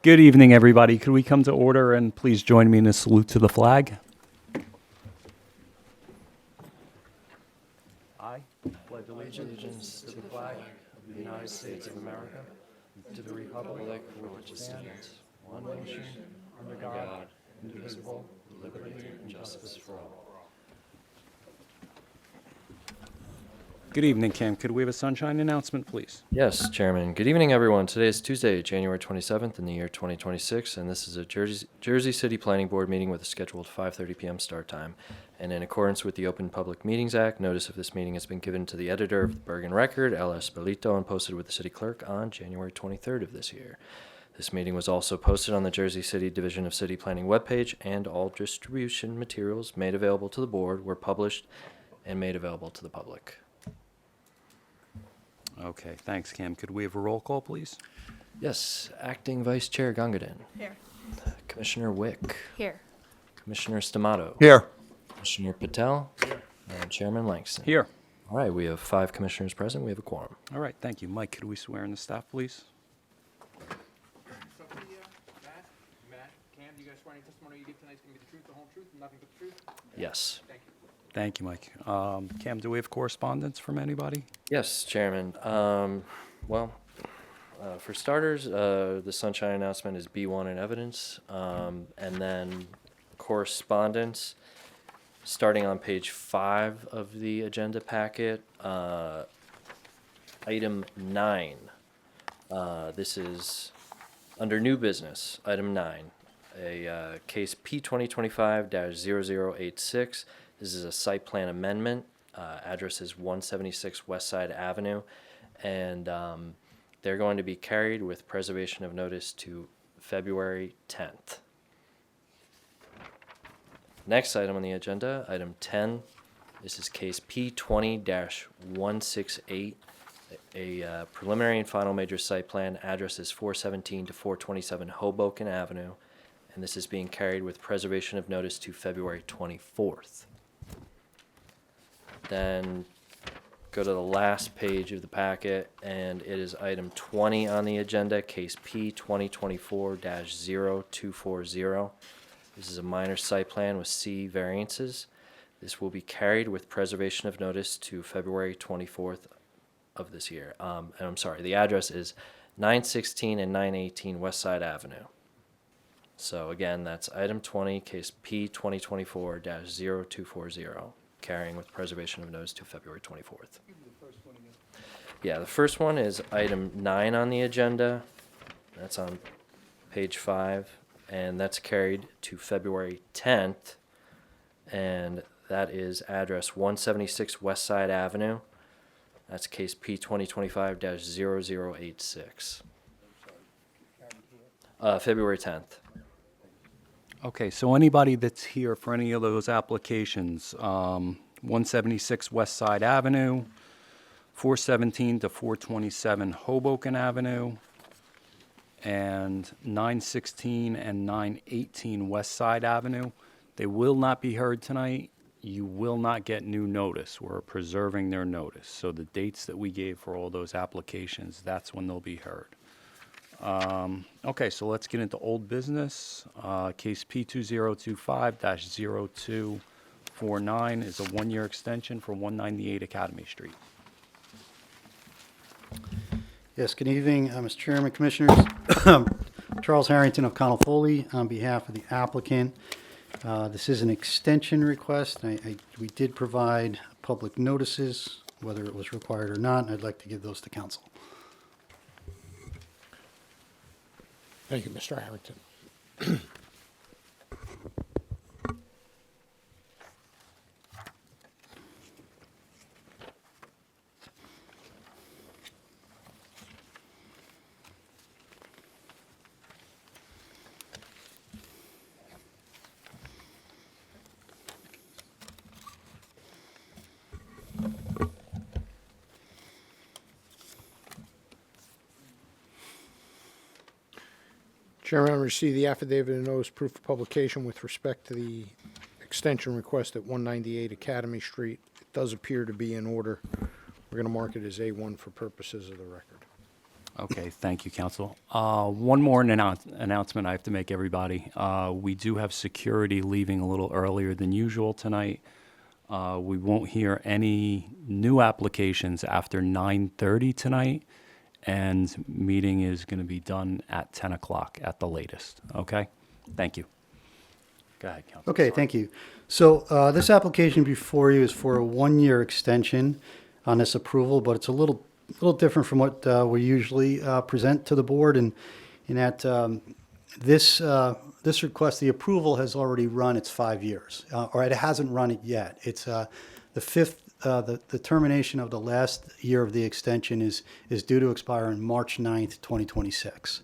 Good evening, everybody. Could we come to order and please join me in a salute to the flag? I pledge allegiance to the flag of the United States of America, to the republic for which it stands, one nation, under God, indivisible, with liberty and justice for all. Good evening, Cam. Could we have a sunshine announcement, please? Yes, Chairman. Good evening, everyone. Today is Tuesday, January 27th in the year 2026, and this is a Jersey City Planning Board meeting with a scheduled 5:30 p.m. start time. And in accordance with the Open Public Meetings Act, notice of this meeting has been given to the editor of the Bergen Record, L.S. Belito, and posted with the city clerk on January 23rd of this year. This meeting was also posted on the Jersey City Division of City Planning webpage, and all distribution materials made available to the board were published and made available to the public. Okay, thanks, Cam. Could we have a roll call, please? Yes, Acting Vice Chair Gungadin. Here. Commissioner Wick. Here. Commissioner Stamato. Here. Commissioner Patel. And Chairman Langston. Here. All right, we have 5 commissioners present. We have a quorum. All right, thank you. Mike, could we swear in the staff, please? Matt, Cam, do you guys swear any testimony you give tonight is going to be the truth, the whole truth, and nothing but the truth? Yes. Thank you. Thank you, Mike. Cam, do we have correspondence from anybody? Yes, Chairman. For starters, the sunshine announcement is B1 in evidence. And then correspondence, starting on page 5 of the agenda packet, item 9. This is under new business, item 9, a case P2025-0086. This is a site plan amendment. Address is 176 West Side Avenue, and they're going to be carried with preservation of notice to February 10th. Next item on the agenda, item 10. This is case P20-168, a preliminary and final major site plan. Address is 417 to 427 Hoboken Avenue, and this is being carried with preservation of notice to February 24th. Then go to the last page of the packet, and it is item 20 on the agenda, case P2024-0240. This is a minor site plan with C variances. This will be carried with preservation of notice to February 24th of this year. And I'm sorry, the address is 916 and 918 West Side Avenue. So again, that's item 20, case P2024-0240, carrying with preservation of notice to February 24th. Yeah, the first one is item 9 on the agenda. That's on page 5, and that's carried to February 10th, and that is address 176 West Side Avenue. That's case P2025-0086. February 10th. Okay, so anybody that's here for any of those applications, 176 West Side Avenue, 417 to 427 Hoboken Avenue, and 916 and 918 West Side Avenue, they will not be heard tonight. You will not get new notice. We're preserving their notice. So the dates that we gave for all those applications, that's when they'll be heard. Okay, so let's get into old business. Case P2025-0249 is a one-year extension for 198 Academy Street. Yes, good evening, Mr. Chairman, Commissioners. Charles Harrington of Connell Foley on behalf of the applicant. This is an extension request. We did provide public notices, whether it was required or not, and I'd like to give those to council. Thank you, Mr. Harrington. Chairman, I received the affidavit of notice proof of publication with respect to the extension request at 198 Academy Street. It does appear to be in order. We're going to mark it as A1 for purposes of the record. Okay, thank you, council. One more announcement I have to make, everybody. We do have security leaving a little earlier than usual tonight. We won't hear any new applications after 9:30 tonight, and meeting is going to be done at 10 o'clock at the latest, okay? Thank you. Go ahead, council. Okay, thank you. So this application before you is for a one-year extension on this approval, but it's a little different from what we usually present to the board, and in that this request, the approval has already run its 5 years, or it hasn't run it yet. It's the fifth. The termination of the last year of the extension is due to expire on March 9th, 2026.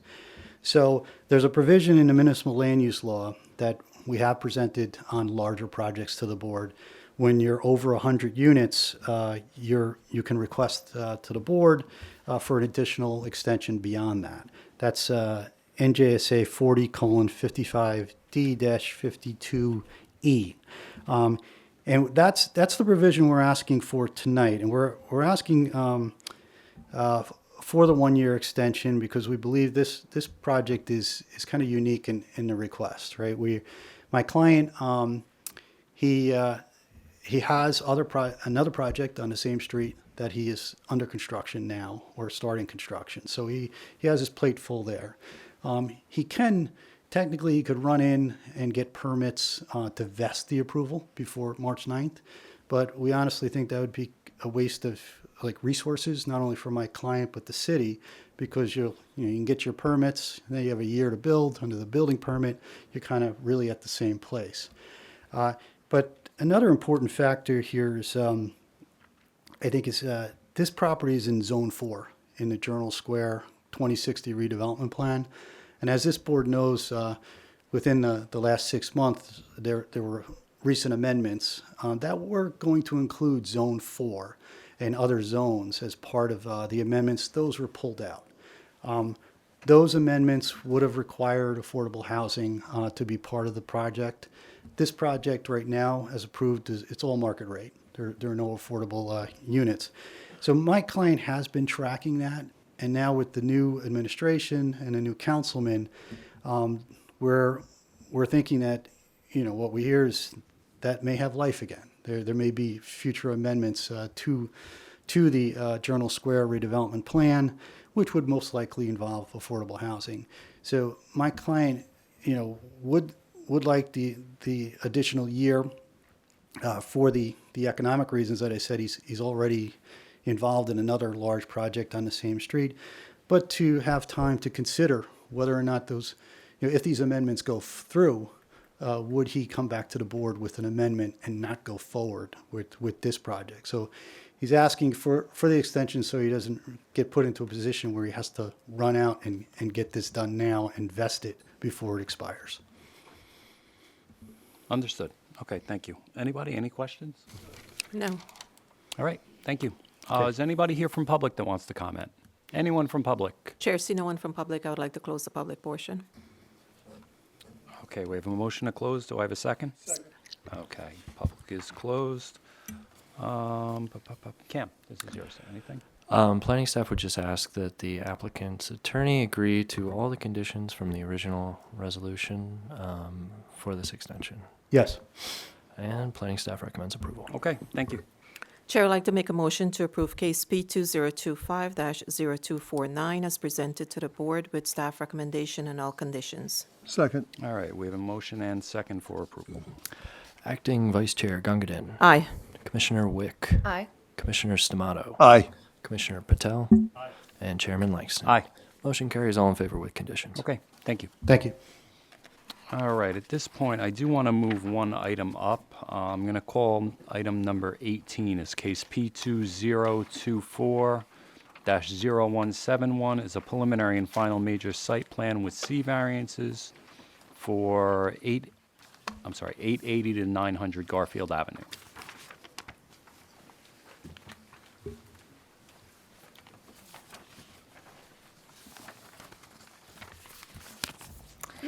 So there's a provision in the municipal land use law that we have presented on larger projects to the board. When you're over 100 units, you can request to the board for an additional extension beyond that. That's NJSA 40:55D-52E. And that's the provision we're asking for tonight. And we're asking for the one-year extension because we believe this project is kind of unique in the request, right? My client, he has another project on the same street that he is under construction now or starting construction. So he has his plate full there. He could run in and get permits to vest the approval before March 9th, but we honestly think that would be a waste of resources, not only for my client but the city, because you can get your permits, then you have a year to build under the building permit. You're kind of really at the same place. But another important factor here is, I think, this property is in Zone 4 in the Journal Square 2060 redevelopment plan. And as this board knows, within the last 6 months, there were recent amendments that were going to include Zone 4 and other zones as part of the amendments. Those were pulled out. Those amendments would have required affordable housing to be part of the project. This project right now, as approved, it's all market rate. There are no affordable units. So my client has been tracking that, and now with the new administration and a new councilman, we're thinking that what we hear is that may have life again. There may be future amendments to the Journal Square redevelopment plan, which would most likely involve affordable housing. So my client, would like the additional year for the economic reasons that I said. He's already involved in another large project on the same street, but to have time to consider whether or not those, if these amendments go through, would he come back to the board with an amendment and not go forward with this project? So he's asking for the extension so he doesn't get put into a position where he has to run out and get this done now and vest it before it expires. Understood. Okay, thank you. Anybody, any questions? No. All right, thank you. Is anybody here from public that wants to comment? Anyone from public? Chair, see no one from public. I would like to close the public portion. Okay, we have a motion to close. Do I have a second? Second. Okay, public is closed. Cam, this is yours. Anything? Planning staff would just ask that the applicant's attorney agree to all the conditions from the original resolution for this extension. Yes. And planning staff recommends approval. Okay, thank you. Chair would like to make a motion to approve case P2025-0249 as presented to the board with staff recommendation and all conditions. Second. All right, we have a motion and second for approval. Acting Vice Chair Gungadin. Aye. Commissioner Wick. Aye. Commissioner Stamato. Aye. Commissioner Patel. Aye. And Chairman Langston. Aye. Motion carries all in favor with conditions. Okay, thank you. Thank you. All right, at this point, I do want to move one item up. I'm going to call item number 18 as case P2024-0171 is a preliminary and final major site plan with C variances for 880 to 900 Garfield Avenue.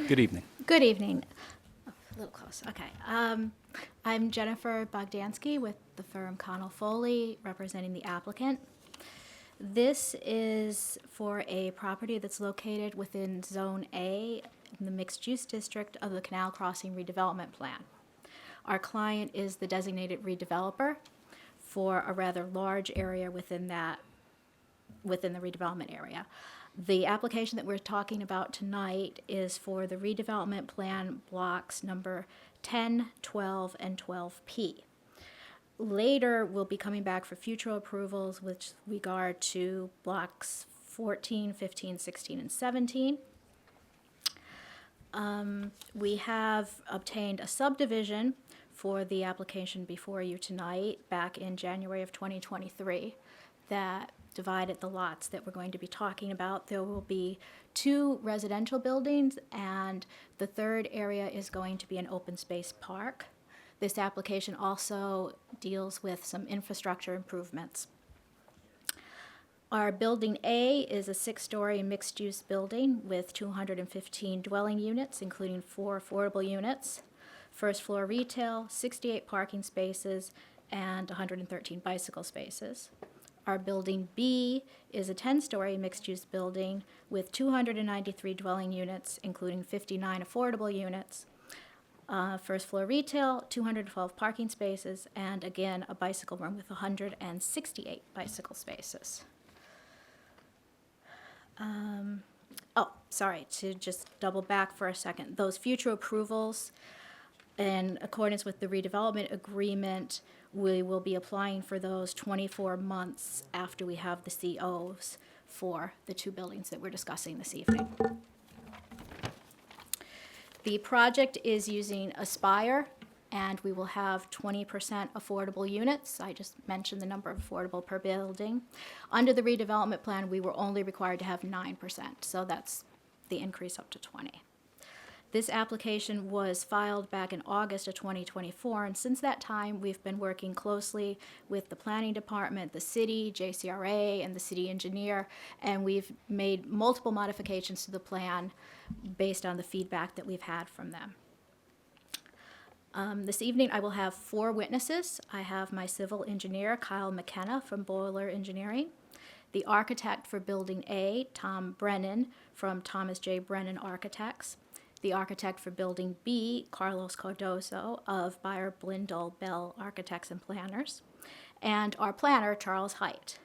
Good evening. Good evening. Oh, a little close. Okay. I'm Jennifer Bogdansky with the firm Connell Foley, representing the applicant. This is for a property that's located within Zone A in the mixed-use district of the Canal Crossing redevelopment plan. Our client is the designated redeveloper for a rather large area within the redevelopment area. The application that we're talking about tonight is for the redevelopment plan blocks number 10, 12, and 12P. Later, we'll be coming back for future approvals with regard to blocks 14, 15, 16, and 17. We have obtained a subdivision for the application before you tonight back in January of 2023 that divided the lots that we're going to be talking about. There will be 2 residential buildings, and the third area is going to be an open space park. This application also deals with some infrastructure improvements. Our Building A is a 6-story mixed-use building with 215 dwelling units, including 4 affordable units, first floor retail, 68 parking spaces, and 113 bicycle spaces. Our Building B is a 10-story mixed-use building with 293 dwelling units, including 59 affordable units, first floor retail, 212 parking spaces, and again, a bicycle room with 168 bicycle spaces. To just double back for a second, those future approvals, in accordance with the redevelopment agreement, we will be applying for those 24 months after we have the COs for the 2 buildings that we're discussing this evening. The project is using Aspire, and we will have 20% affordable units. I just mentioned the number of affordable per building. Under the redevelopment plan, we were only required to have 9%, so that's the increase up to 20. This application was filed back in August of 2024, and since that time, we've been working closely with the planning department, the city, JCRA, and the city engineer, and we've made multiple modifications to the plan based on the feedback that we've had from them. This evening, I will have 4 witnesses. I have my civil engineer, Kyle McKenna from Boiler Engineering, the architect for Building A, Tom Brennan from Thomas J. Brennan Architects, the architect for Building B, Carlos Cardoso of Beyer Blindell Bell Architects and Planners, and our planner, Charles Height.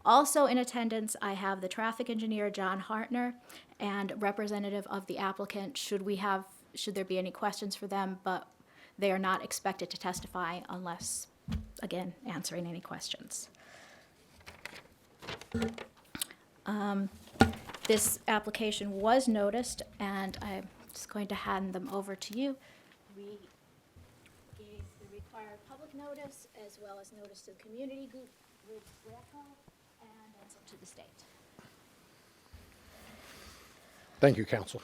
Also in attendance, I have the traffic engineer, John Hartner, and representative of the applicant, should there be any questions for them, but they are not expected to testify unless, again, answering any questions. This application was noticed, and I'm just going to hand them over to you. We gave the required public notice as well as notice to the community group and also to the state. Thank you, counsel.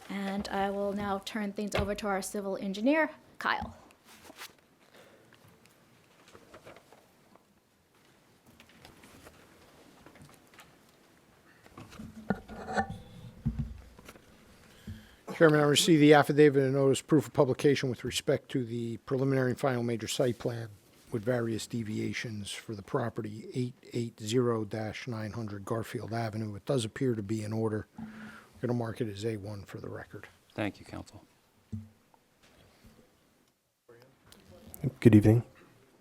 And I will now turn things over to our civil engineer, Kyle. Chairman, I received the affidavit and notice proof of publication with respect to the preliminary and final major site plan with various deviations for the property 880-900 Garfield Avenue. It does appear to be in order. I'm going to mark it as A1 for the record. Thank you, counsel. Good evening.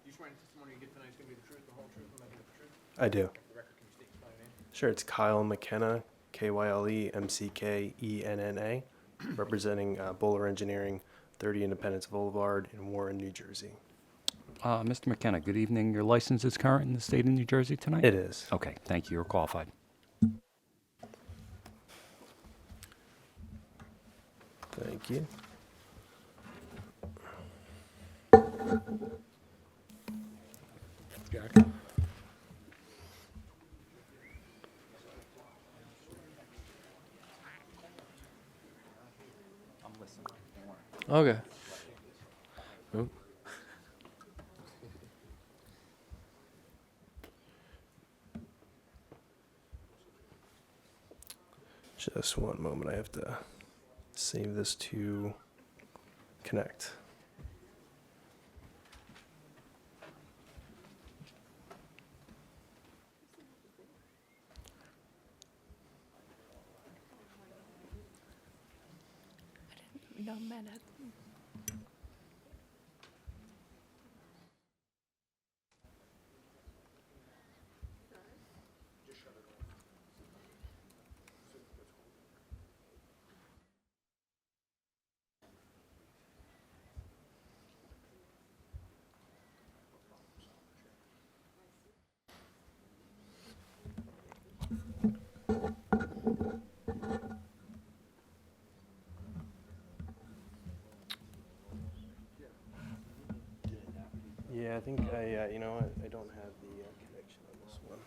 You swear any testimony you give tonight is going to be the truth, the whole truth, and nothing but the truth? I do. For the record, can you state your full name? Sure, it's Kyle McKenna, KYLE-MCKENNA, representing Bowler Engineering, 30 Independence Boulevard in Warren, New Jersey. Mr. McKenna, good evening. Your license is current in the state of New Jersey tonight? It is. Okay, thank you. You're qualified. Thank you. Jack? Okay. Oop. Just one moment. I have to save this to connect. no minute. Yeah, I think you know what? I don't have the connection on this one.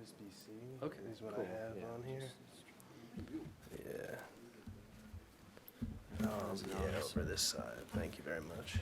USB-C. Okay, Is what cool, I have yeah. on here. Yeah. Yeah, over this side. Thank you very much.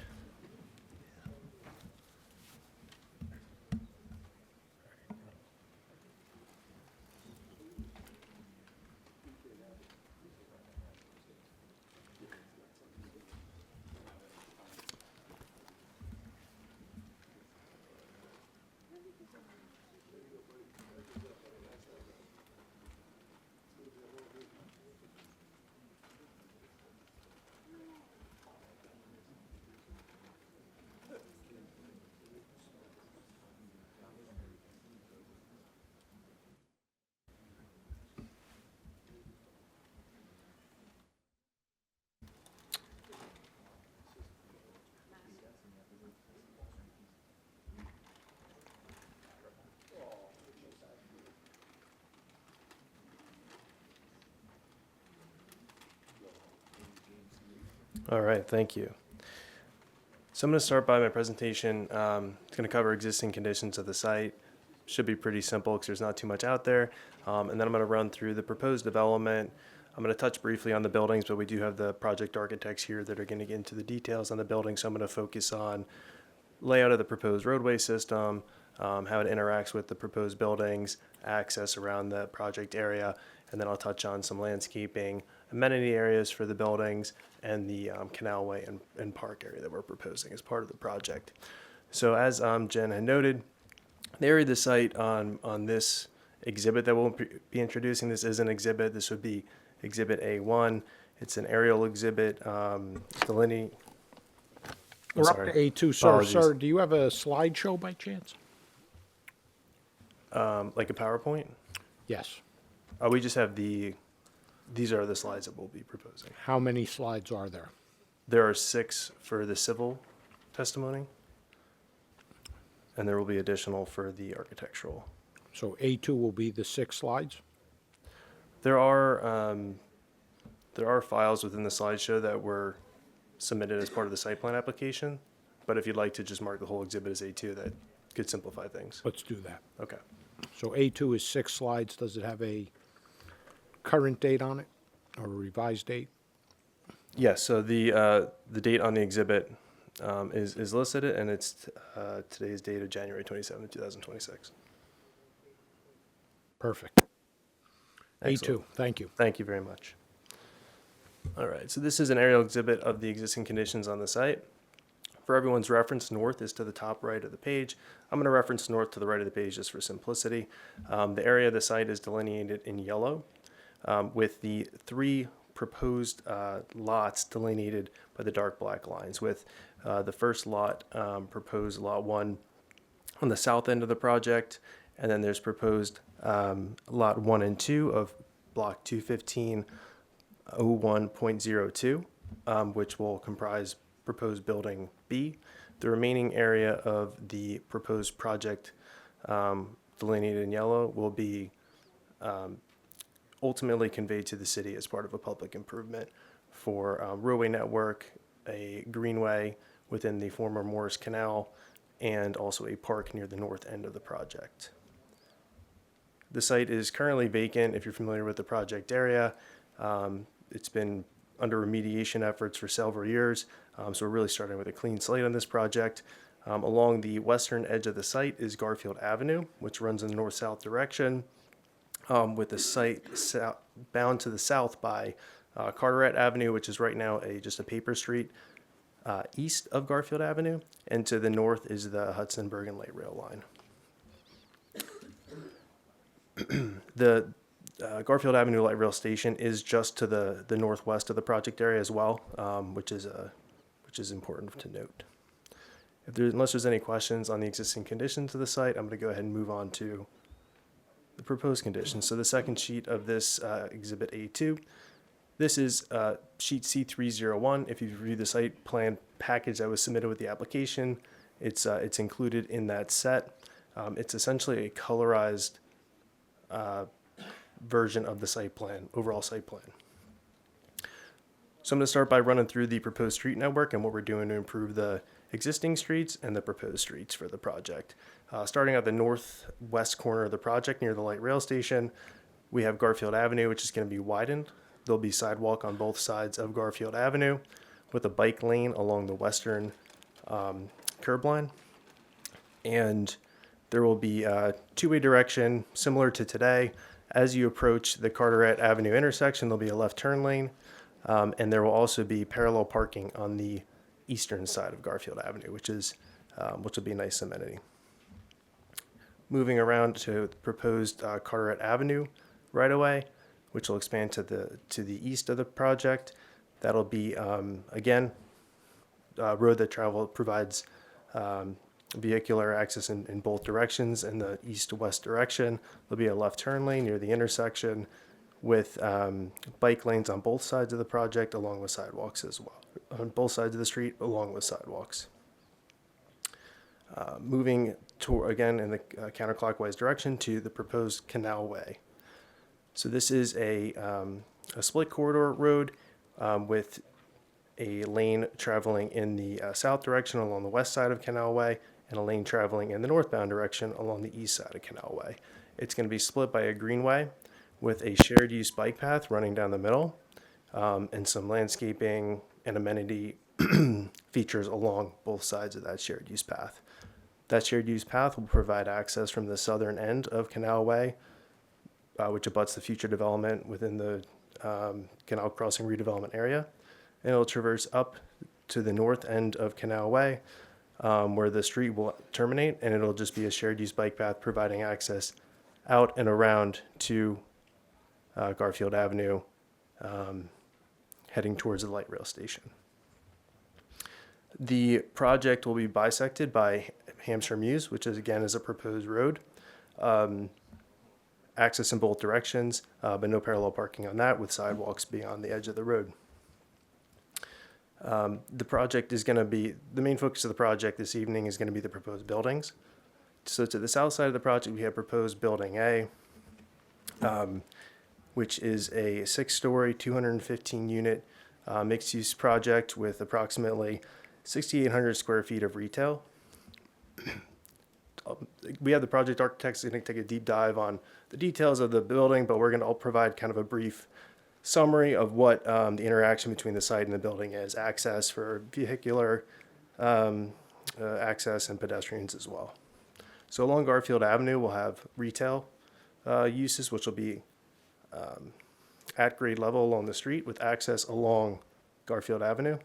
All right, thank you. So I'm going to start by my presentation. It's going to cover existing conditions of the site. Should be pretty simple because there's not too much out there. And then I'm going to run through the proposed development. I'm going to touch briefly on the buildings, but we do have the project architects here that are going to get into the details on the building. So I'm going to focus on layout of the proposed roadway system, how it interacts with the proposed buildings, access around the project area, and then I'll touch on some landscaping, amenity areas for the buildings, and the canalway and park area that we're proposing as part of the project. So as Jen had noted, the area of the site on this exhibit that we'll be introducing, this is an exhibit. This would be Exhibit A1. It's an aerial exhibit delineating. We're up to A2, sir. Apologies. Sir, do you have a slideshow by chance? Like a PowerPoint? Yes. We just have these are the slides that we'll be proposing. How many slides are there? There are 6 for the civil testimony, and there will be additional for the architectural. So A2 will be the 6 slides? There are files within the slideshow that were submitted as part of the site plan application, but if you'd like to just mark the whole exhibit as A2, that could simplify things. Let's do that. Okay. So A2 is 6 slides. Does it have a current date on it or a revised date? Yes, so the date on the exhibit is listed, and it's today's date of January 27, 2026. Perfect. Excellent. A2, thank you. Thank you very much. All right, so this is an aerial exhibit of the existing conditions on the site. For everyone's reference, north is to the top right of the page. I'm going to reference north to the right of the page just for simplicity. The area of the site is delineated in yellow, with the 3 proposed lots delineated by the dark black lines, with the first lot, proposed lot 1 on the south end of the project, and then there's proposed lot 1 and 2 of block 215-01.02, which will comprise proposed building B. The remaining area of the proposed project delineated in yellow will be ultimately conveyed to the city as part of a public improvement for roadway network, a greenway within the former Morris Canal, and also a park near the north end of the project. The site is currently vacant. If you're familiar with the project area, it's been under remediation efforts for several years, so we're really starting with a clean slate on this project. Along the western edge of the site is Garfield Avenue, which runs in the north-south direction, with the site bound to the south by Carteret Avenue, which is right now just a paper street. east of Garfield Avenue, and to the north is the Hudson Bergen Light Rail line. The Garfield Avenue Light Rail Station is just to the northwest of the project area as well, which is important to note. Unless there's any questions on the existing conditions of the site, I'm going to go ahead and move on to the proposed conditions. So the second sheet of this Exhibit A2, this is sheet C301. If you've reviewed the site plan package that was submitted with the application, it's included in that set. It's essentially a colorized version of the site plan, overall site plan. So I'm going to start by running through the proposed street network and what we're doing to improve the existing streets and the proposed streets for the project. Starting at the northwest corner of the project near the light rail station, we have Garfield Avenue, which is going to be widened. There'll be sidewalk on both sides of Garfield Avenue with a bike lane along the western curb line. And there will be a two-way direction similar to today. As you approach the Carteret Avenue intersection, there'll be a left turn lane. And there will also be parallel parking on the eastern side of Garfield Avenue, which will be a nice amenity. Moving around to the proposed Carteret Avenue right away, which will expand to the east of the project. That'll be again a road that provides vehicular access in both directions. In the east to west direction, there'll be a left turn lane near the intersection with bike lanes on both sides of the project along with sidewalks as well. On both sides of the street along with sidewalks. Moving again in the counterclockwise direction to the proposed Canal Way. So this is a split corridor road with a lane traveling in the south direction along the west side of Canal Way and a lane traveling in the northbound direction along the east side of Canal Way. It's going to be split by a greenway with a shared use bike path running down the middle and some landscaping and amenity features along both sides of that shared use path. That shared use path will provide access from the southern end of Canal Way, which abuts the future development within the Canal Crossing redevelopment area. And it'll traverse up to the north end of Canal Way, where the street will terminate, and it'll just be a shared use bike path providing access out and around to Garfield Avenue, heading towards the light rail station. The project will be bisected by Hampshire Mews, which is again is a proposed road. Access in both directions, but no parallel parking on that, with sidewalks beyond the edge of the road. The project is going to be, the main focus of the project this evening is going to be the proposed buildings. So to the south side of the project, we have proposed Building A, which is a 6-story, 215-unit mixed-use project with approximately 6,800 square feet of retail. We have the project architects going to take a deep dive on the details of the building, but we're going to provide kind of a brief summary of what the interaction between the site and the building is. Access for vehicular access and pedestrians as well. So along Garfield Avenue, we'll have retail uses, which will be at grade level along the street with access along Garfield Avenue.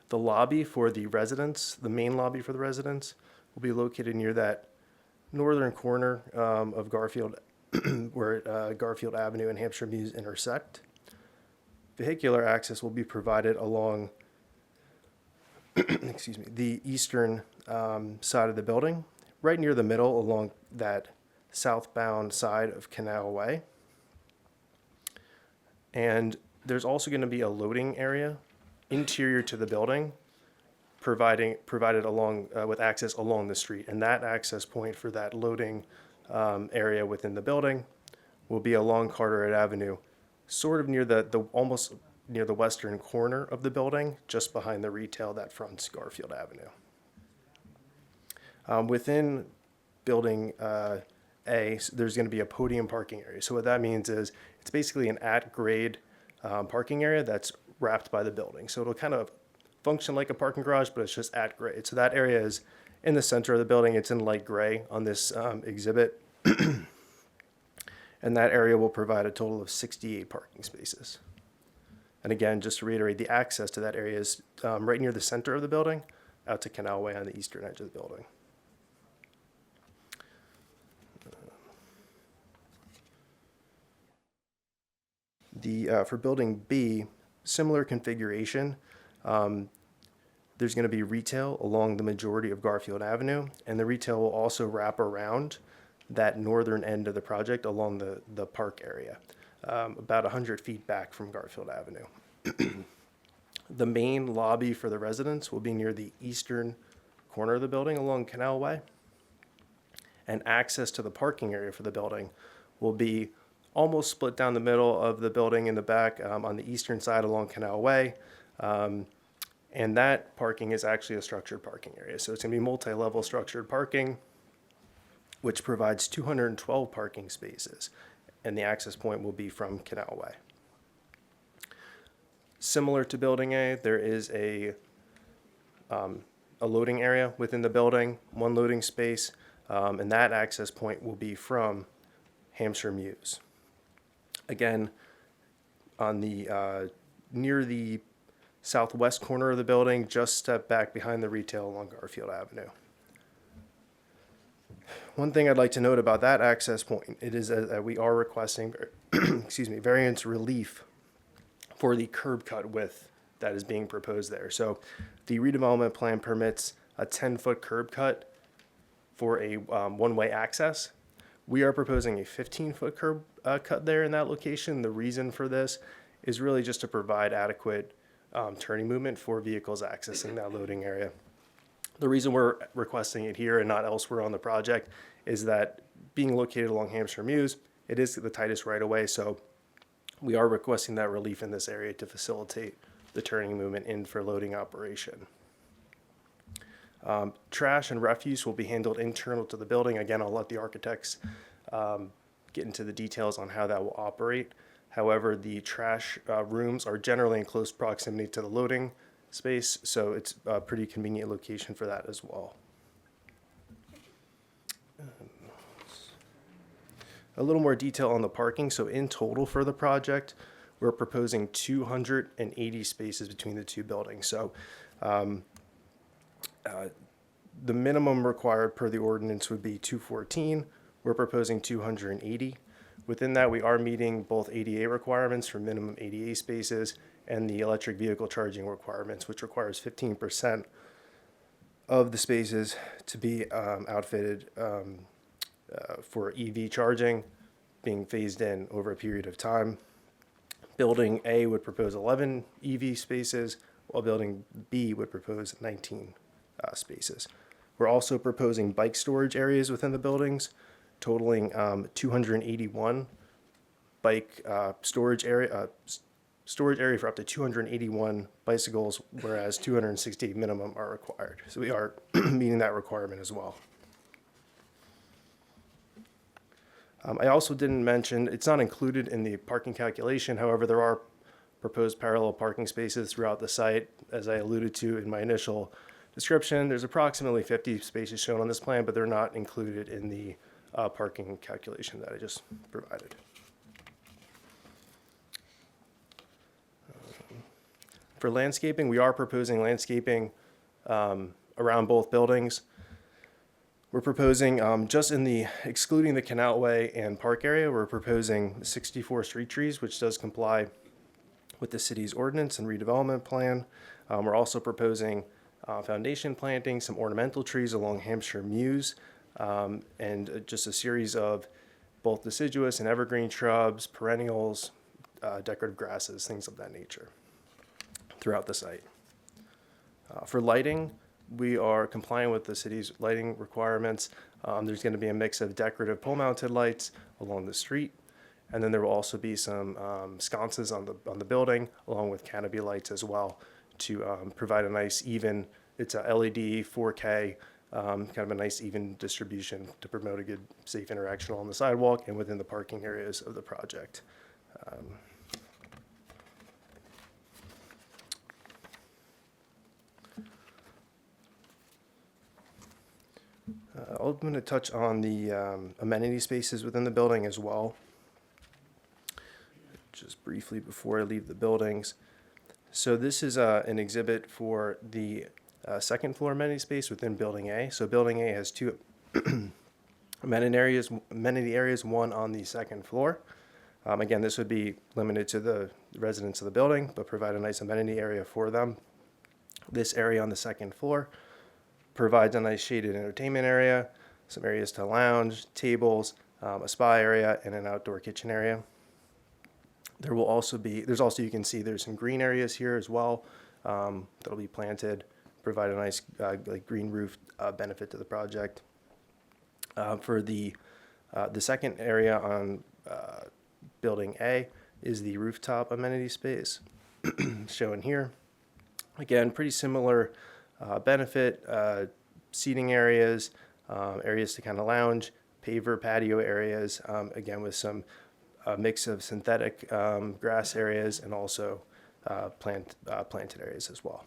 The lobby for the residents, the main lobby for the residents, will be located near that northern corner of Garfield, where Garfield Avenue and Hampshire Mews intersect. Vehicular access will be provided along excuse me, the eastern side of the building, right near the middle along that southbound side of Canal Way. And there's also going to be a loading area interior to the building, provided along with access along the street. And that access point for that loading area within the building will be along Carteret Avenue, sort of near almost near the western corner of the building, just behind the retail that fronts Garfield Avenue. Within Building A, there's going to be a podium parking area. So what that means is it's basically an at-grade parking area that's wrapped by the building. So it'll kind of function like a parking garage, but it's just at grade. So that area is in the center of the building. It's in light gray on this exhibit. And that area will provide a total of 68 parking spaces. And again, just to reiterate, the access to that area is right near the center of the building, out to Canal Way on the eastern edge of the building. For building B, similar configuration. There's going to be retail along the majority of Garfield Avenue, and the retail will also wrap around that northern end of the project along the park area, about 100 feet back from Garfield Avenue. The main lobby for the residents will be near the eastern corner of the building along Canal Way, and access to the parking area for the building will be almost split down the middle of the building in the back on the eastern side along Canal Way. And that parking is actually a structured parking area. So it's going to be multi-level structured parking, which provides 212 parking spaces. And the access point will be from Canal Way. Similar to Building A, there is a loading area within the building, one loading space, and that access point will be from Hampshire Muse. Again, on the near the southwest corner of the building, just step back behind the retail along Garfield Avenue. One thing I'd like to note about that access point, it is that we are requesting, variance relief for the curb cut width that is being proposed there. So the redevelopment plan permits a 10-foot curb cut for a one-way access. We are proposing a 15-foot curb cut there in that location. The reason for this is really just to provide adequate turning movement for vehicles accessing that loading area. The reason we're requesting it here and not elsewhere on the project is that being located along Hampshire Muse, it is the tightest right of way, so we are requesting that relief in this area to facilitate the turning movement in for loading operation. Trash and refuse will be handled internal to the building. Again, I'll let the architects get into the details on how that will operate. However, the trash rooms are generally in close proximity to the loading space, so it's a pretty convenient location for that as well. A little more detail on the parking. So in total for the project, we're proposing 280 spaces between the two buildings. So the minimum required per the ordinance would be 214. We're proposing 280. Within that, we are meeting both ADA requirements for minimum ADA spaces and the electric vehicle charging requirements, which requires 15% of the spaces to be outfitted for EV charging, being phased in over a period of time. Building A would propose 11 EV spaces, while Building B would propose 19 spaces. We're also proposing bike storage areas within the buildings, totaling 281 bike storage area for up to 281 bicycles, whereas 268 minimum are required. So we are meeting that requirement as well. I also didn't mention, it's not included in the parking calculation. However, there are proposed parallel parking spaces throughout the site. As I alluded to in my initial description, there's approximately 50 spaces shown on this plan, but they're not included in the parking calculation that I just provided. For landscaping, we are proposing landscaping around both buildings. We're proposing, just in the, excluding the Canal Way and park area, we're proposing 64 street trees, which does comply with the city's ordinance and redevelopment plan. We're also proposing foundation planting, some ornamental trees along Hampshire Muse, and just a series of both deciduous and evergreen shrubs, perennials, decorative grasses, things of that nature throughout the site. For lighting, we are complying with the city's lighting requirements. There's going to be a mix of decorative pole-mounted lights along the street, and then there will also be some sconces on the building, along with canopy lights as well, to provide a nice even. It's a LED 4K, kind of a nice even distribution to promote a good, safe interaction along the sidewalk and within the parking areas of the project. I'm going to touch on the amenity spaces within the building as well. Just briefly before I leave the buildings. So this is an exhibit for the second floor amenity space within Building A. So Building A has two amenity areas, one on the second floor. Again, this would be limited to the residents of the building, but provide a nice amenity area for them. This area on the second floor provides a nice shaded entertainment area, some areas to lounge, tables, a spa area, and an outdoor kitchen area. There will also be, you can see there's some green areas here as well that'll be planted, provide a nice like green roof benefit to the project. For the second area on Building A is the rooftop amenity space shown here. Again, pretty similar benefit, seating areas, areas to kind of lounge, paver patio areas, again with some mix of synthetic grass areas and also planted areas as well.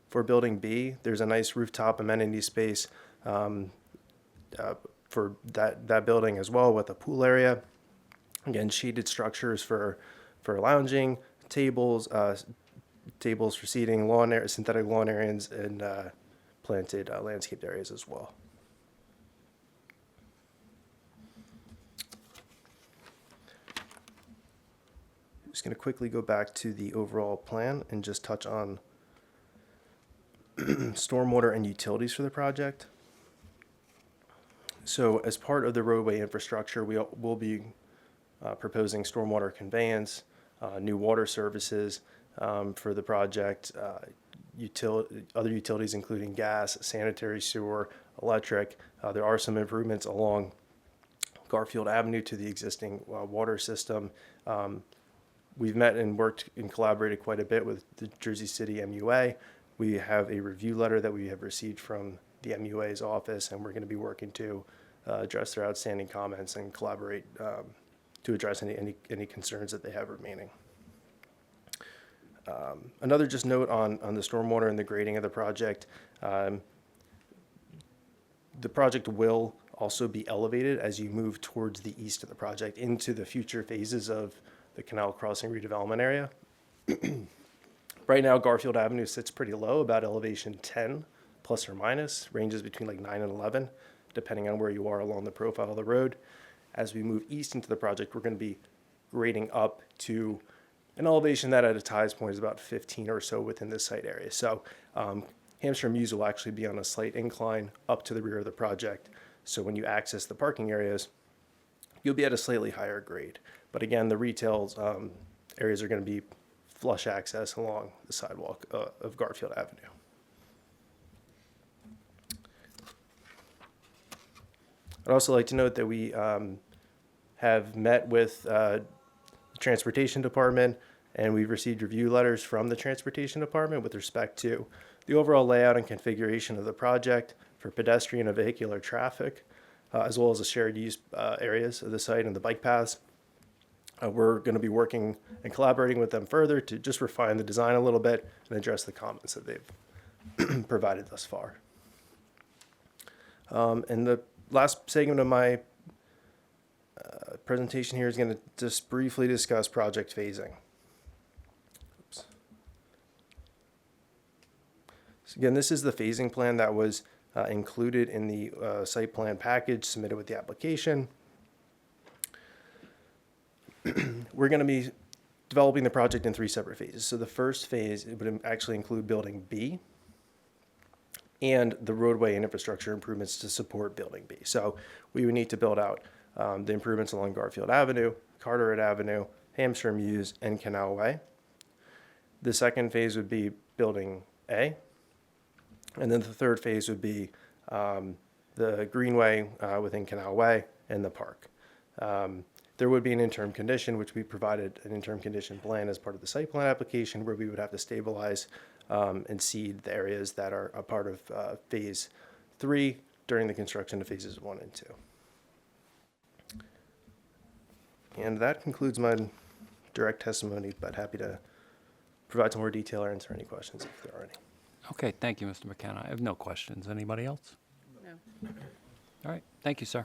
For Building B, there's a nice rooftop amenity space for that building as well, with a pool area. Again, shaded structures for lounging, tables for seating, synthetic lawn areas, and planted landscaped areas as well. I'm just going to quickly go back to the overall plan and just touch on stormwater and utilities for the project. So as part of the roadway infrastructure, we will be proposing stormwater conveyance, new water services for the project, other utilities including gas, sanitary sewer, electric. There are some improvements along Garfield Avenue to the existing water system. We've met and worked and collaborated quite a bit with the Jersey City MUA. We have a review letter that we have received from the MUA's office, and we're going to be working to address their outstanding comments and collaborate to address any concerns that they have remaining. Another just note on the stormwater and the grading of the project. The project will also be elevated as you move towards the east of the project into the future phases of the Canal Crossing redevelopment area. Right now, Garfield Avenue sits pretty low, about elevation 10, plus or minus, ranges between like 9 and 11, depending on where you are along the profile of the road. As we move east into the project, we're going to be grading up to an elevation that at a ties point is about 15 or so within the site area. So Hampshire Muse will actually be on a slight incline up to the rear of the project. So when you access the parking areas, you'll be at a slightly higher grade. But again, the retail areas are going to be flush access along the sidewalk of Garfield Avenue. I'd also like to note that we have met with the Transportation Department, and we've received review letters from the Transportation Department with respect to the overall layout and configuration of the project for pedestrian and vehicular traffic, as well as the shared use areas of the site and the bike paths. We're going to be working and collaborating with them further to just refine the design a little bit and address the comments that they've provided thus far. And the last segment of my presentation here is going to just briefly discuss project phasing. Oops. So again, this is the phasing plan that was included in the site plan package submitted with the application. We're going to be developing the project in 3 separate phases. So the first phase, it would actually include Building B and the roadway and infrastructure improvements to support Building B. So we would need to build out the improvements along Garfield Avenue, Carteret Avenue, Hampshire Muse, and Canal Way. The second phase would be Building A. And then the third phase would be the Greenway within Canal Way and the park. There would be an interim condition, which we provided an interim condition plan as part of the site plan application, where we would have to stabilize and seed the areas that are a part of phase 3 during the construction of phases 1 and 2. And that concludes my direct testimony, but happy to provide some more detail or answer any questions if there are any. Okay, thank you, Mr. McKenna. I have no questions. Anybody else? No. All right, thank you, sir.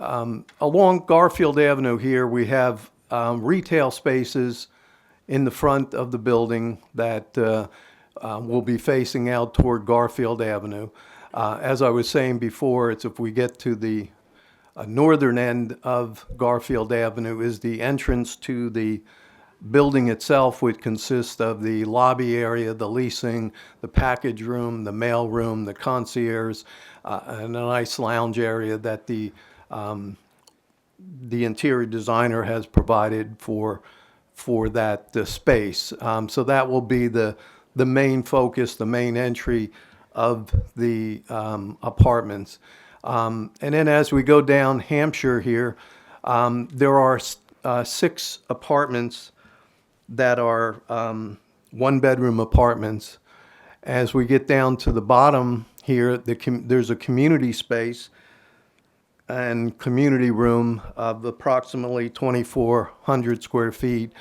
Along Garfield Avenue here, we have retail spaces in the front of the building that will be facing out toward Garfield Avenue. As I was saying before, it's if we get to the northern end of Garfield Avenue is the entrance to the building itself, which consists of the lobby area, the leasing, the package room, the mail room, the concierge, and a nice lounge area that the interior designer has provided for that space. So that will be the main focus, the main entry of the apartments. And then as we go down Hampshire here, there are 6 apartments that are one-bedroom apartments. As we get down to the bottom here, there's a community space and community room of approximately 2,400 square feet.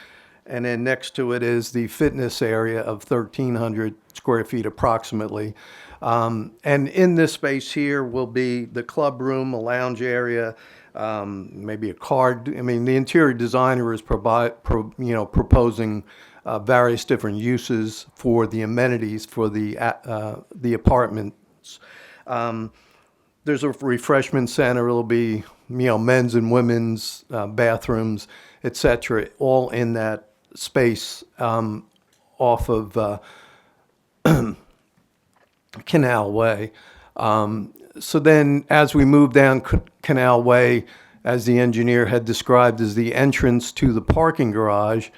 And then next to it is the fitness area of 1,300 square feet approximately. And in this space here will be the club room, a lounge area, maybe a card. I mean, the interior designer is proposing various different uses for the amenities for the apartments. There's a refreshment center. It'll be, men's and women's bathrooms, etc., all in that space off of Canal Way. So then as we move down Canal Way, as the engineer had described, is the entrance to the parking garage,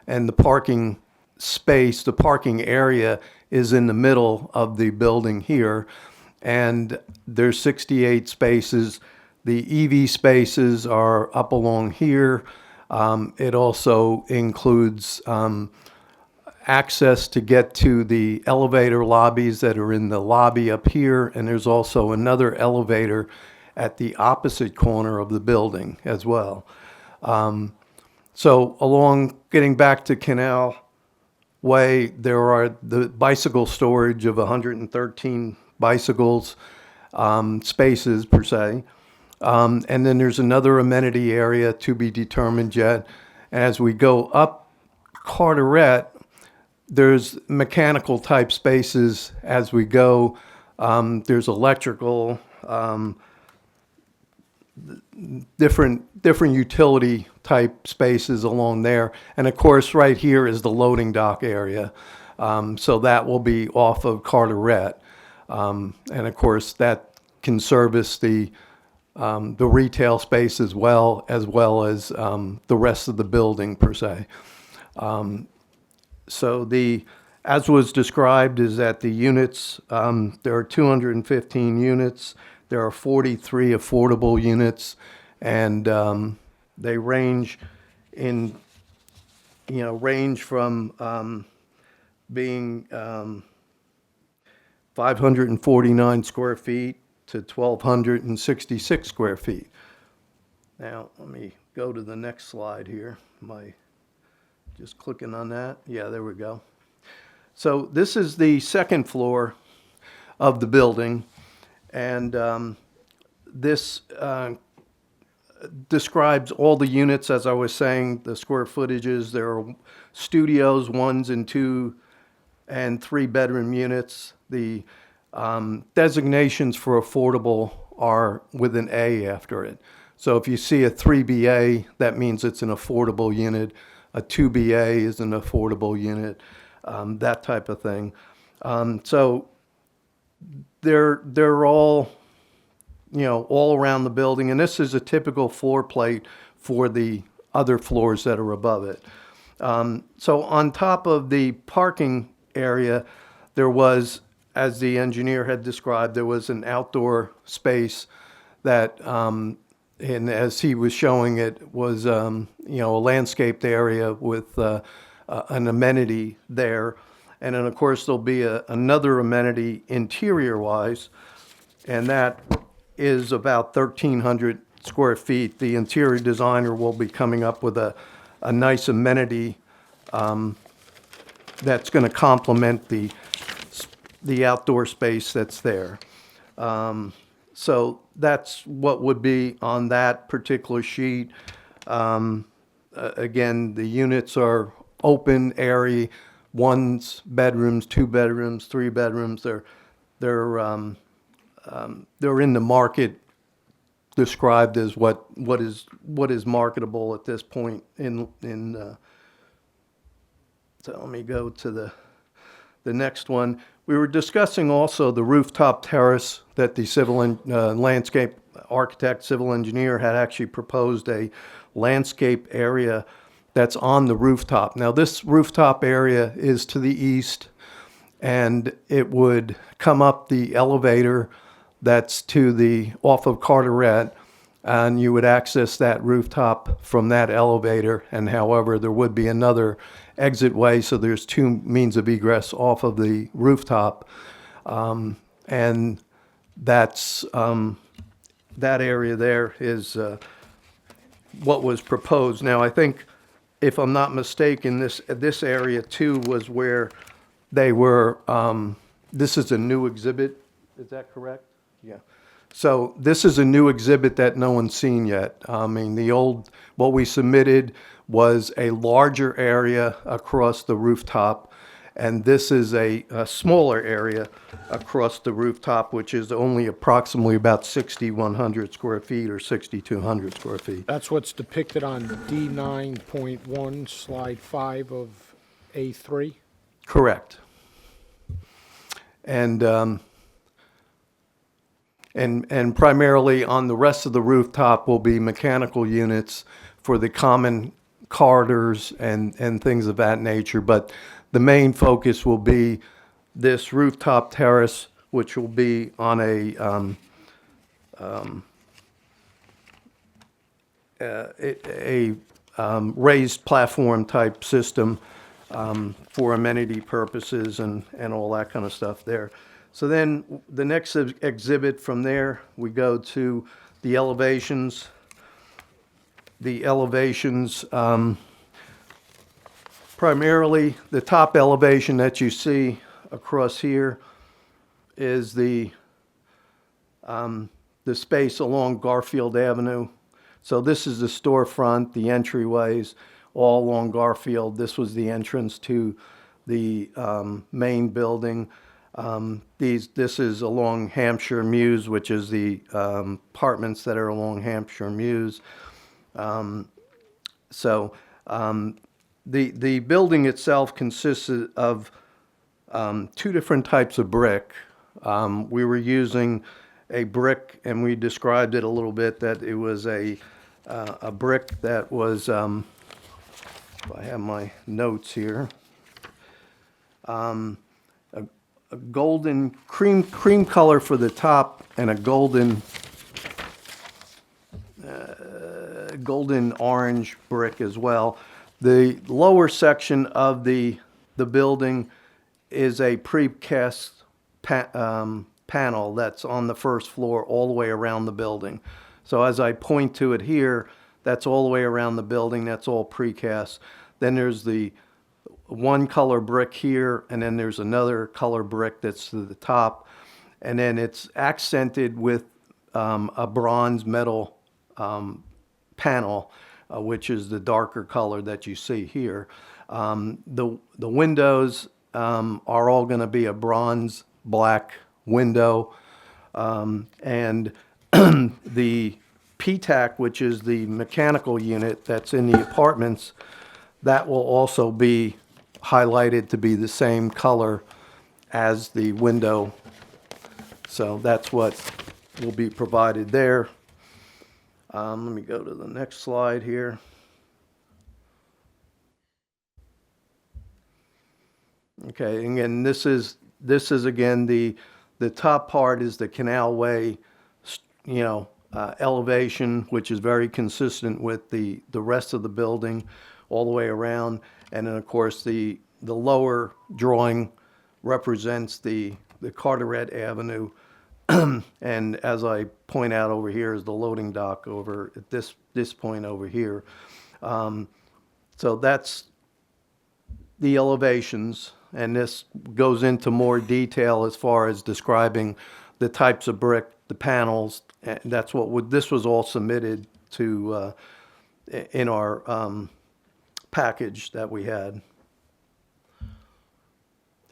and the parking space, the parking area is in the middle of the building here. And there's 68 spaces. The EV spaces are up along here. It also includes access to get to the elevator lobbies that are in the lobby up here, and there's also another elevator at the opposite corner of the building as well. So along, getting back to Canal Way, there are the bicycle storage of 113 bicycles, spaces per se. And then there's another amenity area to be determined yet. As we go up Carteret, there's mechanical type spaces as we go. There's electrical, different utility type spaces along there. And of course, right here is the loading dock area. So that will be off of Carteret. And of course, that can service the retail space as well as the rest of the building per se. So as was described, is that the units, there are 215 units. There are 43 affordable units, and they range from being 549 square feet to 1,266 square feet. Now, let me go to the next slide here. Just clicking on that. Yeah, there we go. So this is the second floor of the building, and this describes all the units, as I was saying, the square footages. There are studios, 1s and 2 and 3 bedroom units. The designations for affordable are with an A after it. So if you see a 3BA, that means it's an affordable unit. A 2BA is an affordable unit, that type of thing. So they're all, all around the building. And this is a typical floor plate for the other floors that are above it. So on top of the parking area, there was, as the engineer had described, there was an outdoor space that, and as he was showing it, was a landscaped area with an amenity there. And then, of course, there'll be another amenity interior-wise, and that is about 1,300 square feet. The interior designer will be coming up with a nice amenity that's going to complement the outdoor space that's there. So that's what would be on that particular sheet. Again, the units are open area, one's bedrooms, 2 bedrooms, 3 bedrooms. They're in the market described as what is marketable at this point so let me go to the next one. We were discussing also the rooftop terrace that the landscape architect, civil engineer had actually proposed a landscape area that's on the rooftop. Now, this rooftop area is to the east, and it would come up the elevator that's off of Carteret, and you would access that rooftop from that elevator. And however, there would be another exit way, so there's 2 means of egress off of the rooftop. And that's that area there is what was proposed. Now, I think, if I'm not mistaken, this area too was where they were. This is a new exhibit. Is that correct? Yeah. So this is a new exhibit that no one's seen yet. I mean, what we submitted was a larger area across the rooftop, and this is a smaller area across the rooftop, which is only approximately about 6,100 square feet or 6,200 square feet. That's what's depicted on D9.1, slide 5 of A3. Correct. And primarily on the rest of the rooftop will be mechanical units for the common corridors and things of that nature. But the main focus will be this rooftop terrace, which will be on a raised platform type system for amenity purposes and all that kind of stuff there. So then the next exhibit from there, we go to the elevations. The elevations, primarily the top elevation that you see across here is the space along Garfield Avenue. So this is the storefront, the entryways, all along Garfield. This was the entrance to the main building. This is along Hampshire Mews, which is the apartments that are along Hampshire Mews. The building itself consists of 2 different types of brick. We were using a brick, and we described it a little bit, that it was a brick that was, I have my notes here, a golden cream color for the top and a golden orange brick as well. The lower section of the building is a precast panel that's on the first floor all the way around the building. So as I point to it here, that's all the way around the building. That's all precast. Then there's the one color brick here, and then there's another color brick that's to the top. And then it's accented with a bronze metal panel, which is the darker color that you see here. The windows are all going to be a bronze black window. And the PTAC, which is the mechanical unit that's in the apartments, that will also be highlighted to be the same color as the window. So that's what will be provided there. Let me go to the next slide here. Okay, and again, this is again the top part is the Canalway, elevation, which is very consistent with the rest of the building all the way around. And then, of course, the lower drawing represents the Carteret Avenue. And as I point out over here is the loading dock over at this point over here. So that's the elevations, and this goes into more detail as far as describing the types of brick the panels. And that's this was all submitted to, in our package that we had.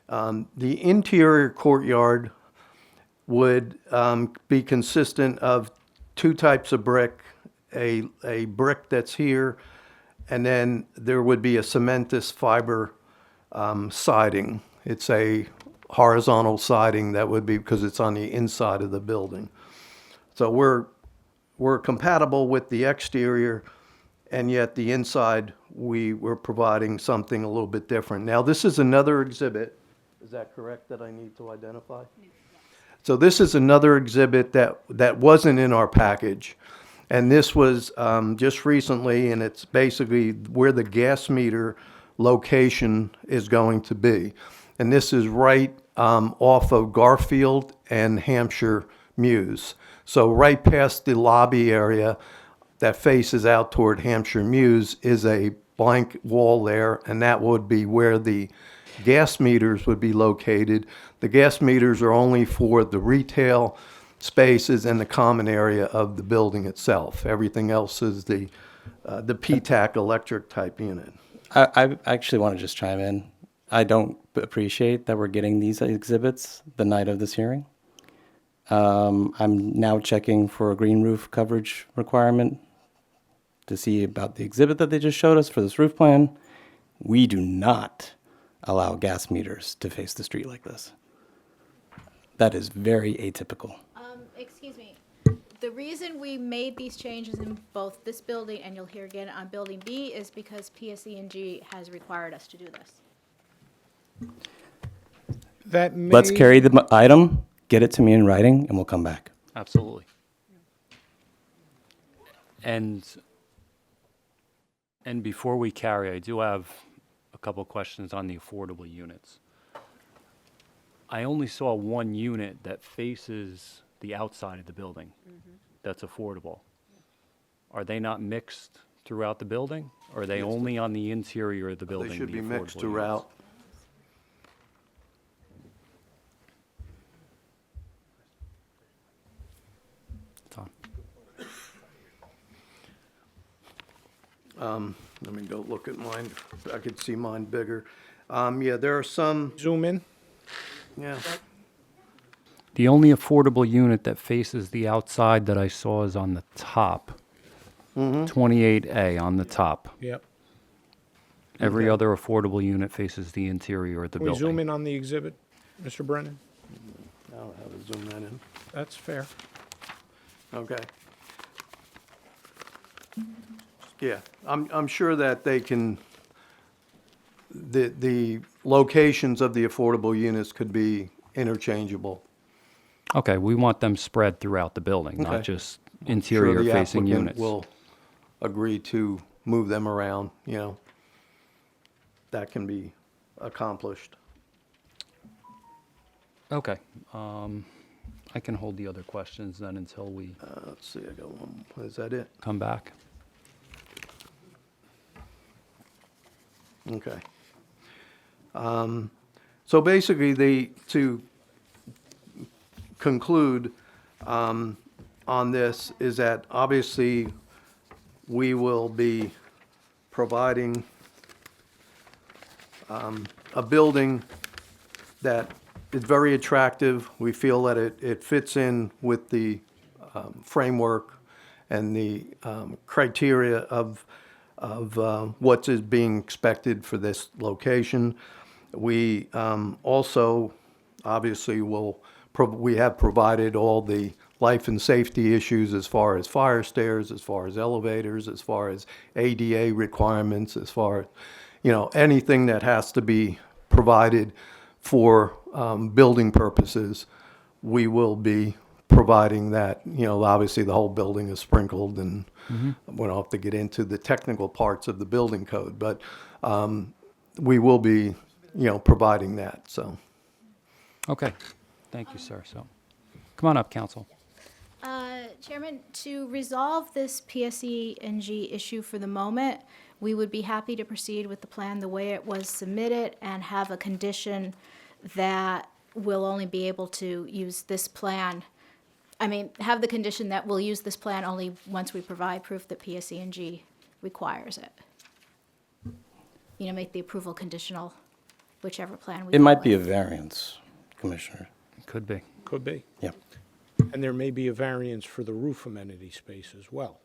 The interior courtyard would be consistent of two types of brick, a brick that's here, and then there would be a cementous fiber siding. It's a horizontal siding that would be, because it's on the inside of the building. So we're compatible with the exterior, and yet the inside, we were providing something a little bit different. Now, this is another exhibit. Is that correct that I need to identify? So this is another exhibit that wasn't in our package. And this was just recently, and it's basically where the gas meter location is going to be. And this is right off of Garfield and Hampshire Mews. So right past the lobby area that faces out toward Hampshire Mews is a blank wall there, and that would be where the gas meters would be located. The gas meters are only for the retail spaces and the common area of the building itself. Everything else is the PTAC electric type unit. I actually want to just chime in. I don't appreciate that we're getting these exhibits the night of this hearing. I'm now checking for a green roof coverage requirement to see about the exhibit that they just showed us for this roof plan. We do not allow gas meters to face the street like this. That is very atypical. Excuse me. The reason we made these changes in both this building and you'll hear again on Building B is because PSE&G has required us to do this. That may. Let's carry the item, get it to me in writing, and we'll come back. Absolutely. And before we carry, I do have a couple questions on the affordable units. I only saw one unit that faces the outside of the building that's affordable. Are they not mixed throughout the building? Or are they only on the interior of the building? They should the be mixed affordable throughout. units? It's on. Let me go look at mine. I could see mine bigger. Yeah, there are some, Zoom in. yeah. The only affordable unit that faces the outside that I saw is on the top. 28A on the top. Yep. Every Okay. other affordable unit faces the interior of the Can we zoom building. in on the exhibit, Mr. Brennan? I'll have to zoom that in. That's fair. Okay. Yeah, I'm sure that they can, the locations of the affordable units could be interchangeable. Okay, we want them spread throughout the building, not Okay. just Sure the interior-facing applicant units. will agree to move them around, you know. That can be accomplished. Okay, I can hold the other questions then until we Let's see, I got one, is that it? come back. Okay. So basically, to conclude on this is that obviously we will be providing a building that is very attractive. We feel that it fits in with the framework and the criteria of what is being expected for this location. We also obviously we have provided all the life and safety issues as far as fire stairs, as far as elevators, as far as ADA requirements, as far as, anything that has to be provided for building purposes. We will be providing that. Obviously the whole building is sprinkled, and we don't have to get into the technical parts of the building code, but we will be, providing that, so. Okay, thank you, sir. So, come on up, council. Chairman, to resolve this PSE&G issue for the moment, we would be happy to proceed with the plan the way it was submitted and have a condition that we'll only be able to use this plan I mean, have the condition that we'll use this plan only once we provide proof that PSE&G requires it. You know, make the approval conditional, whichever plan we It go might be a with. variance, Commissioner. Could be. Could be. Yep. And there may be a variance for the roof amenity space as well.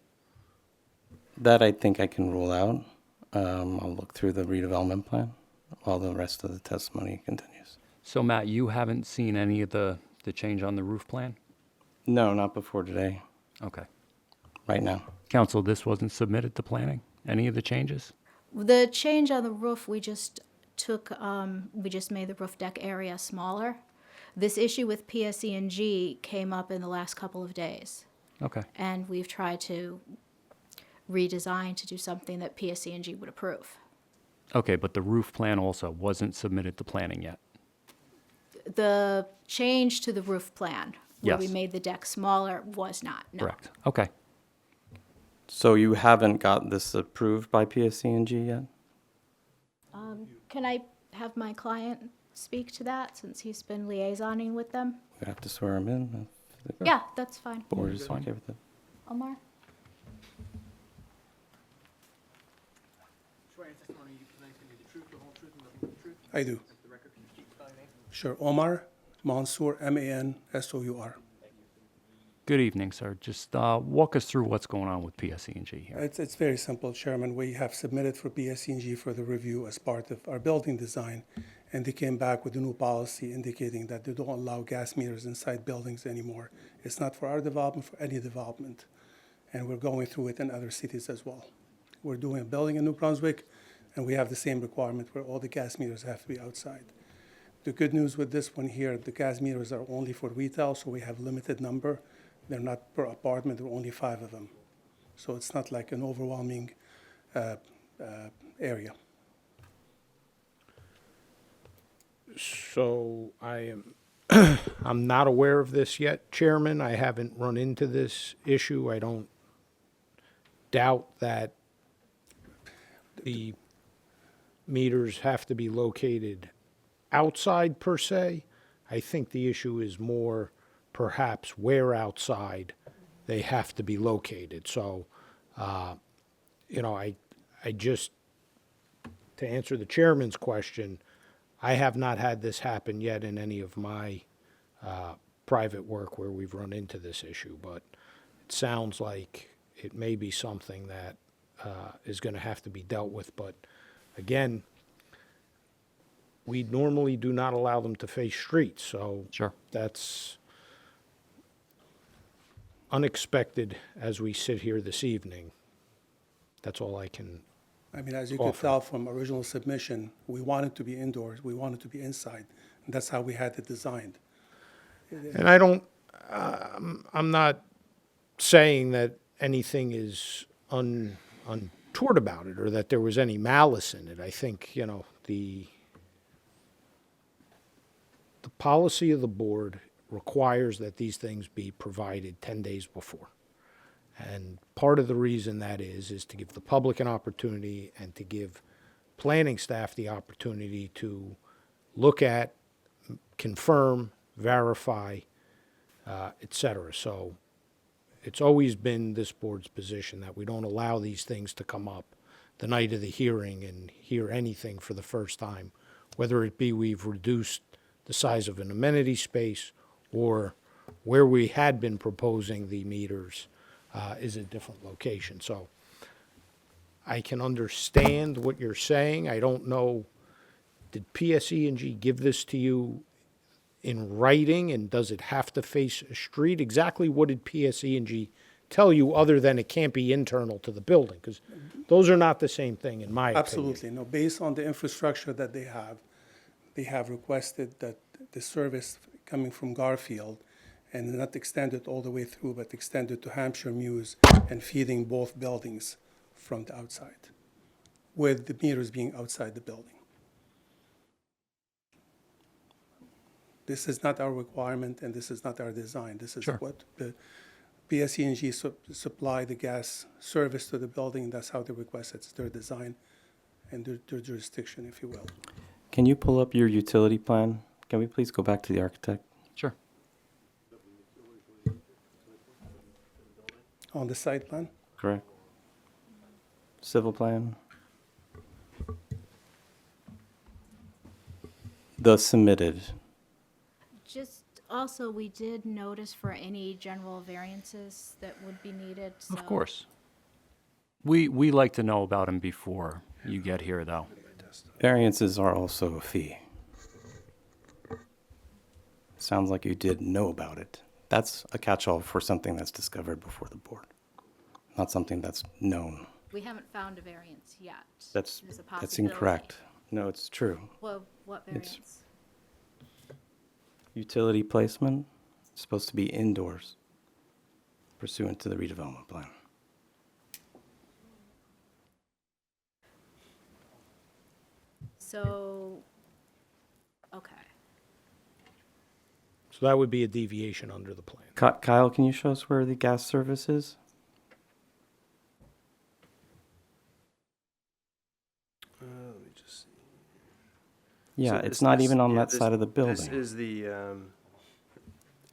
That I think I can rule out. I'll look through the redevelopment plan while the rest of the testimony continues. So Matt, you haven't seen any of the change on the roof plan? No, not before today, Okay. right now. Council, this wasn't submitted to planning? Any of the changes? The change on the roof, we just made the roof deck area smaller. This issue with PSE&G came up in the last couple of days, Okay. and we've tried to redesign to do something that PSE&G would approve. Okay, but the roof plan also wasn't submitted to planning yet? The change to the roof plan, where we Yes. made the deck smaller, was not, no. Correct. Okay. So you haven't got this approved by PSC&G yet? Can I have my client speak to that, since he's been liaisoning with them? We have to swear him in if the Yeah, that's fine. board is okay with it. Omar? Swear any testimony you give tonight is going to be the truth, the whole truth, and nothing but the truth. I do. For the record, can you please spell your name? Sure. Omar Mansour, Mansour. Good evening, sir. Just walk us through what's going on with PSE&G here. It's very simple, Chairman. We have submitted for PSE&G for the review as part of our building design, and they came back with a new policy indicating that they don't allow gas meters inside buildings anymore. It's not for our development, for any development. And we're going through it in other cities as well. We're doing a building in New Brunswick, and we have the same requirement where all the gas meters have to be outside. The good news with this one here, the gas meters are only for retail, so we have limited number. They're not per apartment, there are only 5 of them. So it's not like an overwhelming area. So I'm not aware of this yet, Chairman. I haven't run into this issue. I don't doubt that the meters have to be located outside per se. I think the issue is more perhaps where outside they have to be located. So, you know, I just, to answer the chairman's question, I have not had this happen yet in any of my private work where we've run into this issue, but it sounds like it may be something that is going to have to be dealt with. But again, we normally do not allow them to face streets, so Sure. that's unexpected as we sit here this evening. That's all I can. I mean, as you could tell from original submission, we wanted to be indoors, we wanted to be inside, and that's how we had it designed. And I don't, I'm not saying that anything is untoward about it or that there was any malice in it. I think, you know, the policy of the board requires that these things be provided 10 days before. And part of the reason that is to give the public an opportunity and to give planning staff the opportunity to look at, confirm, verify, et cetera. So it's always been this board's position that we don't allow these things to come up the night of the hearing and hear anything for the first time, whether it be we've reduced the size of an amenity space or where we had been proposing the meters is a different location. So I can understand what you're saying. I don't know, did PSE&G give this to you in writing, and does it have to face a street? Exactly what did PSE&G tell you, other than it can't be internal to the building? Because those are not the same thing, in my opinion. Absolutely, no, based on the infrastructure that they have requested that the service coming from Garfield and not extended all the way through, but extended to Hampshire Mews and feeding both buildings from the outside, with the meters being outside the building. This is not our requirement, and this is not our design. This is Sure. what the PSE&G supply the gas service to the building. That's how they request it. It's their design and their jurisdiction, if you will. Can you pull up your utility plan? Can we please go back to the architect? Sure. on the site plan. correct? Civil plan? The submitted. Just also, we did notice for any general variances that would be needed, so. Of course. We like to know about them before you get here, though. Variances are also a fee. Sounds like you did know about it. That's a catch-all for something that's discovered before the board, not something that's known. We haven't found a variance yet. That's There's a that's possibility. incorrect. No, it's true. Well, what It's- variance? Utility placement is supposed to be indoors pursuant to the redevelopment plan. So, okay. So that would be a deviation under the plan. Kyle, can you show us where the gas service is? Let me just see. Yeah, So it's this- not this- even on yeah, that this- side of the This building. is the,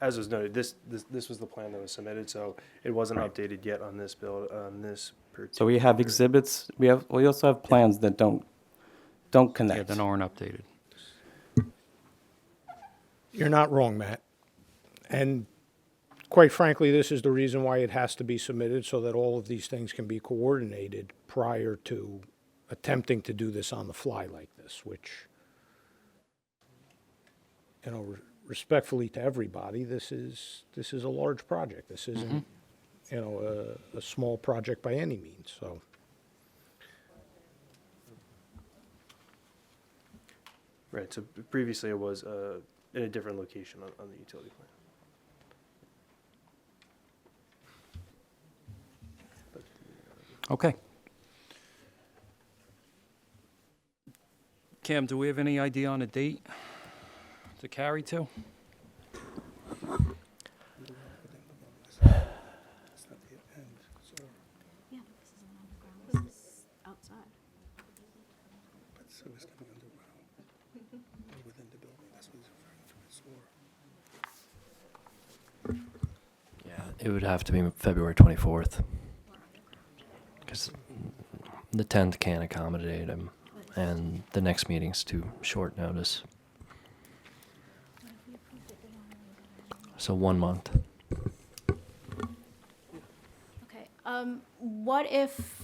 as was noted, this was the plan that was submitted, so it wasn't updated yet on this build, on this particular. So we have exhibits, we also have plans that don't Yeah, connect. that aren't updated. You're not wrong, Matt. And quite frankly, this is the reason why it has to be submitted, so that all of these things can be coordinated prior to attempting to do this on the fly like this, which, you know, respectfully to everybody, this is a large project. This isn't, you know, a small project by any means, so. Right, so previously it was in a different location on the utility plan. Okay. Cam, do we have any idea on a date to carry to? It's not the end, so, Yeah, but this isn't underground, this is outside. but so it's coming underground, or within the building, that's what he's referring to, it's or. Yeah, it would have to be February 24th. Because the 10th can't accommodate him, and the next meeting's too short notice. So 1 month. Okay, what if,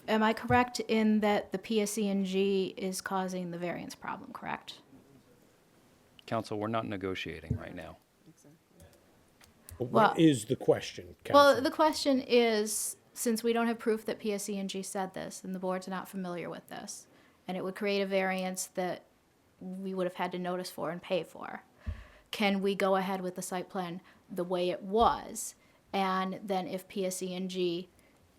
am I correct in that the PSE&G is causing the variance problem, correct? Council, we're not negotiating right now. But Well- what is the question, Well, Counsel? the question is, since we don't have proof that PSE&G said this, and the board's not familiar with this, and it would create a variance that we would have had to notice for and pay for, can we go ahead with the site plan the way it was? And then if PSE&G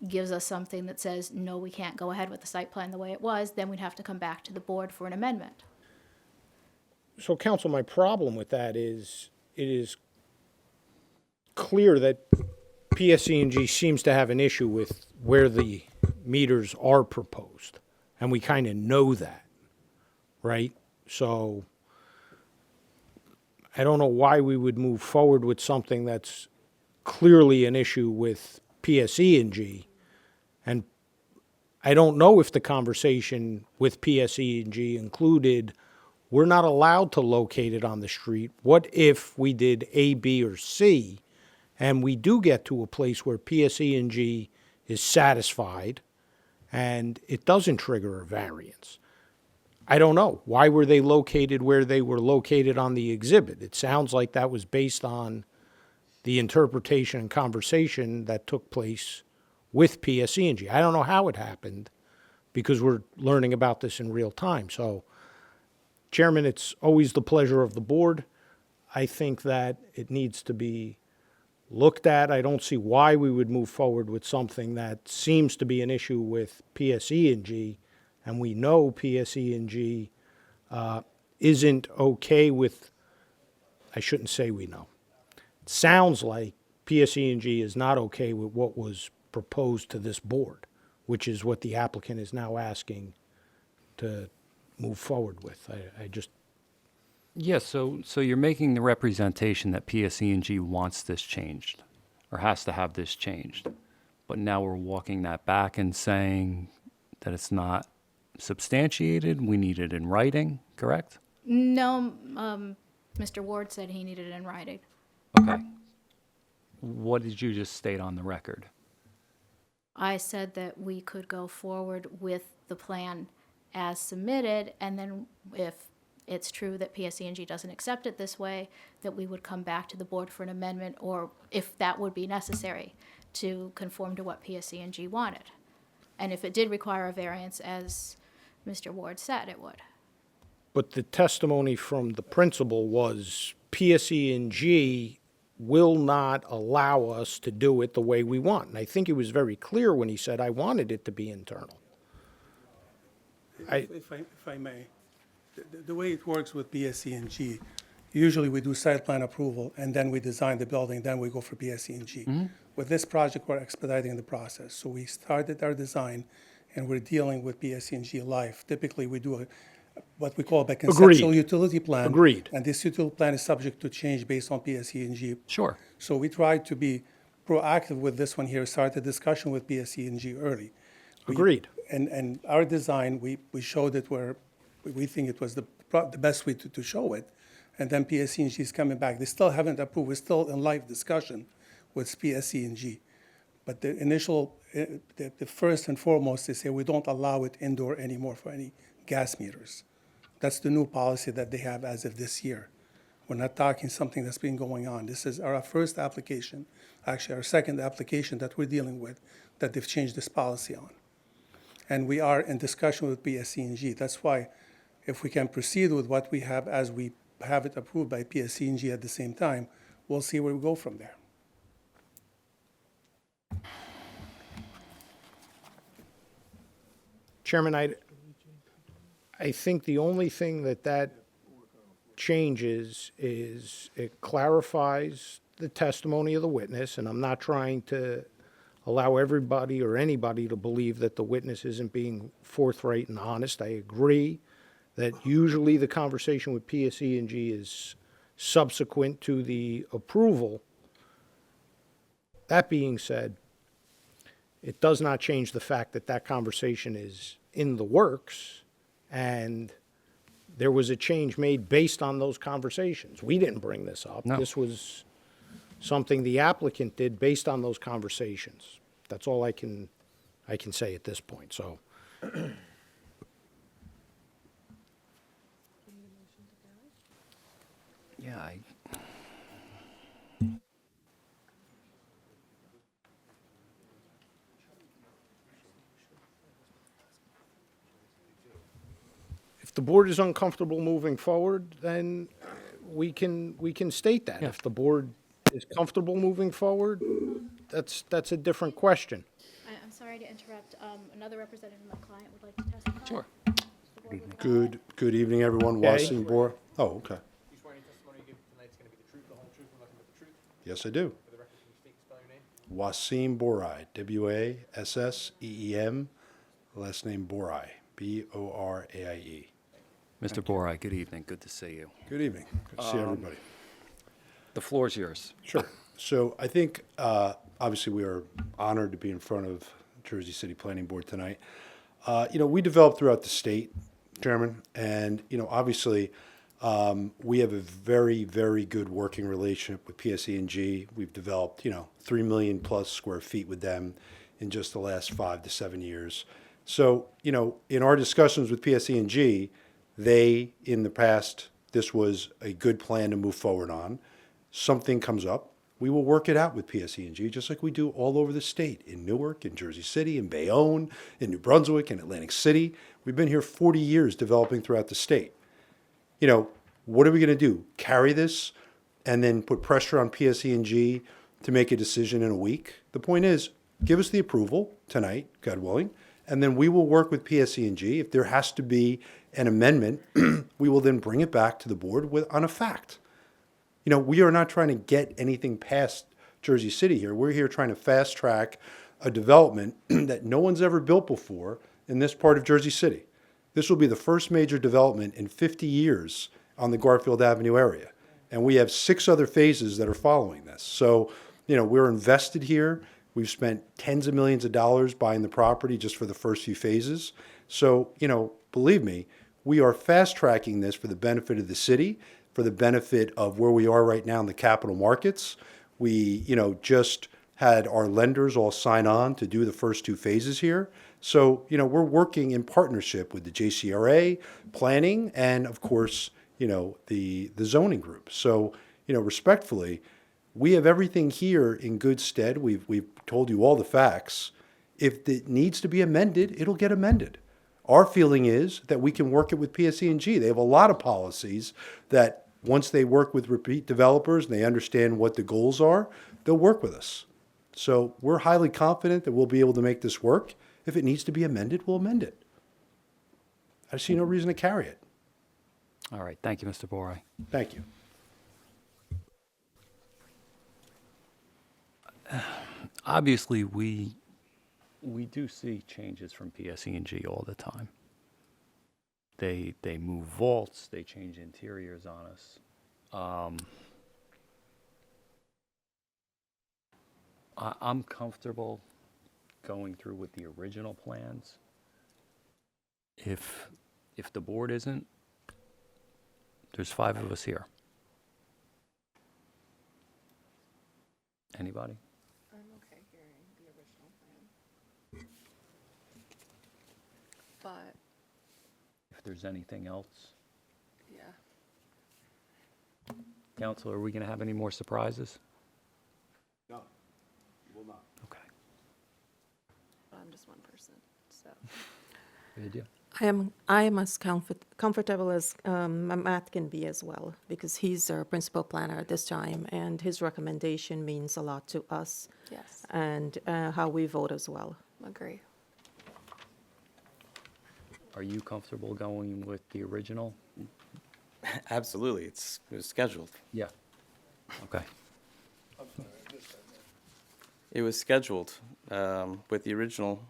gives us something that says, no, we can't go ahead with the site plan the way it was, then we'd have to come back to the board for an amendment. So, Counsel, my problem with that is, it is clear that PSE&G seems to have an issue with where the meters are proposed, and we kind of know that, right? So, I don't know why we would move forward with something that's clearly an issue with PSE&G, and I don't know if the conversation with PSE&G included, we're not allowed to locate it on the street. What if we did A, B, or C, and we do get to a place where PSE&G is satisfied and it doesn't trigger a variance? I don't know. Why were they located where they were located on the exhibit? It sounds like that was based on the interpretation and conversation that took place with PSE&G. I don't know how it happened because we're learning about this in real time. So, Chairman, it's always the pleasure of the board. I think that it needs to be looked at. I don't see why we would move forward with something that seems to be an issue with PSE&G, and we know PSE&G isn't okay with, I shouldn't say we know. It sounds like PSE&G is not okay with what was proposed to this board, which is what the applicant is now asking to move forward with. I just, Yes, so you're making the representation that PSE&G wants this changed, or has to have this changed. But now we're walking that back and saying that it's not substantiated, we need it in writing, correct? No, Mr. Ward said he needed it in writing. Okay. What did you just state on the record? I said that we could go forward with the plan as submitted, and then if it's true that PSE&G doesn't accept it this way, that we would come back to the board for an amendment, or if that would be necessary, to conform to what PSE&G wanted. And if it did require a variance, as Mr. Ward said, it would. But the testimony from the principal was PSE&G will not allow us to do it the way we want. And I think he was very clear when he said, I wanted it to be internal. If I may, the way it works with BSC&G, usually we do site plan approval, and then we design the building, then we go for BSC&G. With this project, we're expediting the process. So we started our design, and we're dealing with BSC&G live. Typically, we do what we call a conceptual Agreed. utility plan. Agreed. And this utility plan is subject to change based on PSC&G. Sure. So we tried to be proactive with this one here, start a discussion with PSC&G early. Agreed. And our design, we showed it where we think it was the best way to show it. And then PSC&G is coming back. They still haven't approved. We're still in live discussion with PSC&G. But the initial, the first and foremost, they say we don't allow it indoor anymore for any gas meters. That's the new policy that they have as of this year. We're not talking something that's been going on. This is our first application, actually our second application that we're dealing with, that they've changed this policy on. And we are in discussion with PSC&G. That's why if we can proceed with what we have as we have it approved by PSC&G at the same time, we'll see where we go from there. Chairman, I think the only thing that changes is it clarifies the testimony of the witness, and I'm not trying to allow everybody or anybody to believe that the witness isn't being forthright and honest. I agree that usually the conversation with PSE&G is subsequent to the approval. That being said, it does not change the fact that that conversation is in the works, and there was a change made based on those conversations. We didn't bring this up. No. This was something the applicant did based on those conversations. That's all I can say at this point, so. Yeah, If the board is uncomfortable moving forward, then we can state that. Yeah. If the board is comfortable moving forward, that's a different question. I'm sorry to interrupt. Another representative of my client would like to testify. sure. Good evening, everyone. Okay. Wasim Bor. Oh, okay. You swear any testimony you give tonight is going to be the truth, the whole truth, and nothing but the truth? Yes, I do. For the record, can you state and spell your name? Wasim Borai. W-A-S-S-E-E-M. Last name Borai. B-O-R-A-I-E. Mr. Borai, good evening. Good to see you. Good evening. Good to see everybody. The floor is yours. Sure. So I think, obviously, we are honored to be in front of Jersey City Planning Board tonight. We develop throughout the state, Chairman, and, obviously, we have a very, very good working relationship with PSE&G. We've developed, 3 million plus square feet with them in just the last 5 to 7 years. So, in our discussions with PSE&G, they, in the past, this was a good plan to move forward on. Something comes up, we will work it out with PSE&G, just like we do all over the state, in Newark, in Jersey City, in Bayonne, in New Brunswick, in Atlantic City. We've been here 40 years developing throughout the state. What are we going to do? Carry this and then put pressure on PSE&G to make a decision in a week? The point is, give us the approval tonight, God willing, and then we will work with PSE&G. If there has to be an amendment, we will then bring it back to the board on a fact. We are not trying to get anything past Jersey City here. We're here trying to fast track a development that no one's ever built before in this part of Jersey City. This will be the first major development in 50 years on the Garfield Avenue area. And we have 6 other phases that are following this. So, you know, we're invested here. We've spent tens of millions of dollars buying the property just for the first few phases. So, you know, believe me, we are fast tracking this for the benefit of the city, for the benefit of where we are right now in the capital markets. We, you know, just had our lenders all sign on to do the first two phases here. So, you know, we're working in partnership with the JCRA, planning, and of course, you know, the zoning group. So, you know, respectfully, we have everything here in good stead. We've told you all the facts. If it needs to be amended, it'll get amended. Our feeling is that we can work it with PSE&G. They have a lot of policies that once they work with repeat developers and they understand what the goals are, they'll work with us. So we're highly confident that we'll be able to make this work. If it needs to be amended, we'll amend it. I see no reason to carry it. All right, thank you, Mr. Bori. Thank you. Obviously, we do see changes from PSE&G all the time. They move vaults, they change interiors on us. I'm comfortable going through with the original plans. If the board isn't, there's 5 of us here. Anybody? I'm okay hearing the original plan. But, If there's anything else. yeah, Council, are we going to have any more surprises? No, you will not. Okay. I'm just one person, so. Vidya? I am as comfortable as Matt can be as well, because he's our principal planner at this time, and his recommendation means a lot to us, Yes, and how we vote as well. agree. Are you comfortable going with the original? Absolutely, it was scheduled. Yeah. Okay. It was scheduled with the original.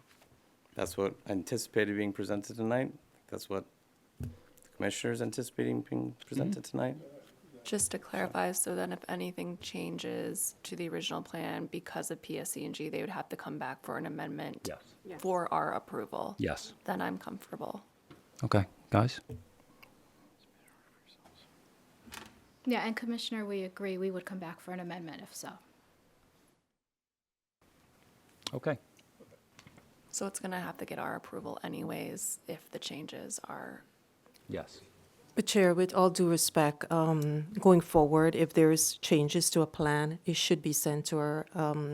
That's what anticipated being presented tonight. That's what the commissioners anticipating being presented tonight. Just to clarify, so then if anything changes to the original plan because of PSE&G, they would have to come back for an amendment Yes. for our approval. Yes. Then I'm comfortable. Okay, guys? Yeah, and Commissioner, we agree, we would come back for an amendment if so. Okay. So it's gonna have to get our approval anyways if the changes are, Yes. But Chair, with all due respect, going forward, if there's changes to a plan, it should be sent to our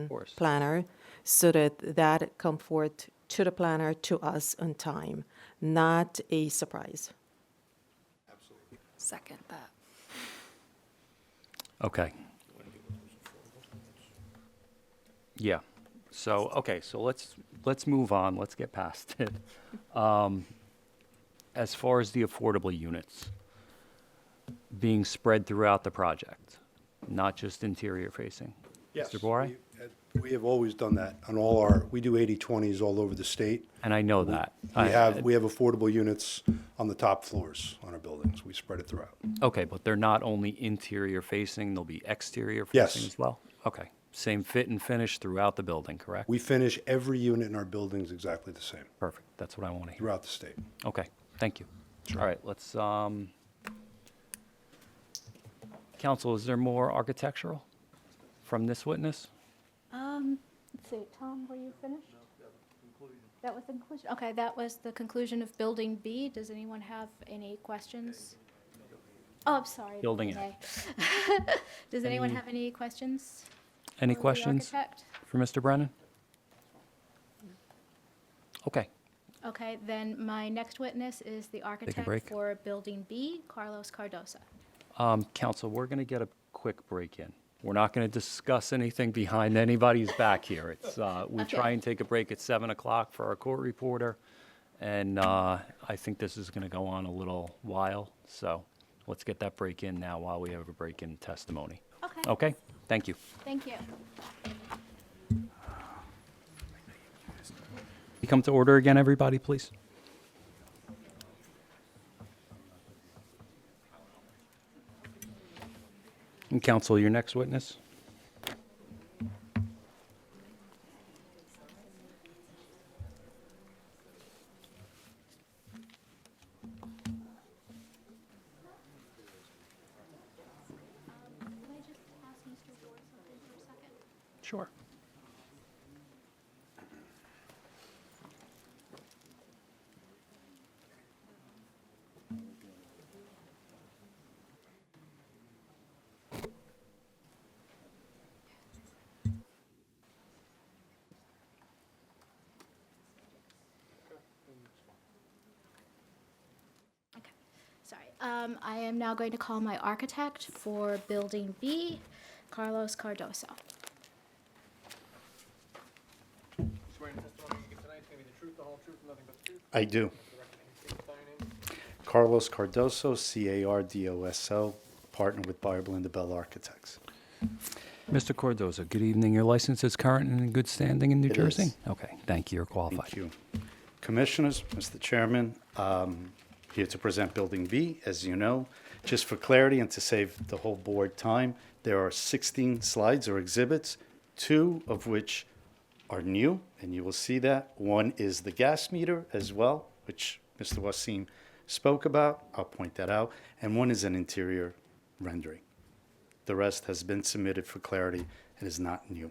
course. planner, so that come forth to the planner, to us on time, not a surprise. second that. Okay. Yeah. So, okay, so let's move on. Let's get past it. As far as the affordable units being spread throughout the project, not just interior facing. Yes. Mr. Bori? We have always done that on all our, we do 80/20s all over the state. And I know that. We have affordable units on the top floors on our buildings. We spread it throughout. Okay, but they're not only interior facing, they'll be exterior Yes. facing as well? Okay. Same fit and finish throughout the building, correct? We finish every unit in our buildings exactly the same Perfect. That's what I want to hear. throughout the state. Okay, thank you. All right, let's, counsel, is there more architectural from this witness? Let's see, Tom, were you finished? That was the conclusion? Okay, that was the conclusion of Building B. Does anyone have any questions? Oh, I'm sorry. Building A. Does anyone have any questions? Any for the questions architect? for Mr. Brennan? Okay, Okay, then my next witness is the break. architect for Building B, Carlos Cardosa. counsel, we're going to get a quick break in. We're not going to discuss anything behind anybody's back here. It's, we Okay. try and take a break at 7 o'clock for our court reporter, and I think this is going to go on a little while, so let's get that break in now while we have a break in testimony. Okay. Okay, thank you. Thank you. You come to order again, everybody, please. And counsel, your next witness? Sure. Okay, sorry. I am now going to call my architect for Building B, Carlos Cardoso. Swearing the testimony you give tonight is going to be the truth, the whole truth, and nothing but the truth. I do. For the record, name, state, spell your name. Carlos Cardoso, Cardoso, partner with Barber Linda Bell Architects. Mr. Cardozo, good evening. Your license is current and in good standing in New It Jersey? is. Okay, thank you. You're qualified. Thank you. Commissioners, Mr. Chairman, here to present Building B, as you know. Just for clarity and to save the whole board time, there are 16 slides or exhibits, 2 of which are new, and you will see that. One is the gas meter as well, which Mr. Wasim spoke about. I'll point that out. And one is an interior rendering. The rest has been submitted for clarity and is not new.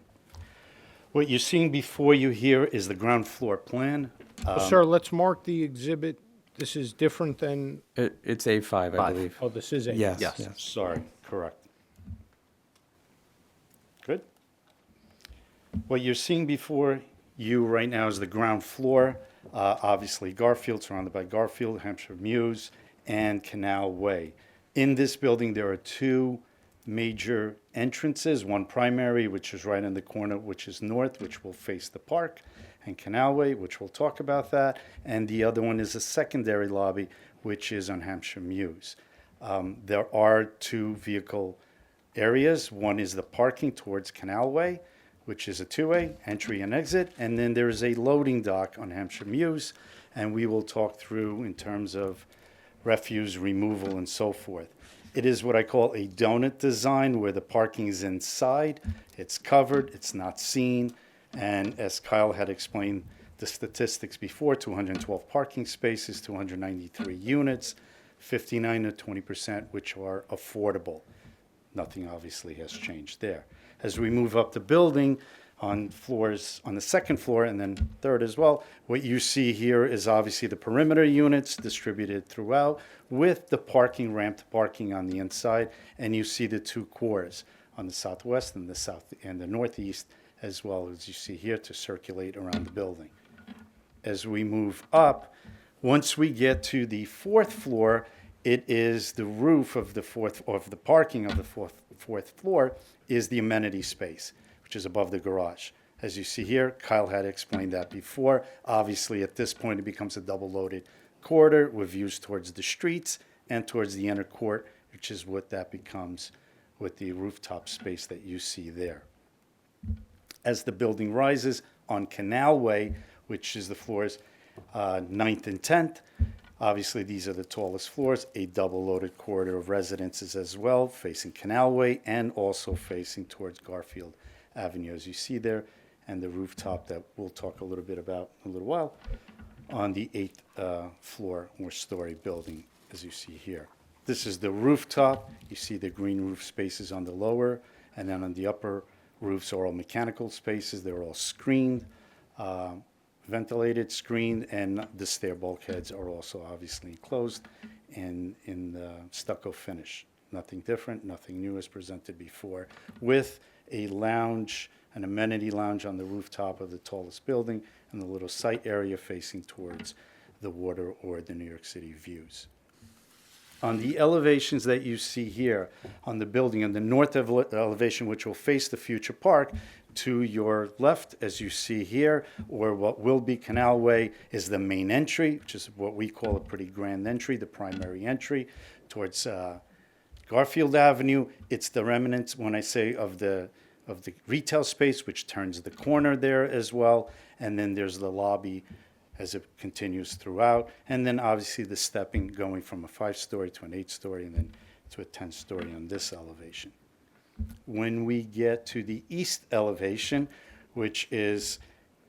What you're seeing before you here is the ground floor plan. Sir, let's mark the exhibit. This is different than, It's A5, I Five. believe. oh, this is a. Yes. Yes. Sorry, correct. Good. What you're seeing before you right now is the ground floor. Obviously Garfield, surrounded by Garfield, Hampshire Mews, and Canal Way. In this building, there are 2 major entrances, one primary, which is right in the corner, which is north, which will face the park, and Canal Way, which we'll talk about that, and the other one is a secondary lobby, which is on Hampshire Mews. There are 2 vehicle areas. One is the parking towards Canal Way, which is a 2-way, entry and exit, and then there is a loading dock on Hampshire Mews, and we will talk through in terms of refuse removal and so forth. It is what I call a donut design where the parking is inside, it's covered, it's not seen, and as Kyle had explained the statistics before, 212 parking spaces, 293 units, 59 to 20%, which are affordable. Nothing obviously has changed there. As we move up the building on floors, on the second floor and then third as well, what you see here is obviously the perimeter units distributed throughout with the parking, ramped parking on the inside, and you see the 2 cores on the southwest and the south and the northeast, as well as you see here to circulate around the building. As we move up, once we get to the 4th floor, it is the roof of the of the parking of the fourth floor is the amenity space, which is above the garage. As you see here, Kyle had explained that before. Obviously, at this point, it becomes a double-loaded corridor with views towards the streets and towards the inner court, which is what that becomes with the rooftop space that you see there. As the building rises on Canal Way, which is the floors 9th and 10th, obviously these are the tallest floors, a double-loaded corridor of residences as well, facing Canal Way and also facing towards Garfield Avenue, as you see there, and the rooftop that we'll talk a little bit about in a little while on the 8th floor or story building, as you see here. This is the rooftop. You see the green roof spaces on the lower, and then on the upper roofs are all mechanical spaces. They're all screened, ventilated, screened, and the stair bulkheads are also obviously enclosed and in the stucco finish. Nothing different, nothing new as presented before, with a lounge, an amenity lounge on the rooftop of the tallest building and the little site area facing towards the water or the New York City views. On the elevations that you see here on the building, on the north elevation, which will face the future park, to your left, as you see here, or what will be Canal Way, is the main entry, which is what we call a pretty grand entry, the primary entry towards Garfield Avenue. It's the remnants, when I say of the retail space, which turns the corner there as well, and then there's the lobby as it continues throughout, and then obviously the stepping going from a 5-story to an 8-story and then to a 10-story on this elevation. When we get to the east elevation, which is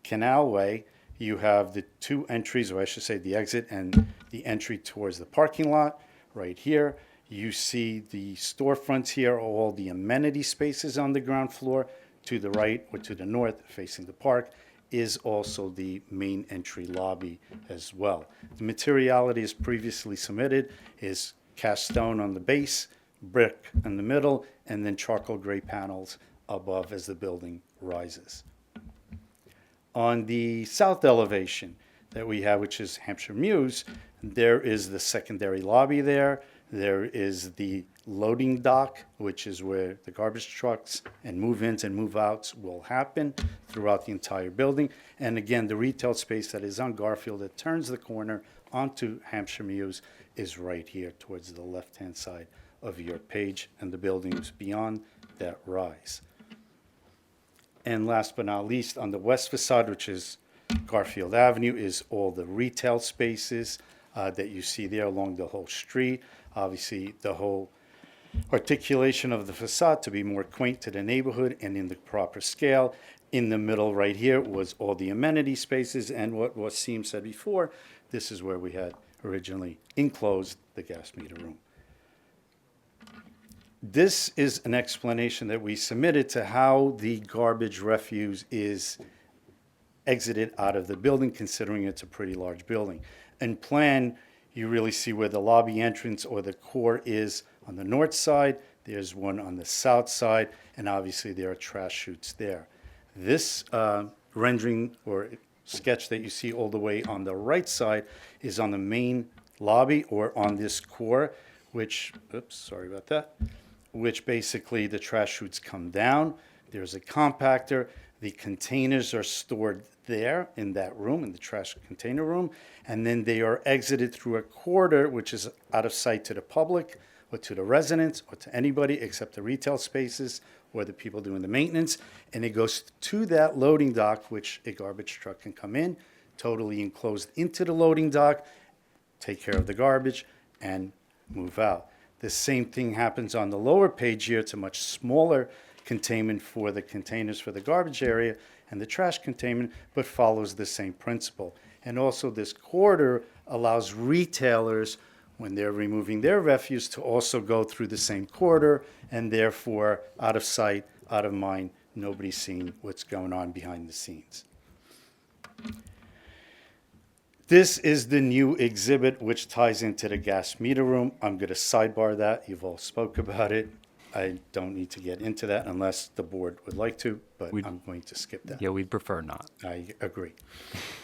Canal Way, you have the 2 entries, or I should say the exit and the entry towards the parking lot right here. You see the storefronts here, all the amenity spaces on the ground floor, to the right or to the north facing the park is also the main entry lobby as well. The materiality as previously submitted is cast stone on the base, brick in the middle, and then charcoal gray panels above as the building rises. On the south elevation that we have, which is Hampshire Mews, there is the secondary lobby there. There is the loading dock, which is where the garbage trucks and move-ins and move-outs will happen throughout the entire building. And again, the retail space that is on Garfield that turns the corner onto Hampshire Mews is right here towards the left-hand side of your page, and the buildings beyond that rise. And last but not least, on the west facade, which is Garfield Avenue, is all the retail spaces that you see there along the whole street. Obviously, the whole articulation of the facade to be more quaint to the neighborhood and in the proper scale. In the middle right here was all the amenity spaces, and what Wasim said before, this is where we had originally enclosed the gas meter room. This is an explanation that we submitted to how the garbage refuse is exited out of the building, considering it's a pretty large building. In plan, you really see where the lobby entrance or the core is on the north side. There's one on the south side, and obviously there are trash chutes there. This rendering or sketch that you see all the way on the right side is on the main lobby or on this core, which, oops, sorry about that, which basically the trash chutes come down. There's a compactor. The containers are stored there in that room, in the trash container room, and then they are exited through a corridor, which is out of sight to the public or to the residents or to anybody except the retail spaces or the people doing the maintenance. And it goes to that loading dock, which a garbage truck can come in, totally enclosed into the loading dock, take care of the garbage, and move out. The same thing happens on the lower page here. It's a much smaller containment for the containers for the garbage area and the trash containment, but follows the same principle. And also this corridor allows retailers, when they're removing their refuse, to also go through the same corridor, and therefore out of sight, out of mind, nobody's seeing what's going on behind the scenes. This is the new exhibit, which ties into the gas meter room. I'm going to sidebar that. You've all spoke about it. I don't need to get into that unless the board would like to, but I'm going to skip that. Yeah, we'd prefer not. I agree.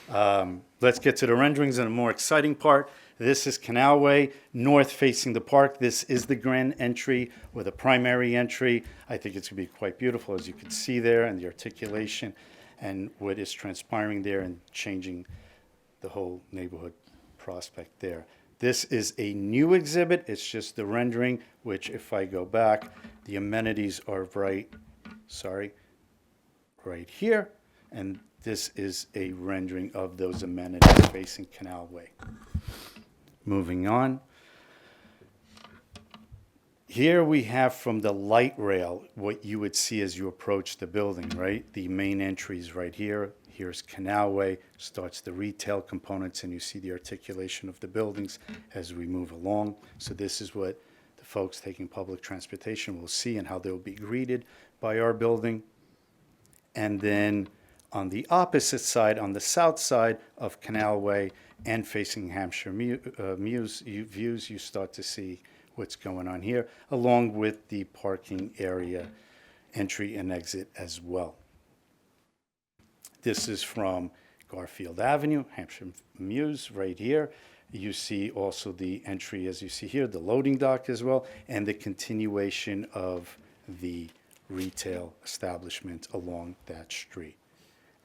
Let's get to the renderings and a more exciting part. This is Canal Way, north facing the park. This is the grand entry or the primary entry. I think it's going to be quite beautiful, as you can see there, and the articulation and what is transpiring there and changing the whole neighborhood prospect there. This is a new exhibit. It's just the rendering, which if I go back, the amenities are right here. And this is a rendering of those amenities facing Canal Way. Moving on. Here we have from the light rail what you would see as you approach the building, right? The main entry is right here. Here's Canal Way, starts the retail components, and you see the articulation of the buildings as we move along. So this is what the folks taking public transportation will see and how they'll be greeted by our building. And then on the opposite side, on the south side of Canal Way and facing Hampshire Mews views, you start to see what's going on here, along with the parking area entry and exit as well. This is from Garfield Avenue, Hampshire Mews, right here. You see also the entry, as you see here, the loading dock as well, and the continuation of the retail establishment along that street.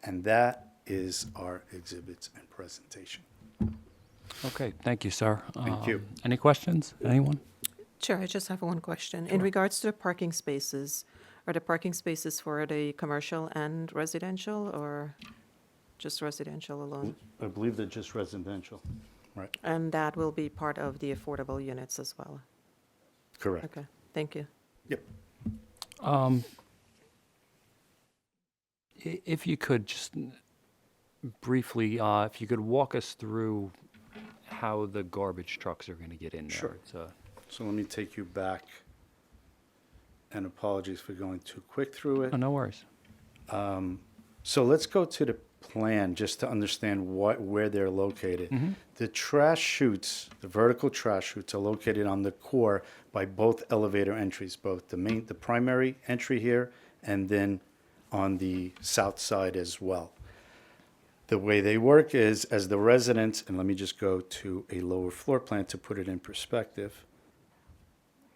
And that is our exhibits and presentation. Okay, thank you, sir. Thank you. Any questions? Anyone? Sure, I just have one question. In regards to the parking spaces, are the parking spaces for the commercial and residential, or just residential alone? I believe they're just residential, right? And that will be part of the affordable units as well? Correct. Okay, thank you. Yep. If you could just briefly, if you could walk us through how the garbage trucks are going to get in there. Sure. So let me take you back, and apologies for going too quick through it. Oh, no worries. So let's go to the plan just to understand where they're located. The trash chutes, the vertical trash chutes are located on the core by both elevator entries, both the primary entry here and then on the south side as well. The way they work is as the residents, and let me just go to a lower floor plan to put it in perspective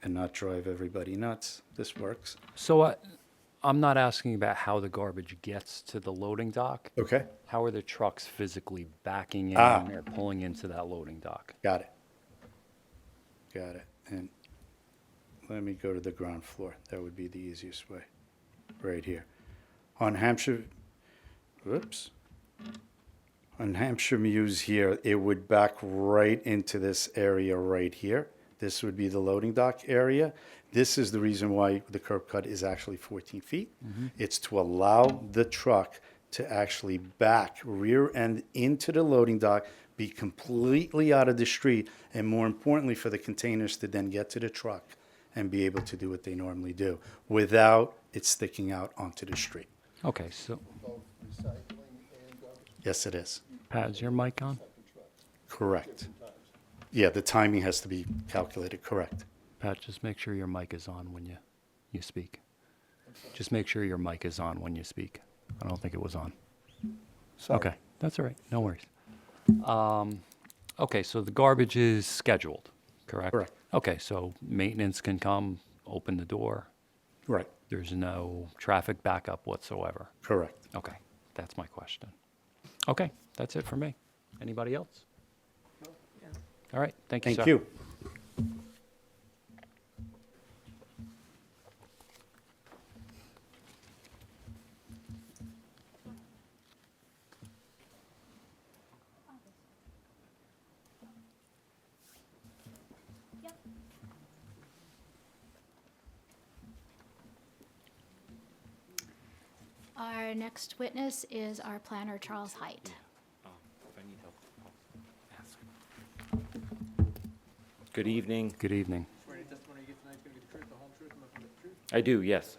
and not drive everybody nuts. This works. So I'm not asking about how the garbage gets to the loading dock. Okay. How are the trucks physically backing in or pulling into that loading dock? Got it. Got it. And let me go to the ground floor. That would be the easiest way. Right here. On Hampshire, whoops. On Hampshire Muse here, it would back right into this area right here. This would be the loading dock area. This is the reason why the curb cut is actually 14 feet. It's to allow the truck to actually back rear end into the loading dock, be completely out of the street, and more importantly, for the containers to then get to the truck and be able to do what they normally do without it sticking out onto the street. Okay, so Yes, it is. Pat, is your mic on? Correct. Yeah, the timing has to be calculated, correct. Pat, just make sure your mic is on when you speak. Just make sure your mic is on when you speak. I don't think it was on. Sorry. Okay, that's all right. No worries. Okay, so the garbage is scheduled, correct? Correct. Okay, so maintenance can come, open the door. Right, There's no traffic backup whatsoever. correct. Okay, that's my question. Okay, that's it for me. Anybody else? All right, thank you, sir. Thank you. Our next witness is our planner, Charles Height. Good evening. Good evening. Swear any testimony you give tonight is going to be the truth, the whole truth, and nothing but the truth? I do, yes.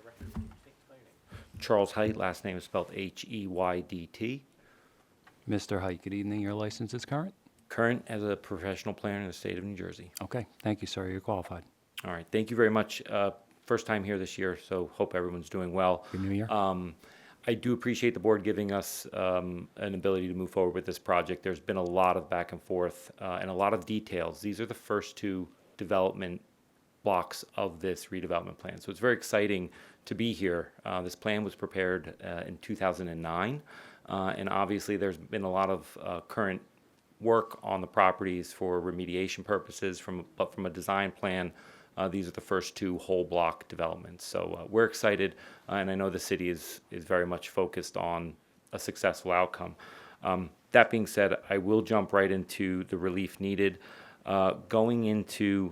Charles Height, last name is spelled Heydt. Mr. Height, good evening. Your license is current? Current as a professional planner in the state of New Jersey. Okay, thank you, sir. You're qualified. All right, thank you very much. First time here this year, so hope everyone's doing well. Good New Year. I do appreciate the board giving us an ability to move forward with this project. There's been a lot of back and forth and a lot of details. These are the first two development blocks of this redevelopment plan. So it's very exciting to be here. This plan was prepared in 2009, and obviously there's been a lot of current work on the properties for remediation purposes, but from a design plan, these are the first two whole block developments. So we're excited, and I know the city is very much focused on a successful outcome. That being said, I will jump right into the relief needed. Going into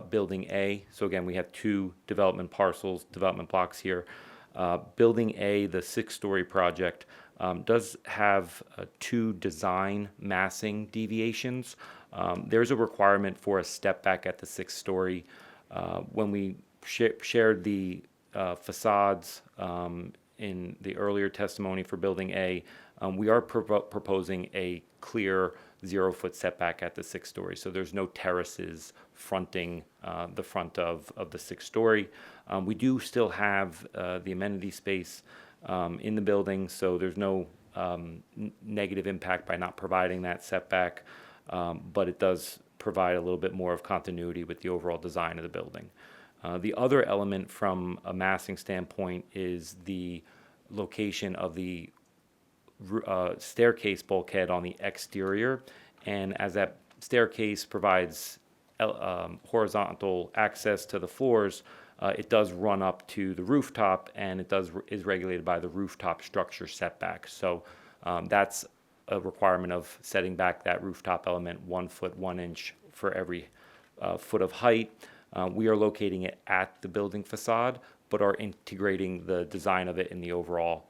Building A, so again, we have two development parcels, development blocks here. Building A, the 6-story project, does have two design massing deviations. There's a requirement for a step back at the 6-story. When we shared the facades in the earlier testimony for Building A, we are proposing a clear 0-foot setback at the 6-story. So there's no terraces fronting the front of the 6-story. We do still have the amenity space in the building, so there's no negative impact by not providing that setback, but it does provide a little bit more of continuity with the overall design of the building. The other element from a massing standpoint is the location of the staircase bulkhead on the exterior, and as that staircase provides horizontal access to the floors, it does run up to the rooftop, and it is regulated by the rooftop structure setback. So that's a requirement of setting back that rooftop element 1 foot 1 inch for every foot of height. We are locating it at the building facade, but are integrating the design of it in the overall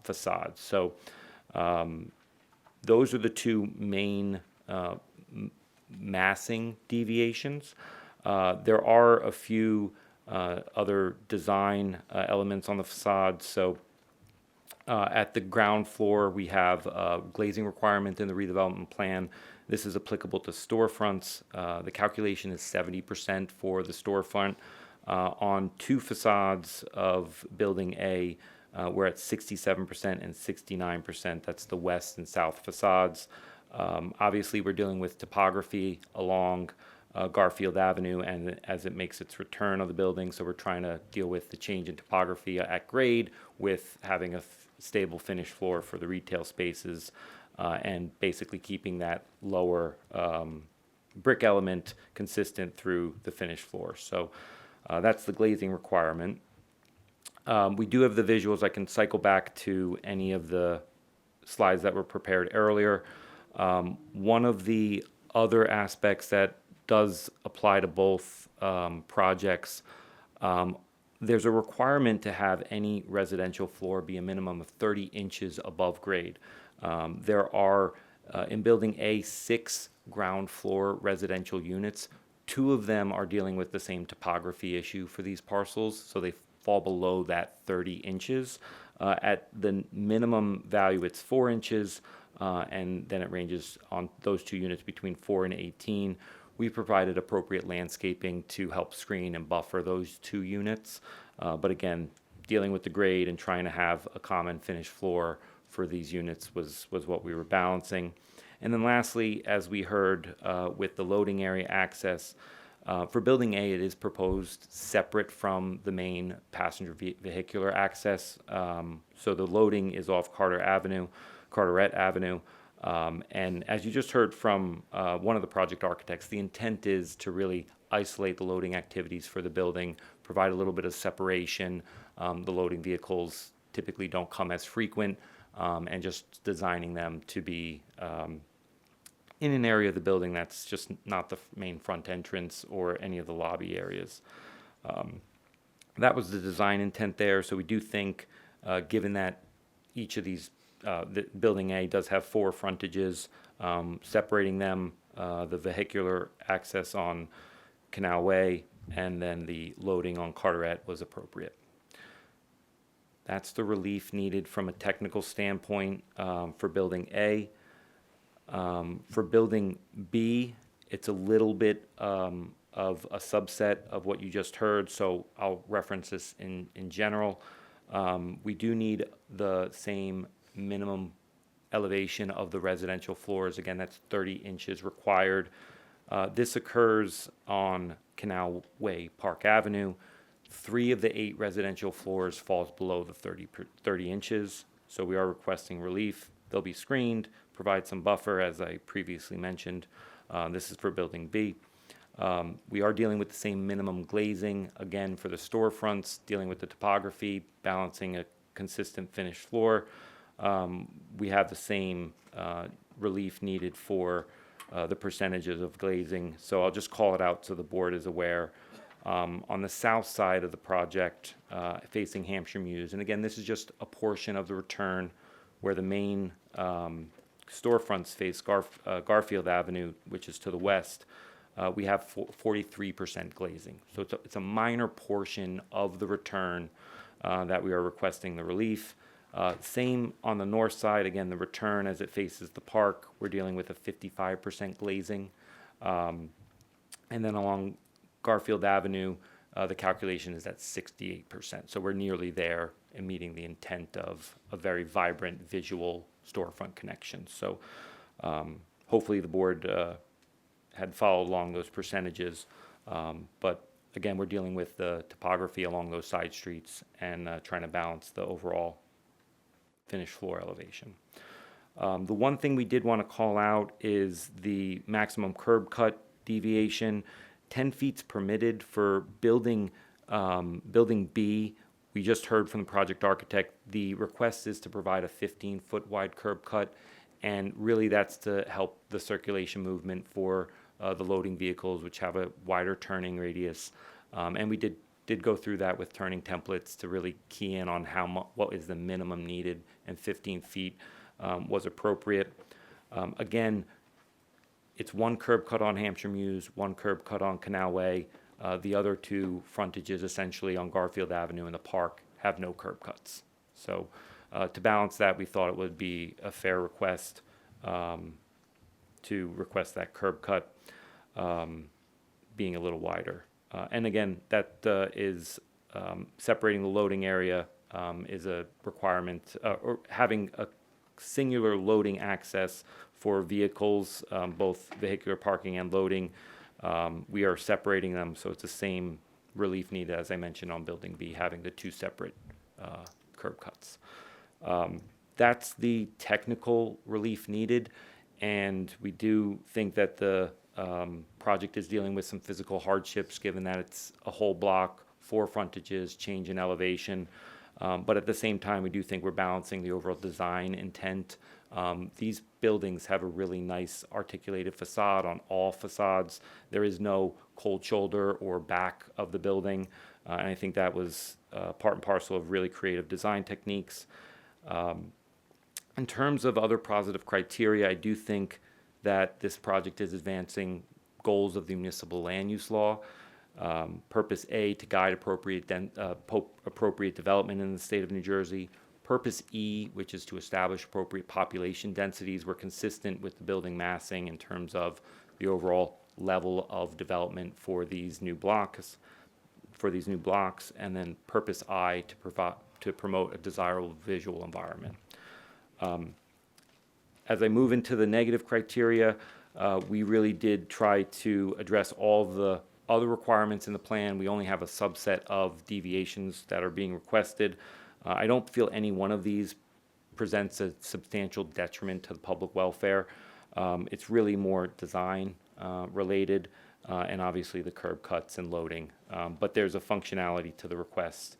facade. So those are the two main massing deviations. There are a few other design elements on the facade. So At the ground floor, we have a glazing requirement in the redevelopment plan. This is applicable to storefronts. The calculation is 70% for the storefront. On two facades of Building A, we're at 67% and 69%. That's the west and south facades. Obviously, we're dealing with topography along Garfield Avenue and as it makes its return of the building. So we're trying to deal with the change in topography at grade with having a stable finished floor for the retail spaces and basically keeping that lower brick element consistent through the finished floor. So that's the glazing requirement. We do have the visuals. I can cycle back to any of the slides that were prepared earlier. One of the other aspects that does apply to both projects, there's a requirement to have any residential floor be a minimum of 30 inches above grade. There are, in Building A, 6 ground floor residential units. 2 of them are dealing with the same topography issue for these parcels, so they fall below that 30 inches. At the minimum value, it's 4 inches, and then it ranges on those 2 units between 4 and 18. We provided appropriate landscaping to help screen and buffer those 2 units. But again, dealing with the grade and trying to have a common finished floor for these units was what we were balancing. And then lastly, as we heard with the loading area access, for Building A, it is proposed separate from the main passenger vehicular access. So the loading is off Carteret Avenue. And as you just heard from one of the project architects, the intent is to really isolate the loading activities for the building, provide a little bit of separation. The loading vehicles typically don't come as frequent, and just designing them to be in an area of the building that's just not the main front entrance or any of the lobby areas. That was the design intent there. So we do think, given that each of these the Building A does have 4 frontages, separating them, the vehicular access on Canal Way, and then the loading on Carteret was appropriate. That's the relief needed from a technical standpoint for Building A. For Building B, it's a little bit of a subset of what you just heard, so I'll reference this in general. We do need the same minimum elevation of the residential floors. Again, that's 30 inches required. This occurs on Canal Way, Park Avenue. 3 of the 8 residential floors falls below the 30 inches, so we are requesting relief. They'll be screened, provide some buffer, as I previously mentioned. This is for Building B. We are dealing with the same minimum glazing, again, for the storefronts, dealing with the topography, balancing a consistent finished floor. We have the same relief needed for the percentages of glazing, so I'll just call it out so the board is aware. On the south side of the project, facing Hampshire Mews, and again, this is just a portion of the return where the main storefronts face Garfield Avenue, which is to the west. We have 43% glazing, so it's a minor portion of the return that we are requesting the relief. Same on the north side, again, the return as it faces the park, we're dealing with a 55% glazing. And then along Garfield Avenue, the calculation is at 68%. So we're nearly there in meeting the intent of a very vibrant visual storefront connection. So hopefully the board had followed along those percentages. But again, we're dealing with the topography along those side streets and trying to balance the overall finished floor elevation. The one thing we did want to call out is the maximum curb cut deviation. 10 feet's permitted for building B. We just heard from the project architect, the request is to provide a 15-foot wide curb cut, and really that's to help the circulation movement for the loading vehicles, which have a wider turning radius. And we did go through that with turning templates to really key in on what is the minimum needed, and 15 feet was appropriate. Again, it's 1 curb cut on Hampshire Mews, 1 curb cut on Canal Way. The other 2 frontages, essentially on Garfield Avenue and the park, have no curb cuts. So To balance that, we thought it would be a fair request to request that curb cut being a little wider. And again, that is separating the loading area is a requirement, or having a singular loading access for vehicles, both vehicular parking and loading. We are separating them, so it's the same relief need as I mentioned on Building B, having the two separate curb cuts. That's the technical relief needed, and we do think that the project is dealing with some physical hardships, given that it's a whole block, 4 frontages, change in elevation. But at the same time, we do think we're balancing the overall design intent. These buildings have a really nice articulated facade on all facades. There is no cold shoulder or back of the building. And I think that was part and parcel of really creative design techniques. In terms of other positive criteria, I do think that this project is advancing goals of the municipal land use law. Purpose A, to guide appropriate development in the state of New Jersey. Purpose E, which is to establish appropriate population densities, were consistent with the building massing in terms of the overall level of development for these new blocks. And then Purpose I, to promote a desirable visual environment. As I move into the negative criteria, we really did try to address all the other requirements in the plan. We only have a subset of deviations that are being requested. I don't feel any one of these presents a substantial detriment to the public welfare. It's really more design related, and obviously the curb cuts and loading. But there's a functionality to the request.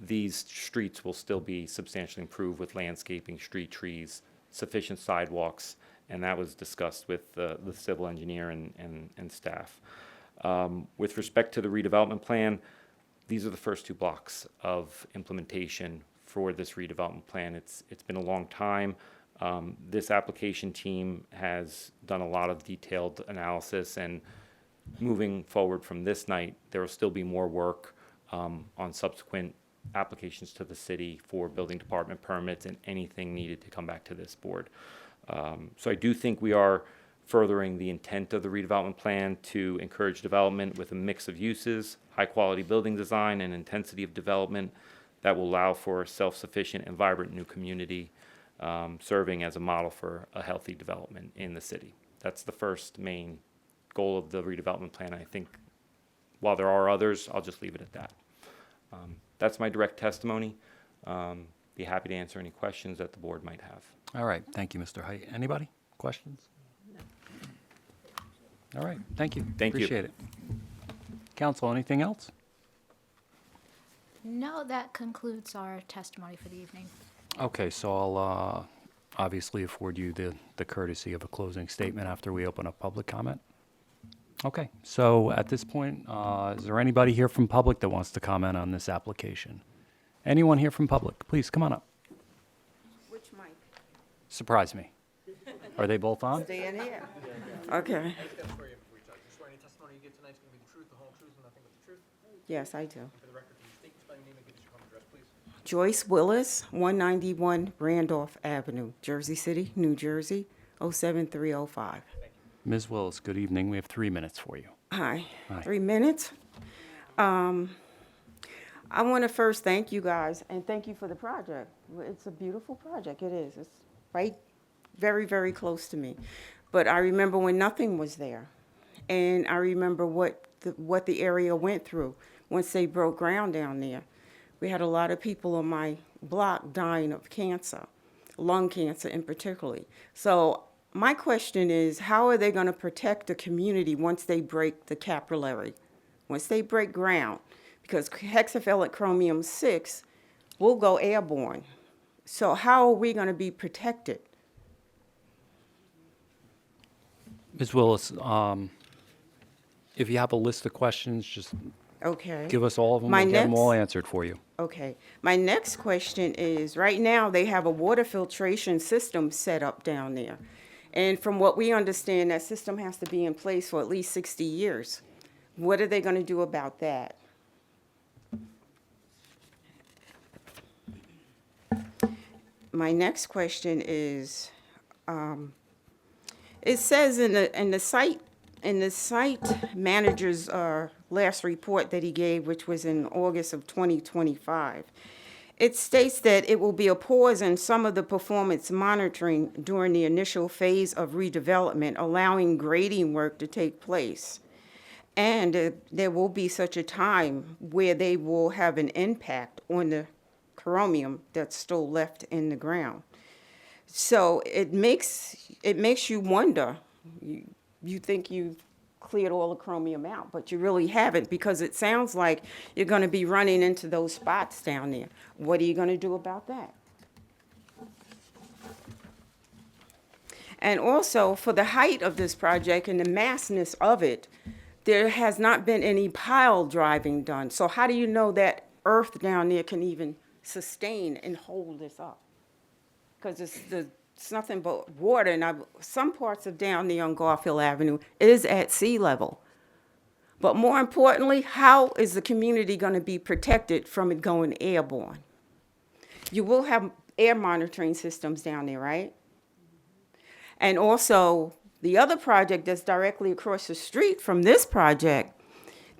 These streets will still be substantially improved with landscaping, street trees, sufficient sidewalks, and that was discussed with the civil engineer and staff. With respect to the redevelopment plan, these are the first 2 blocks of implementation for this redevelopment plan. It's been a long time. This application team has done a lot of detailed analysis, and moving forward from this night, there will still be more work on subsequent applications to the city for building department permits and anything needed to come back to this board. So I do think we are furthering the intent of the redevelopment plan to encourage development with a mix of uses, high-quality building design, and intensity of development that will allow for a self-sufficient and vibrant new community, serving as a model for a healthy development in the city. That's the first main goal of the redevelopment plan. I think while there are others, I'll just leave it at that. That's my direct testimony. Be happy to answer any questions that the board might have. All right, thank you, Mr. Height. Anybody? Questions? All right, thank you. Thank you. Appreciate it. Council, anything else? No, that concludes our testimony for the evening. Okay, so I'll obviously afford you the courtesy of a closing statement after we open up public comment. Okay, so at this point, is there anybody here from public that wants to comment on this application? Anyone here from public? Please, come on up. Which mic? Surprise me. Are they both on? Stay in here. Okay. I just got to swear you in before you talk. You swear any testimony you give tonight is going to be the truth, the whole truth, and nothing but the truth? Yes, I do. For the record, can you state your spelling name and give us your home address, please? Joyce Willis, 191 Randolph Avenue, Jersey City, New Jersey, 07305. Ms. Willis, good evening. We have 3 minutes for you. Hi. Hi. 3 minutes. I want to first thank you guys and thank you for the project. It's a beautiful project. It is. It's right, very, very close to me. But I remember when nothing was there, and I remember what the area went through once they broke ground down there. We had a lot of people on my block dying of cancer, lung cancer in particular. So my question is, how are they going to protect the community once they break the capillary, once they break ground? Because hexafillet chromium 6 will go airborne. So how are we going to be protected? Ms. Willis, if you have a list of questions, just Okay. give us all of them. My We'll get them all next- answered for you. Okay. My next question is, right now, they have a water filtration system set up down there. And from what we understand, that system has to be in place for at least 60 years. What are they going to do about that? my next question is, it says in the site manager's last report that he gave, which was in August of 2025, it states that it will be a pause in some of the performance monitoring during the initial phase of redevelopment, allowing grading work to take place. And there will be such a time where they will have an impact on the chromium that's still left in the ground. So it makes you wonder. You think you've cleared all the chromium out, but you really haven't, because it sounds like you're going to be running into those spots down there. What are you going to do about that? And also, for the height of this project and the massness of it, there has not been any pile driving done. So how do you know that earth down there can even sustain and hold this up? Because it's nothing but water, and some parts of down there on Garfield Avenue is at sea level. But more importantly, how is the community going to be protected from it going airborne? You will have air monitoring systems down there, right? And also, the other project that's directly across the street from this project,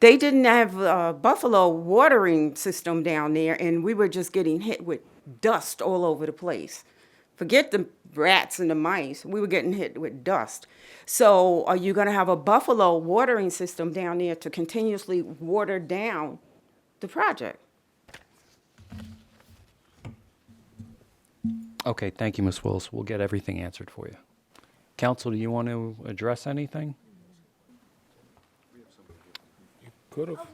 they didn't have a buffalo watering system down there, and we were just getting hit with dust all over the place. Forget the rats and the mice. We were getting hit with dust. So are you going to have a buffalo watering system down there to continuously water down the project? Okay, thank you, Ms. Willis. We'll get everything answered for you. Council, do you want to address anything? Could have.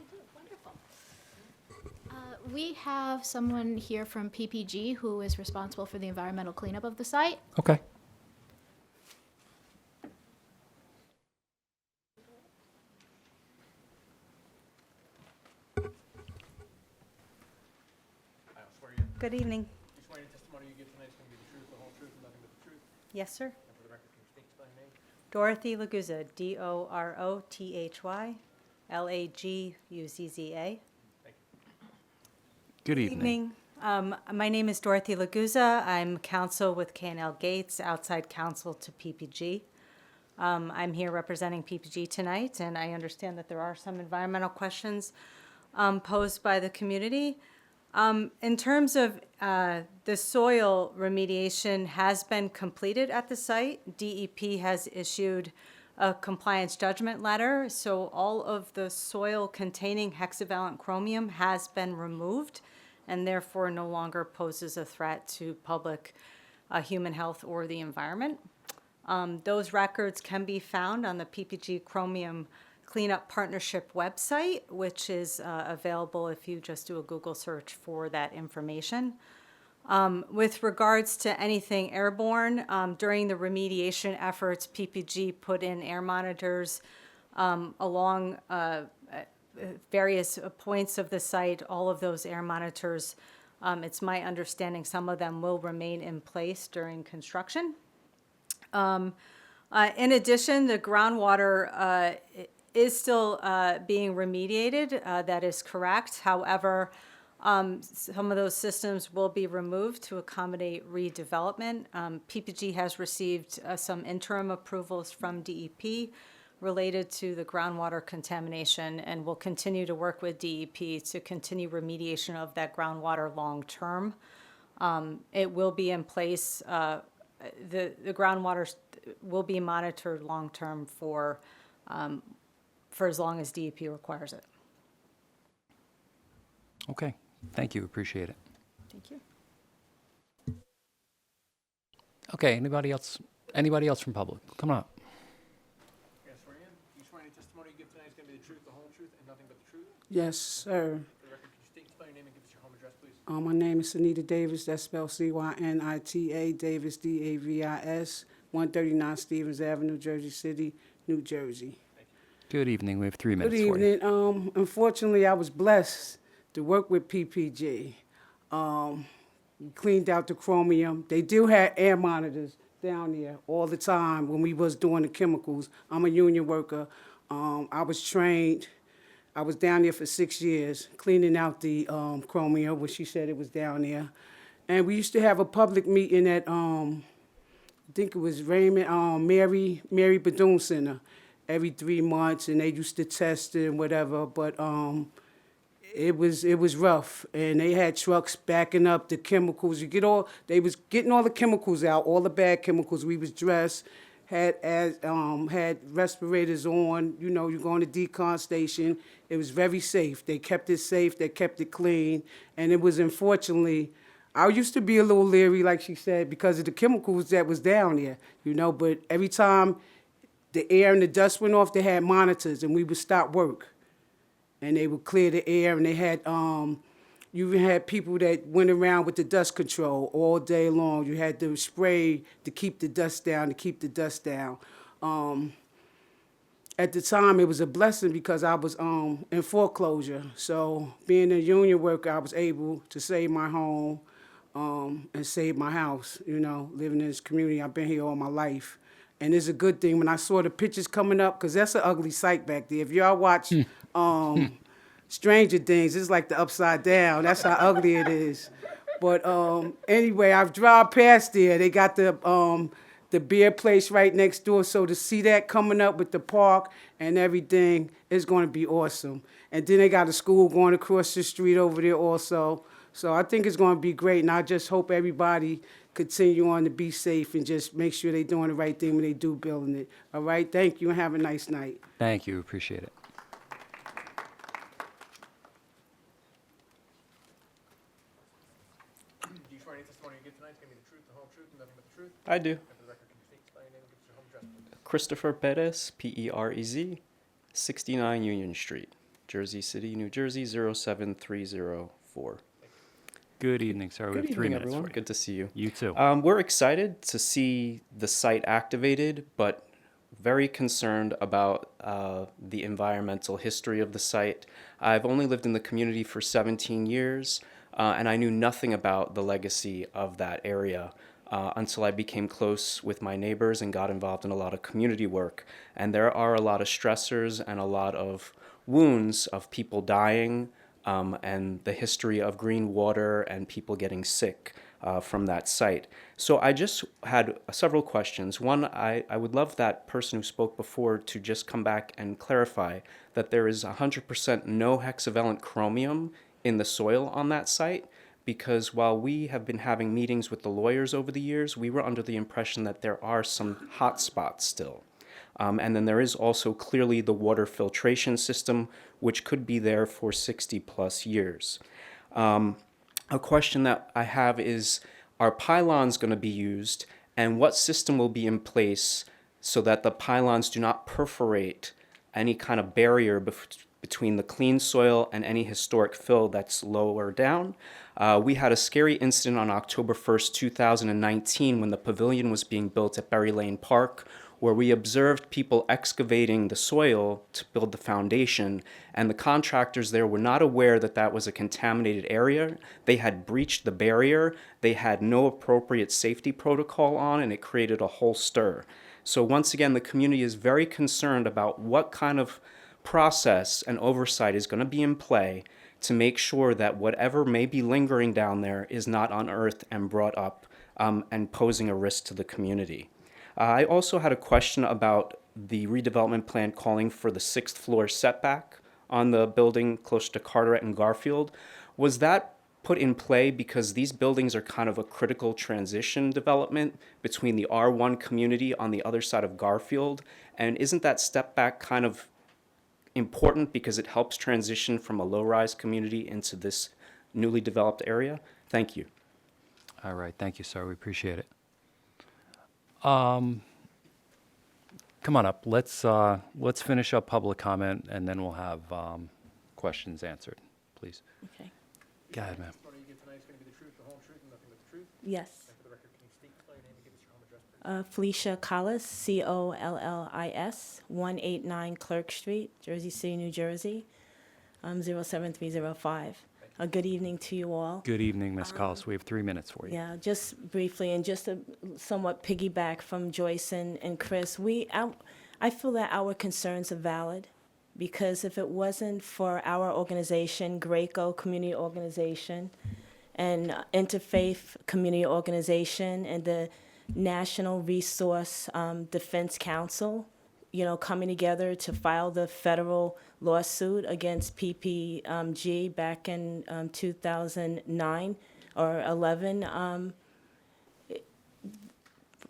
We have someone here from PPG who is responsible for the environmental cleanup of the site. Okay. Good evening. You swear any testimony you give tonight is going to be the truth, the whole truth, and nothing but the truth? Yes, sir. And for the record, can you state your name? Dorothy Laguzza, Dorothy Laguzza. Good evening. My name is Dorothy Laguzza. I'm counsel with K&L Gates, outside counsel to PPG. I'm here representing PPG tonight, and I understand that there are some environmental questions posed by the community. In terms of the soil remediation has been completed at the site. DEP has issued a compliance judgment letter, so all of the soil containing hexavalent chromium has been removed and therefore no longer poses a threat to public human health or the environment. Those records can be found on the PPG Chromium Cleanup Partnership website, which is available if you just do a Google search for that information. With regards to anything airborne, during the remediation efforts, PPG put in air monitors along various points of the site. All of those air monitors, it's my understanding some of them will remain in place during construction. In addition, the groundwater is still being remediated. That is correct. However, some of those systems will be removed to accommodate redevelopment. PPG has received some interim approvals from DEP related to the groundwater contamination and will continue to work with DEP to continue remediation of that groundwater long term. It will be in place. The groundwater will be monitored long term for as long as DEP requires it. Okay, thank you, appreciate it. Thank you. Okay, anybody else from public? Come on up. Yeah, swear in. You swear any testimony you give tonight is going to be the truth, the whole truth, and nothing but the truth? Yes, sir. For the record, can you state, spell your name, and give us your home address, please? My name is Sunita Davis. That's spelled C-Y-N-I-T-A, Davis, D-A-V-I-S, 139 Stevens Avenue, Jersey City, New Jersey. Good evening, we have 3 minutes Good for you. evening. Unfortunately, I was blessed to work with PPG. We cleaned out the chromium. They do have air monitors down there all the time when we was doing the chemicals. I'm a union worker. I was trained. I was down there for 6 years cleaning out the chromium, which she said it was down there. And we used to have a public meeting at, I think it was Raymond, Mary Bethune Center every 3 months, and they used to test it and whatever, but, it was rough, and they had trucks backing up the chemicals. They was getting all the chemicals out, all the bad chemicals. We was dressed, had respirators on. You know, you go on the decon station. It was very safe. They kept it safe. They kept it clean, and it was unfortunately. I used to be a little leery, like she said, because of the chemicals that was down there. You know, but every time the air and the dust went off, they had monitors, and we would stop work. And they would clear the air, and they had, you even had people that went around with the dust control all day long. You had to spray to keep the dust down, At the time, it was a blessing because I was in foreclosure. So being a union worker, I was able to save my home and save my house, you know, living in this community. I've been here all my life. And it's a good thing when I saw the pictures coming up, because that's an ugly sight back there. If y'all watch Stranger Things, it's like the upside down. That's how ugly it is. But anyway, I've driven past there. They got the beer place right next door. So to see that coming up with the park and everything is going to be awesome. And then they got a school going across the street over there also. So I think it's going to be great. And I just hope everybody continue on to be safe and just make sure they're doing the right thing when they do building it. All right, thank you and have a nice night. Thank you, appreciate it. Do you swear any testimony you give tonight is going to be the truth, the whole truth, and nothing but the truth? I do. And for the record, can you state, spell your name, and give us your home address, please? Christopher Perez, Perez, 69 Union Street, Jersey City, New Jersey, 07304. Good evening, sir. We Good have 3 evening, minutes everyone. for you. Good to see you. You too. We're excited to see the site activated, but very concerned about the environmental history of the site. I've only lived in the community for 17 years, and I knew nothing about the legacy of that area until I became close with my neighbors and got involved in a lot of community work. And there are a lot of stressors and a lot of wounds of people dying, and the history of green water and people getting sick from that site. So I just had several questions. One, I would love that person who spoke before to just come back and clarify that there is 100% no hexavalent chromium in the soil on that site, because while we have been having meetings with the lawyers over the years, we were under the impression that there are some hot spots still. And then there is also clearly the water filtration system, which could be there for 60 plus years. A question that I have is, are pylons going to be used, and what system will be in place so that the pylons do not perforate any kind of barrier between the clean soil and any historic fill that's lower down? We had a scary incident on October 1st, 2019, when the pavilion was being built at Berry Lane Park, where we observed people excavating the soil to build the foundation, and the contractors there were not aware that that was a contaminated area. They had breached the barrier, they had no appropriate safety protocol on, and it created a whole stir. So once again, the community is very concerned about what kind of process and oversight is going to be in play to make sure that whatever may be lingering down there is not unearthed and brought up and posing a risk to the community. I also had a question about the redevelopment plan calling for the 6th floor setback on the building close to Carteret and Garfield. Was that put in play because these buildings are kind of a critical transition development between the R1 community on the other side of Garfield? And isn't that step back kind of important because it helps transition from a low-rise community into this newly developed area? Thank you. All right, thank you, sir. We appreciate it. Come on up. Let's finish up public comment, and then we'll have questions answered, please. Okay. Go ahead, ma'am. Testimony you give tonight is going to be the truth, the whole truth, and nothing but the truth? Yes. And for the record, can you state, spell your name, and give us your home address, please? Felicia Collis, Collis, 189 Clerk Street, Jersey City, New Jersey, 07305. Good evening to you all. Good evening, Ms. Collis. We have 3 minutes for you. Yeah, just briefly, and just to somewhat piggyback from Joyce and Chris, I feel that our concerns are valid, because if it wasn't for our organization, Graco Community Organization, and Interfaith Community Organization and the National Resource Defense Council, coming together to file the federal lawsuit against PPG back in 2009 or 11.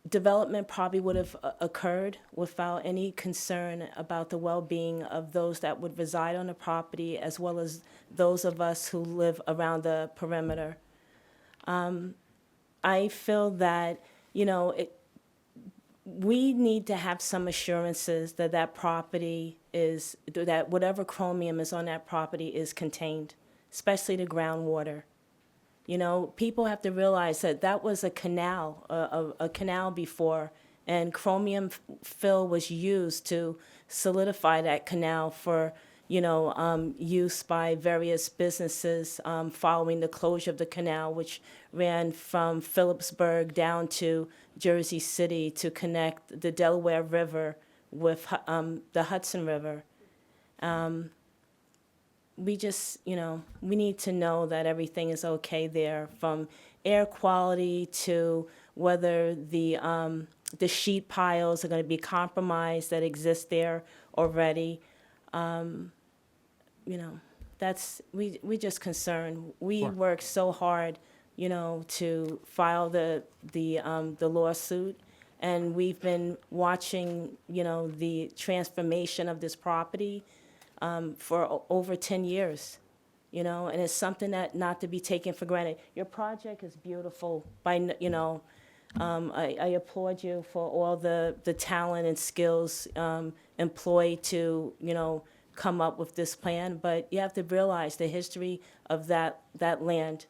Development probably would have occurred without any concern about the well-being of those that would reside on the property, as well as those of us who live around the perimeter. I feel that, we need to have some assurances that that whatever chromium is on that property is contained, especially the groundwater. People have to realize that that was a canal, a canal before, and chromium fill was used to solidify that canal for, use by various businesses following the closure of the canal, which ran from Phillipsburg down to Jersey City to connect the Delaware River with the Hudson River. We just, we need to know that everything is okay there, from air quality to whether the sheet piles are going to be compromised that exist there already. We just concerned. We worked so hard, to file the lawsuit, and we've been watching, the transformation of this property for over 10 years, and it's something that not to be taken for granted. Your project is beautiful. I applaud you for all the talent and skills employed to, come up with this plan. But you have to realize the history of that land,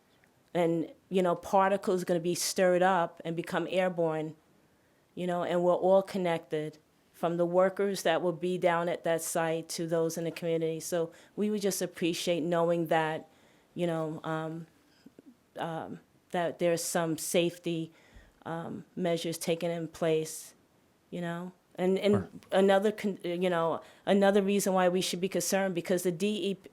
and particles are going to be stirred up and become airborne, and we're all connected, from the workers that will be down at that site to those in the community. So we would just appreciate knowing that, that there's some safety measures taken in place, And Sure. another reason why we should be concerned, because the DEP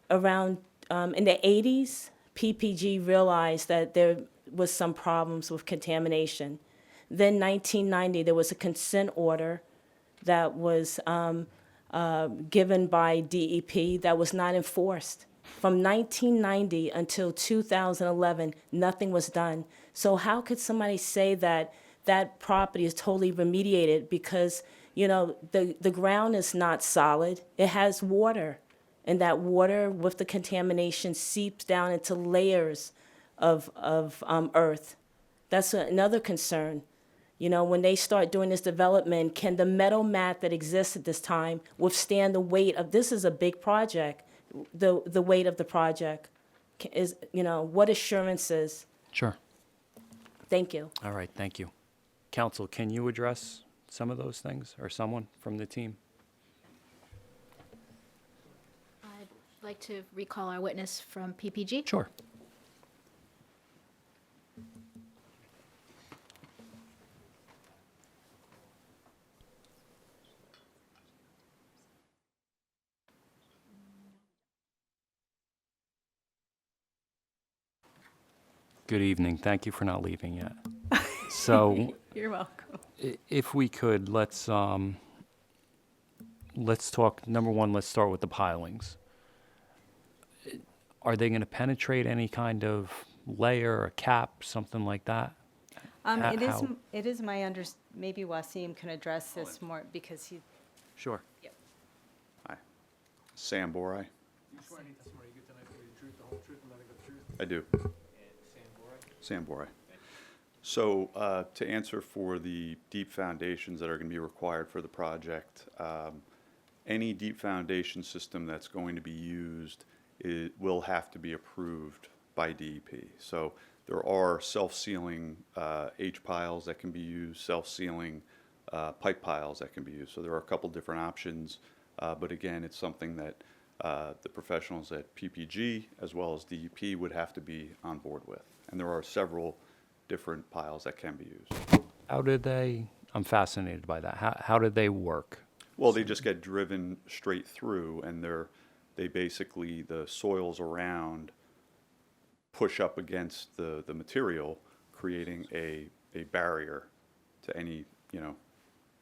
around in the 80s, PPG realized that there was some problems with contamination. Then 1990, there was a consent order that was given by DEP that was not enforced. From 1990 until 2011, nothing was done. So how could somebody say that that property is totally remediated, because, the ground is not solid, it has water, and that water with the contamination seeps down into layers of earth? That's another concern. When they start doing this development, can the metal mat that exists at this time withstand the weight of, this is a big project, the weight of the project? Is, what assurances? Sure. Thank you. All right, thank you. Council, can you address some of those things, or someone from the team? I'd like to recall our witness from PPG. Sure. Good evening. Thank you for not leaving yet. So, You're welcome. if we could, let's talk, number one, let's start with the pilings. Are they going to penetrate any kind of layer or cap, something like that? How- how- It is my maybe Wasim can address this more, because he. Sure. Sam Borai. You swear any testimony you give tonight will be the truth, the whole truth, and nothing but the truth? I do. And Sam Borai? Sam Borai. So to answer for the deep foundations that are going to be required for the project, any deep foundation system that's going to be used will have to be approved by DEP. So there are self-sealing H-piles that can be used, self-sealing pipe piles that can be used. So there are a couple different options, but again, it's something that the professionals at PPG as well as DEP would have to be on board with. And there are several different piles that can be used. How did they, I'm fascinated by that. How did they work? Well, they just get driven straight through, and they basically, the soils around push up against the material, creating a barrier to any, you know,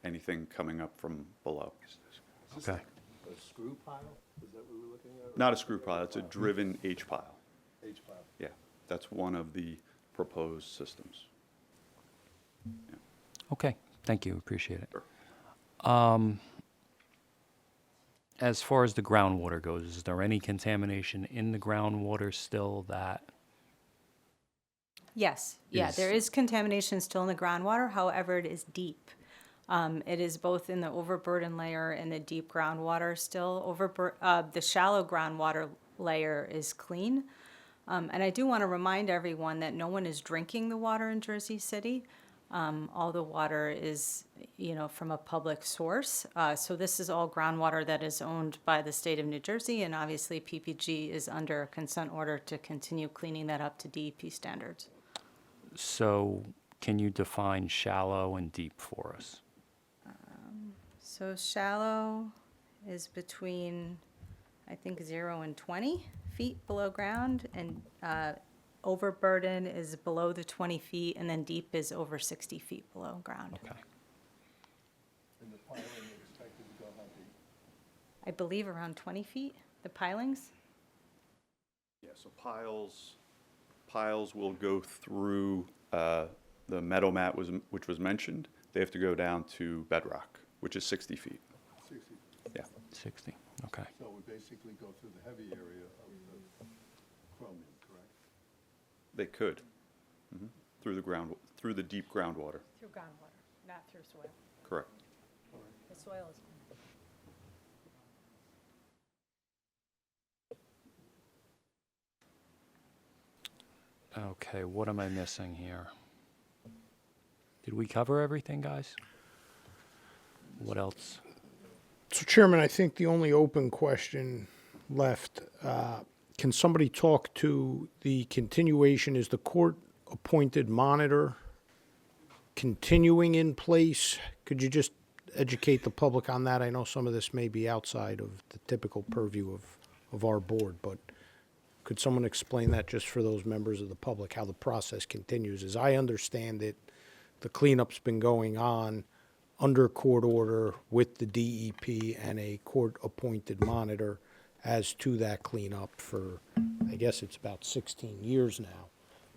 anything coming up from below. Okay. A screw pile? Is that what we're looking at? Not a screw pile, it's a driven H pile. H pile. Yeah, that's one of the proposed systems. Okay, thank you, appreciate it. Sure. As far as the groundwater goes, is there any contamination in the groundwater still that, Yes, yeah, Is- there is contamination still in the groundwater, however, it is deep. It is both in the overburden layer and the deep groundwater still. The shallow groundwater layer is clean. And I do want to remind everyone that no one is drinking the water in Jersey City. All the water is, from a public source. So this is all groundwater that is owned by the state of New Jersey, and obviously PPG is under a consent order to continue cleaning that up to DEP standards. so can you define shallow and deep for us? So shallow is between, I think, 0 and 20 feet below ground, and overburden is below the 20 feet, and then deep is over 60 feet below ground. Okay. And the piling is expected to go how deep? I believe around 20 feet, the pilings. Yeah, so piles will go through the meadow mat which was mentioned. They have to go down to bedrock, which is 60 feet. 60. Yeah. 60, okay. So we basically go through the heavy area of the chromium, correct? They could, through the deep groundwater, Through groundwater, not through soil. correct. The soil is. Okay, what am I missing here? Did we cover everything, guys? What else? So Chairman, I think the only open question left, can somebody talk to the continuation, is the court-appointed monitor continuing in place? Could you just educate the public on that? I know some of this may be outside of the typical purview of our board, but could someone explain that just for those members of the public, how the process continues? As I understand it, the cleanup's been going on under court order with the DEP and a court-appointed monitor as to that cleanup for, I guess it's about 16 years now.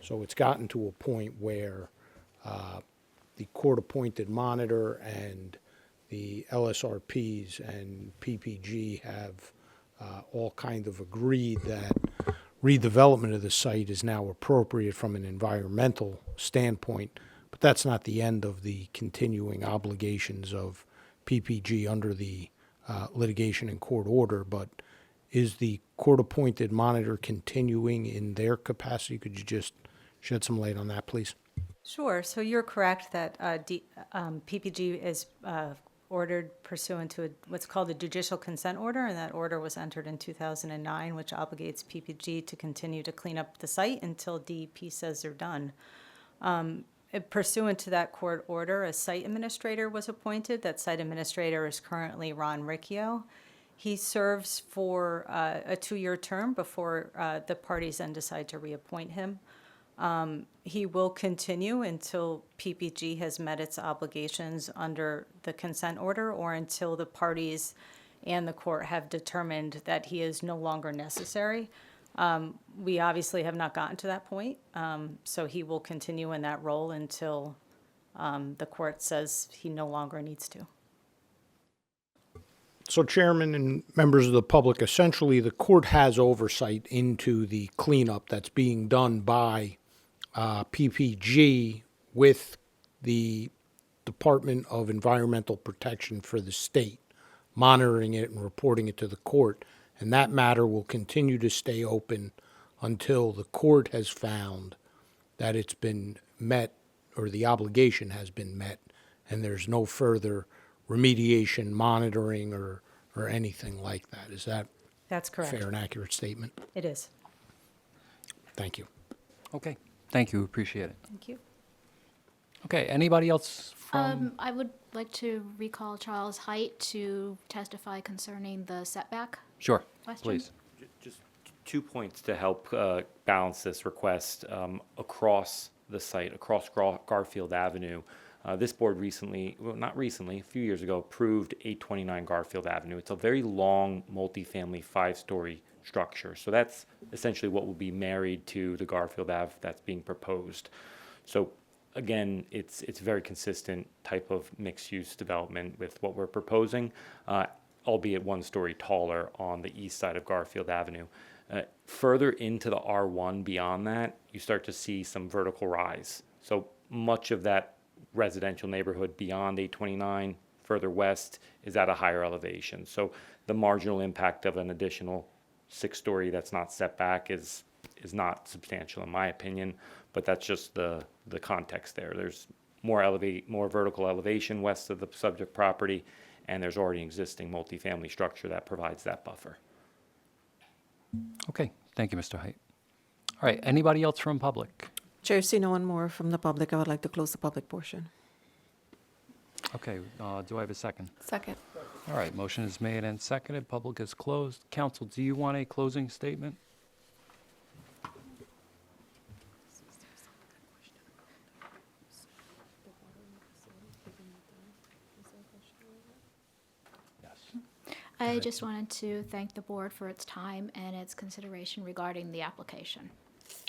So it's gotten to a point where the court-appointed monitor and the LSRPs and PPG have all kind of agreed that redevelopment of the site is now appropriate from an environmental standpoint, but that's not the end of the continuing obligations of PPG under the litigation and court order. But is the court-appointed monitor continuing in their capacity? Could you just shed some light on that, please? Sure. So you're correct that PPG is ordered pursuant to what's called a judicial consent order, and that order was entered in 2009, which obligates PPG to continue to clean up the site until DEP says they're done. Pursuant to that court order, a site administrator was appointed. That site administrator is currently Ron Riccio. He serves for a 2-year term before the parties then decide to reappoint him. He will continue until PPG has met its obligations under the consent order or until the parties and the court have determined that he is no longer necessary. We obviously have not gotten to that point, so he will continue in that role until the court says he no longer needs to. So Chairman and members of the public, essentially the court has oversight into the cleanup that's being done by PPG with the Department of Environmental Protection for the state, monitoring it and reporting it to the court. And that matter will continue to stay open until the court has found that it's been met or the obligation has been met and there's no further remediation, monitoring, or anything like that. Is that That's correct. fair and accurate statement? It is. Thank you. Okay, thank you, appreciate it. Thank you. Okay, anybody else from? I would like to recall Charles Height to testify concerning the setback. Sure, question. please. Just 2 points to help balance this request across the site, across Garfield Avenue. This board recently, well, not recently, a few years ago, approved 829 Garfield Avenue. It's a very long, multifamily, 5-story structure. So that's essentially what will be married to the Garfield Ave that's being proposed. So again, it's a very consistent type of mixed-use development with what we're proposing, albeit 1 story taller on the east side of Garfield Avenue. Further into the R1 beyond that, you start to see some vertical rise. So much of that residential neighborhood beyond 829, further west, is at a higher elevation. So the marginal impact of an additional 6-story that's not set back is not substantial in my opinion, but that's just the context there. There's more vertical elevation west of the subject property, and there's already existing multifamily structure that provides that buffer. Okay, thank you, Mr. Height. All right, anybody else from public? Chair, see no one more from the public. I would like to close the public portion. Okay, do I have a second? Second. All right, motion is made and seconded. Public is closed. Council, do you want a closing statement? I just wanted to thank the board for its time and its consideration regarding the application.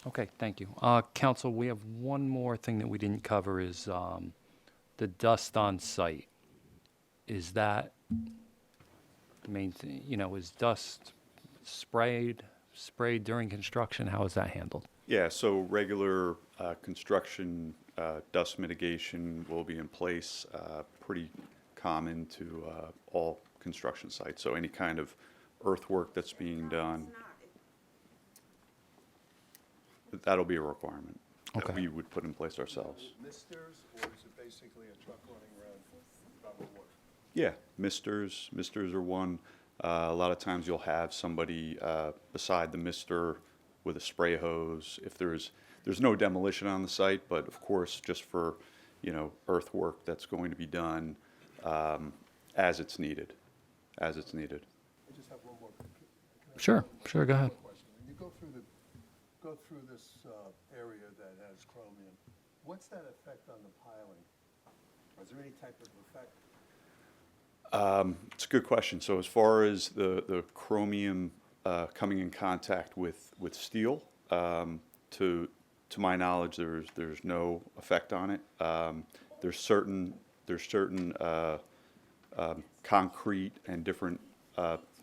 Okay, thank you. Council, we have one more thing that we didn't cover is the dust on site. Is that the main thing? You know, is dust sprayed during construction? How is that handled? Yeah, so regular construction dust mitigation will be in place, pretty common to all construction sites. So any kind of earthwork that's being done, that'll be a requirement that we would put in place ourselves. Misters, or is it basically a truck running around driving water? Yeah, misters are one. A lot of times you'll have somebody beside the mister with a spray hose. If there's no demolition on the site, but of course, just for, earthwork that's going to be done as it's needed. I just have one more. Sure, go ahead. Question. When you go through this area that has chromium, what's that effect on the piling? Is there any type of effect? It's a good question. So as far as the chromium coming in contact with steel, to my knowledge, there's no effect on it. There's certain concrete and different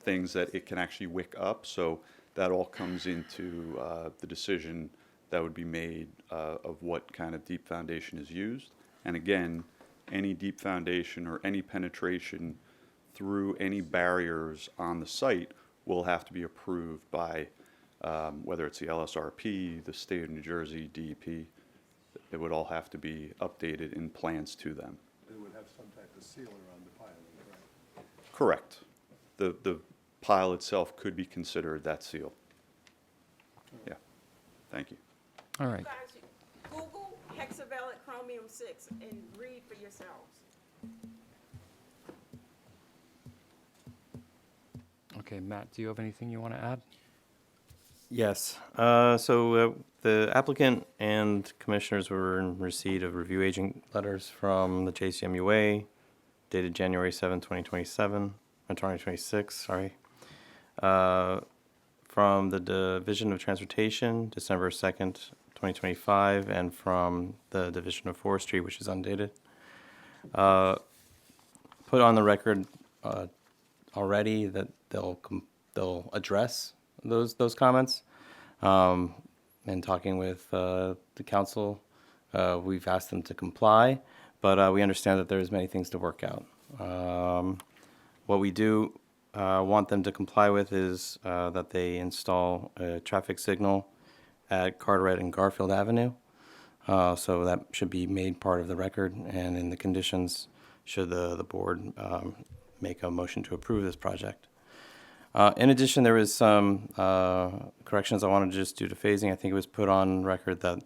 things that it can actually wick up. So that all comes into the decision that would be made of what kind of deep foundation is used. And again, any deep foundation or any penetration through any barriers on the site will have to be approved by whether it's the LSRP, the state of New Jersey, DEP. It would all have to be updated in plans to them. It would have some type of sealer on the piling, right? Correct. The pile itself could be considered that seal. Yeah. Thank you. All right. Guys, Google hexavalent chromium 6 and read for yourselves. Okay, Matt, do you have anything you want to add? Yes. The applicant and commissioners were in receipt of review agent letters from the JCMUA dated January 7, 2026, sorry. From the Division of Transportation, December 2nd, 2025, and from the Division of Forestry, which is undated. Put on the record already that they'll address those comments. And talking with the council, we've asked them to comply, but we understand that there's many things to work out. What we do want them to comply with is that they install a traffic signal at Carteret and Garfield Avenue. So that should be made part of the record, and in the conditions, should the board make a motion to approve this project. In addition, there was some corrections I wanted to just do to phasing. I think it was put on record that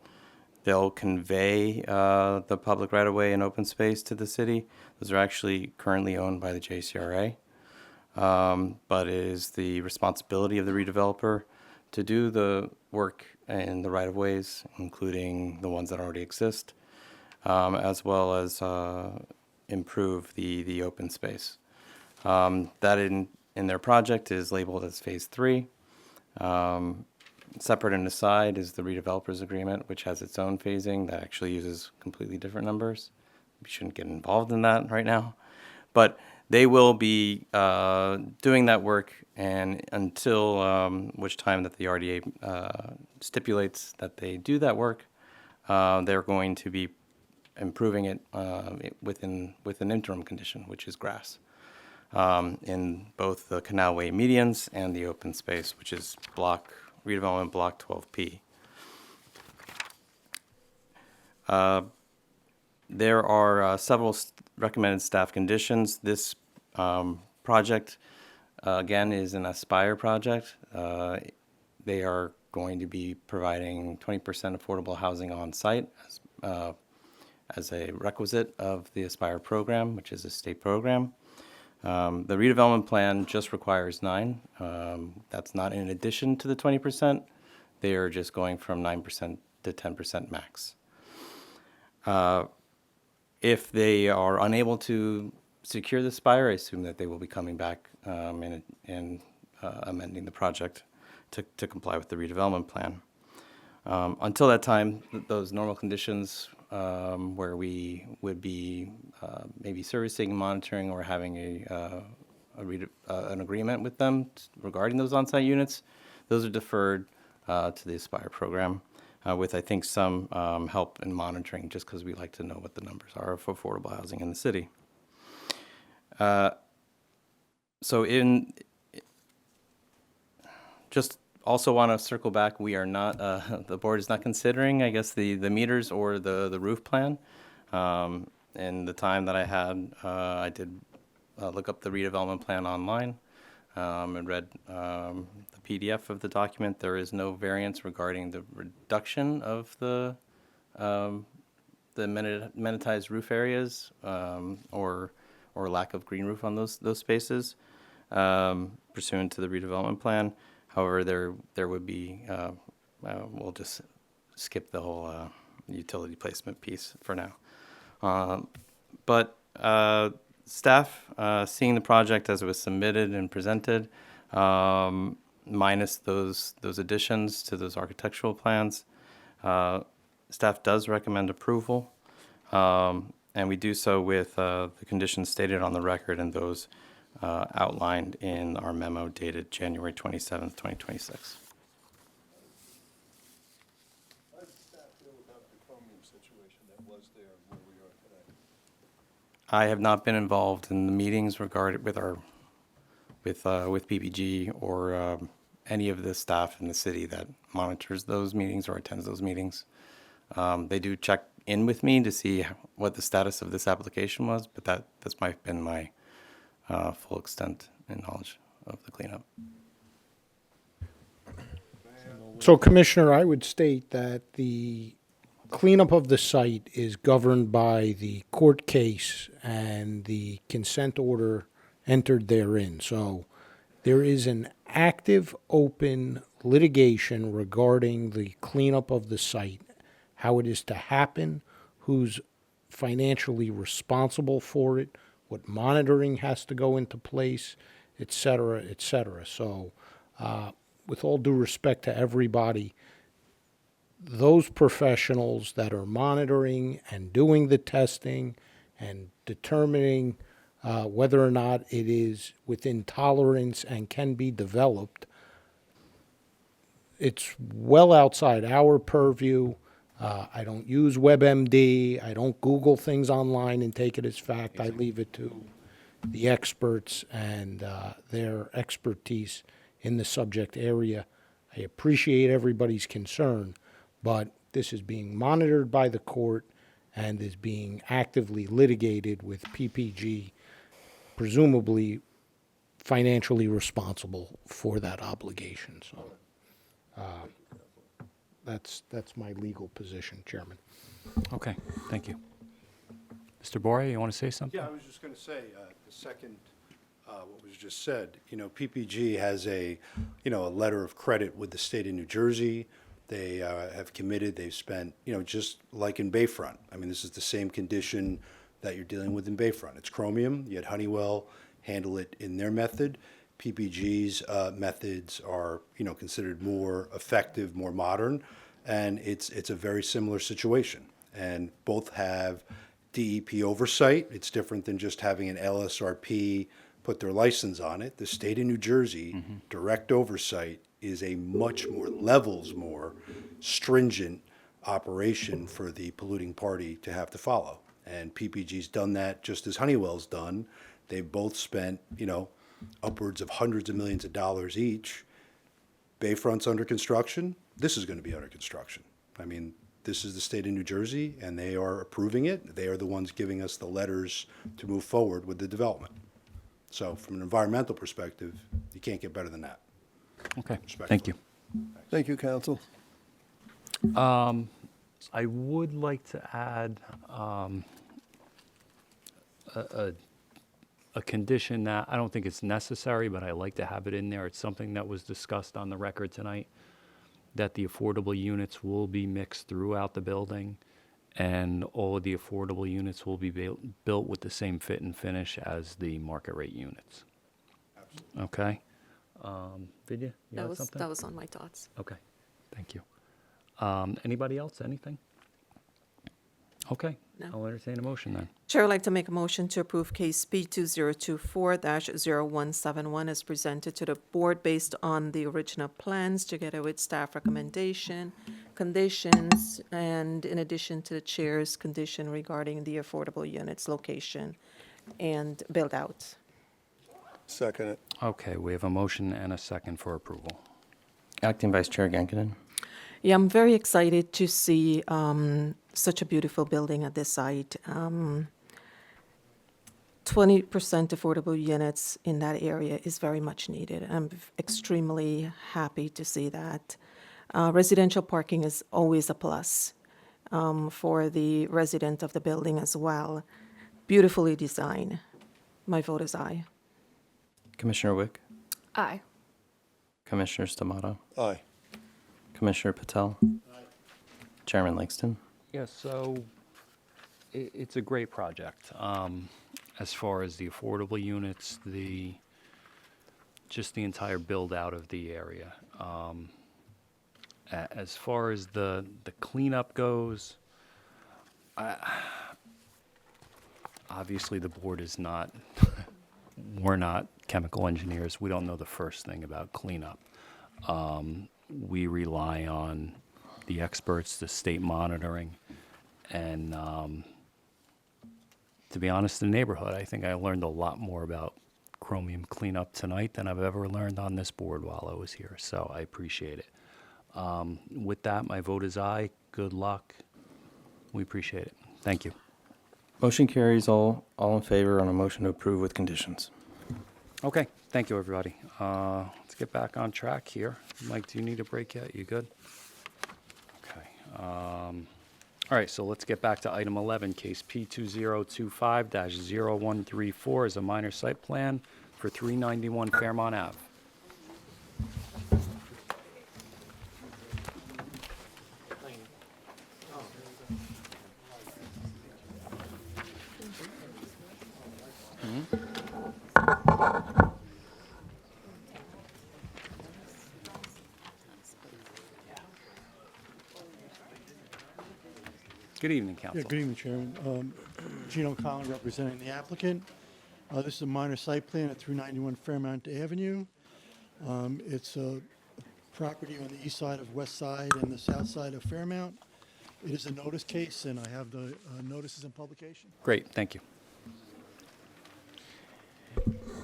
they'll convey the public right-of-way and open space to the city. Those are actually currently owned by the JCRA, but it is the responsibility of the redeveloper to do the work in the right-of-ways, including the ones that already exist, as well as improve the open space. That in their project is labeled as Phase 3. Separate and aside is the redevelopers agreement, which has its own phasing that actually uses completely different numbers. We shouldn't get involved in that right now. But they will be doing that work, and until which time that the RDA stipulates that they do that work, they're going to be improving it with an interim condition, which is grass, in both the canalway medians and the open space, which is redevelopment block 12P. There are several recommended staff conditions. This project, again, is an Aspire project. They are going to be providing 20% affordable housing on site as a requisite of the Aspire program, which is a state program. The redevelopment plan just requires 9. That's not in addition to the 20%. They are just going from 9% to 10% max. If they are unable to secure the Aspire, I assume that they will be coming back and amending the project to comply with the redevelopment plan. Until that time, those normal conditions where we would be maybe servicing, monitoring, or having an agreement with them regarding those on-site units, those are deferred to the Aspire program, with I think some help in monitoring, just because we like to know what the numbers are of affordable housing in the city. Just also want to circle back, we are not, the board is not considering, I guess, the meters or the roof plan. In the time that I had, I did look up the redevelopment plan online and read the PDF of the document. There is no variance regarding the reduction of the amenitized roof areas or lack of green roof on those spaces pursuant to the redevelopment plan. However, there would be, we'll just skip the whole utility placement piece for now. But staff, seeing the project as it was submitted and presented, minus those additions to those architectural plans, staff does recommend approval. And we do so with the conditions stated on the record and those outlined in our memo dated January 27th, 2026. How does staff feel about the chromium situation that was there and where we are today? I have not been involved in the meetings regarding with PPG or any of the staff in the city that monitors those meetings or attends those meetings. They do check in with me to see what the status of this application was, but that's been my full extent and knowledge of the cleanup. So, Commissioner, I would state that the cleanup of the site is governed by the court case and the consent order entered therein. So there is an active, open litigation regarding the cleanup of the site, how it is to happen, who's financially responsible for it, what monitoring has to go into place, et cetera, et cetera. So with all due respect to everybody, those professionals that are monitoring and doing the testing and determining whether or not it is within tolerance and can be developed, it's well outside our purview. I don't use WebMD. I don't Google things online and take it as fact. I leave it to the experts and their expertise in the subject area. I appreciate everybody's concern, but this is being monitored by the court and is being actively litigated with PPG, presumably financially responsible for that obligation. So that's my legal position, Chairman. Okay, thank you. Mr. Boria, you want to say something? Yeah, I was just going to say, the second what was just said. You know, PPG has a letter of credit with the state of New Jersey. They have committed, they've spent, just like in Bayfront. I mean, this is the same condition that you're dealing with in Bayfront. It's chromium, yet Honeywell handle it in their method. PPG's methods are, considered more effective, more modern, and it's a very similar situation. And both have DEP oversight. It's different than just having an LSRP put their license on it. The state of New Jersey, direct oversight is a much more, levels more stringent operation for the polluting party to have to follow. And PPG's done that just as Honeywell's done. They've both spent, upwards of hundreds of millions of dollars each. Bayfront's under construction. This is going to be under construction. I mean, this is the state of New Jersey, and they are approving it. They are the ones giving us the letters to move forward with the development. So from an environmental perspective, you can't get better than that. Okay, thank you. Thank you, counsel. I would like to add a condition that I don't think it's necessary, but I like to have it in there. It's something that was discussed on the record tonight, that the affordable units will be mixed throughout the building, and all of the affordable units will be built with the same fit and finish as the market rate units. Okay? Vidya, you had something? That was on my thoughts. Okay, thank you. Anybody else, anything? Okay, No. I'll entertain a motion then. Chair would like to make a motion to approve case B2024-0171 as presented to the board based on the original plans together with staff recommendation, conditions, and in addition to the chair's condition regarding the affordable units location and build out. Second it. Okay, we have a motion and a second for approval. Acting Vice Chair Gankinen. Yeah, I'm very excited to see such a beautiful building at this site. 20% affordable units in that area is very much needed. I'm extremely happy to see that. Residential parking is always a plus for the resident of the building as well. Beautifully designed. My vote is aye. Commissioner Wick. Aye. Commissioner Stamato. Aye. Commissioner Patel. Chairman Langston. Yeah, so it's a great project. As far as the affordable units, just the entire build out of the area. As far as the cleanup goes, obviously the board is not, we're not chemical engineers. We don't know the first thing about cleanup. We rely on the experts, the state monitoring, and to be honest, the neighborhood. I think I learned a lot more about chromium cleanup tonight than I've ever learned on this board while I was here, so I appreciate it. With that, my vote is aye. Good luck. We appreciate it. Thank you. Motion carries all in favor on a motion to approve with conditions. Okay, thank you, everybody. Let's get back on track here. Mike, do you need a break yet? You good? Okay. All right, so let's get back to item 11, case P2025-0134 is a minor site plan for 391 Fairmont Ave. Good evening, Council. Yeah, good evening, Chairman. Gene Collin representing the applicant. This is a minor site plan at 391 Fairmount Avenue. It's a property on the east side of West Side and the south side of Fairmount. It is a notice case, and I have the notices and publication. Great, thank you.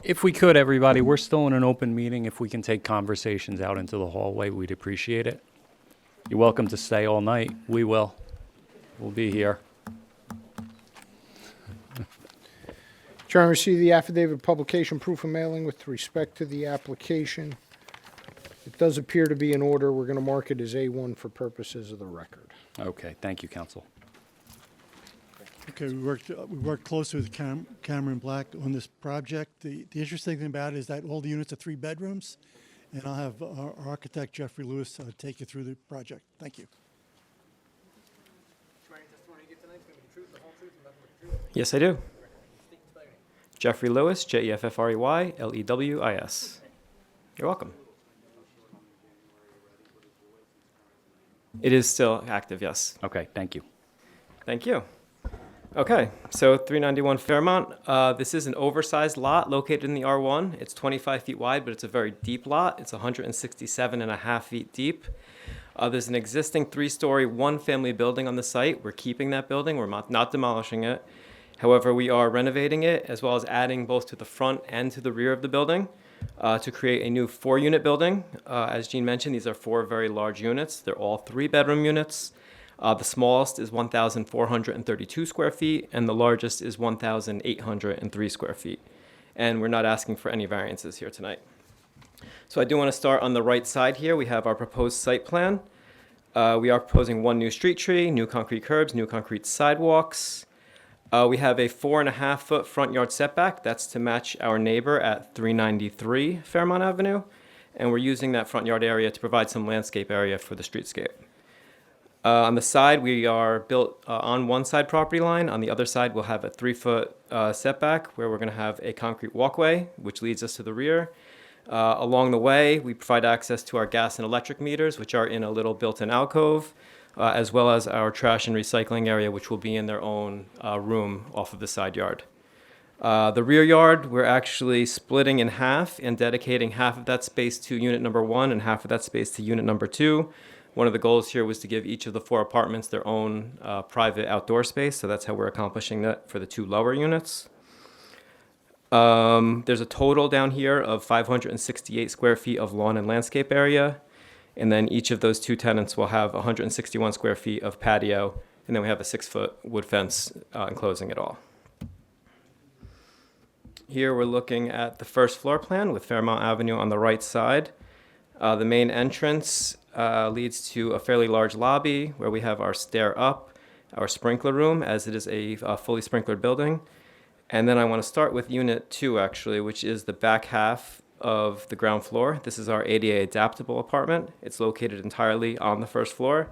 If we could, everybody, we're still in an open meeting. If we can take conversations out into the hallway, we'd appreciate it. You're welcome to stay all night. We will. We'll be here. Chairman, received the affidavit of publication proof of mailing with respect to the application. It does appear to be in order. We're going to mark it as A1 for purposes of the record. Okay, thank you, Council. Okay, we worked closely with Cameron Black on this project. The interesting thing about it is that all the units are 3 bedrooms, and I'll have our architect, Jeffrey Lewis, take you through the project. Thank you. Swear any testimony you give tonight is going to be the truth, the whole truth, and nothing but the truth? Yes, I do. State and spell your name. Jeffrey Lewis, Jeffrey You're welcome. It is still active, yes. Okay, thank you. Thank you. Okay, so 391 Fairmont. This is an oversized lot located in the R1. It's 25 feet wide, but it's a very deep lot. It's 167.5 feet deep. There's an existing 3-story, 1-family building on the site. We're keeping that building. We're not demolishing it. However, we are renovating it as well as adding both to the front and to the rear of the building to create a new 4-unit building. As Jean mentioned, these are 4 very large units. They're all 3-bedroom units. The smallest is 1,432 square feet, and the largest is 1,803 square feet. And we're not asking for any variances here tonight. So I do want to start on the right side here. We have our proposed site plan. We are proposing 1 new street tree, new concrete curbs, new concrete sidewalks. We have a 4.5-foot front yard setback. That's to match our neighbor at 393 Fairmont Avenue. And we're using that front yard area to provide some landscape area for the streetscape. On the side, we are built on one side property line. On the other side, we'll have a 3-foot setback where we're going to have a concrete walkway, which leads us to the rear. Along the way, we provide access to our gas and electric meters, which are in a little built-in alcove, as well as our trash and recycling area, which will be in their own room off of the side yard. The rear yard, we're actually splitting in half and dedicating half of that space to unit number 1 and half of that space to unit number 2. One of the goals here was to give each of the 4 apartments their own private outdoor space, so that's how we're accomplishing that for the 2 lower units. There's a total down here of 568 square feet of lawn and landscape area, and then each of those 2 tenants will have 161 square feet of patio, and then we have a 6-foot wood fence enclosing it all. Here we're looking at the first floor plan with Fairmont Avenue on the right side. The main entrance leads to a fairly large lobby where we have our stair up, our sprinkler room, as it is a fully sprinklered building. And then I want to start with Unit 2, actually, which is the back half of the ground floor. This is our ADA adaptable apartment. It's located entirely on the first floor.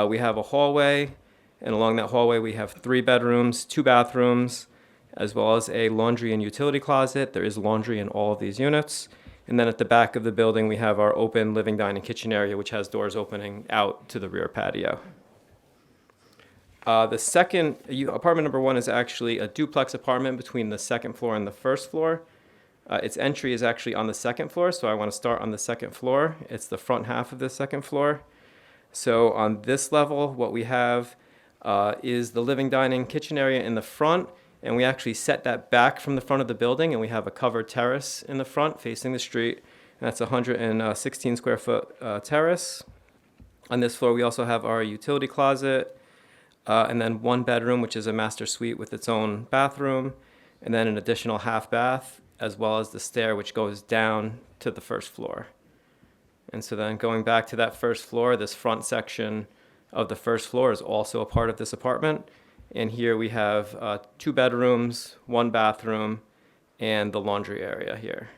We have a hallway, and along that hallway we have 3 bedrooms, 2 bathrooms, as well as a laundry and utility closet. There is laundry in all of these units. And then at the back of the building, we have our open living, dining, kitchen area, which has doors opening out to the rear patio. The second, apartment number 1 is actually a duplex apartment between the 2nd floor and the 1st floor. Its entry is actually on the 2nd floor, so I want to start on the 2nd floor. It's the front half of the 2nd floor. So on this level, what we have is the living, dining, kitchen area in the front, and we actually set that back from the front of the building, and we have a covered terrace in the front facing the street. And that's a 116 square foot terrace. On this floor, we also have our utility closet, and then 1 bedroom, which is a master suite with its own bathroom, and then an additional half bath, as well as the stair, which goes down to the 1st floor. And so then going back to that 1st floor, this front section of the 1st floor is also a part of this apartment. And here we have 2 bedrooms, 1 bathroom, and the laundry area here.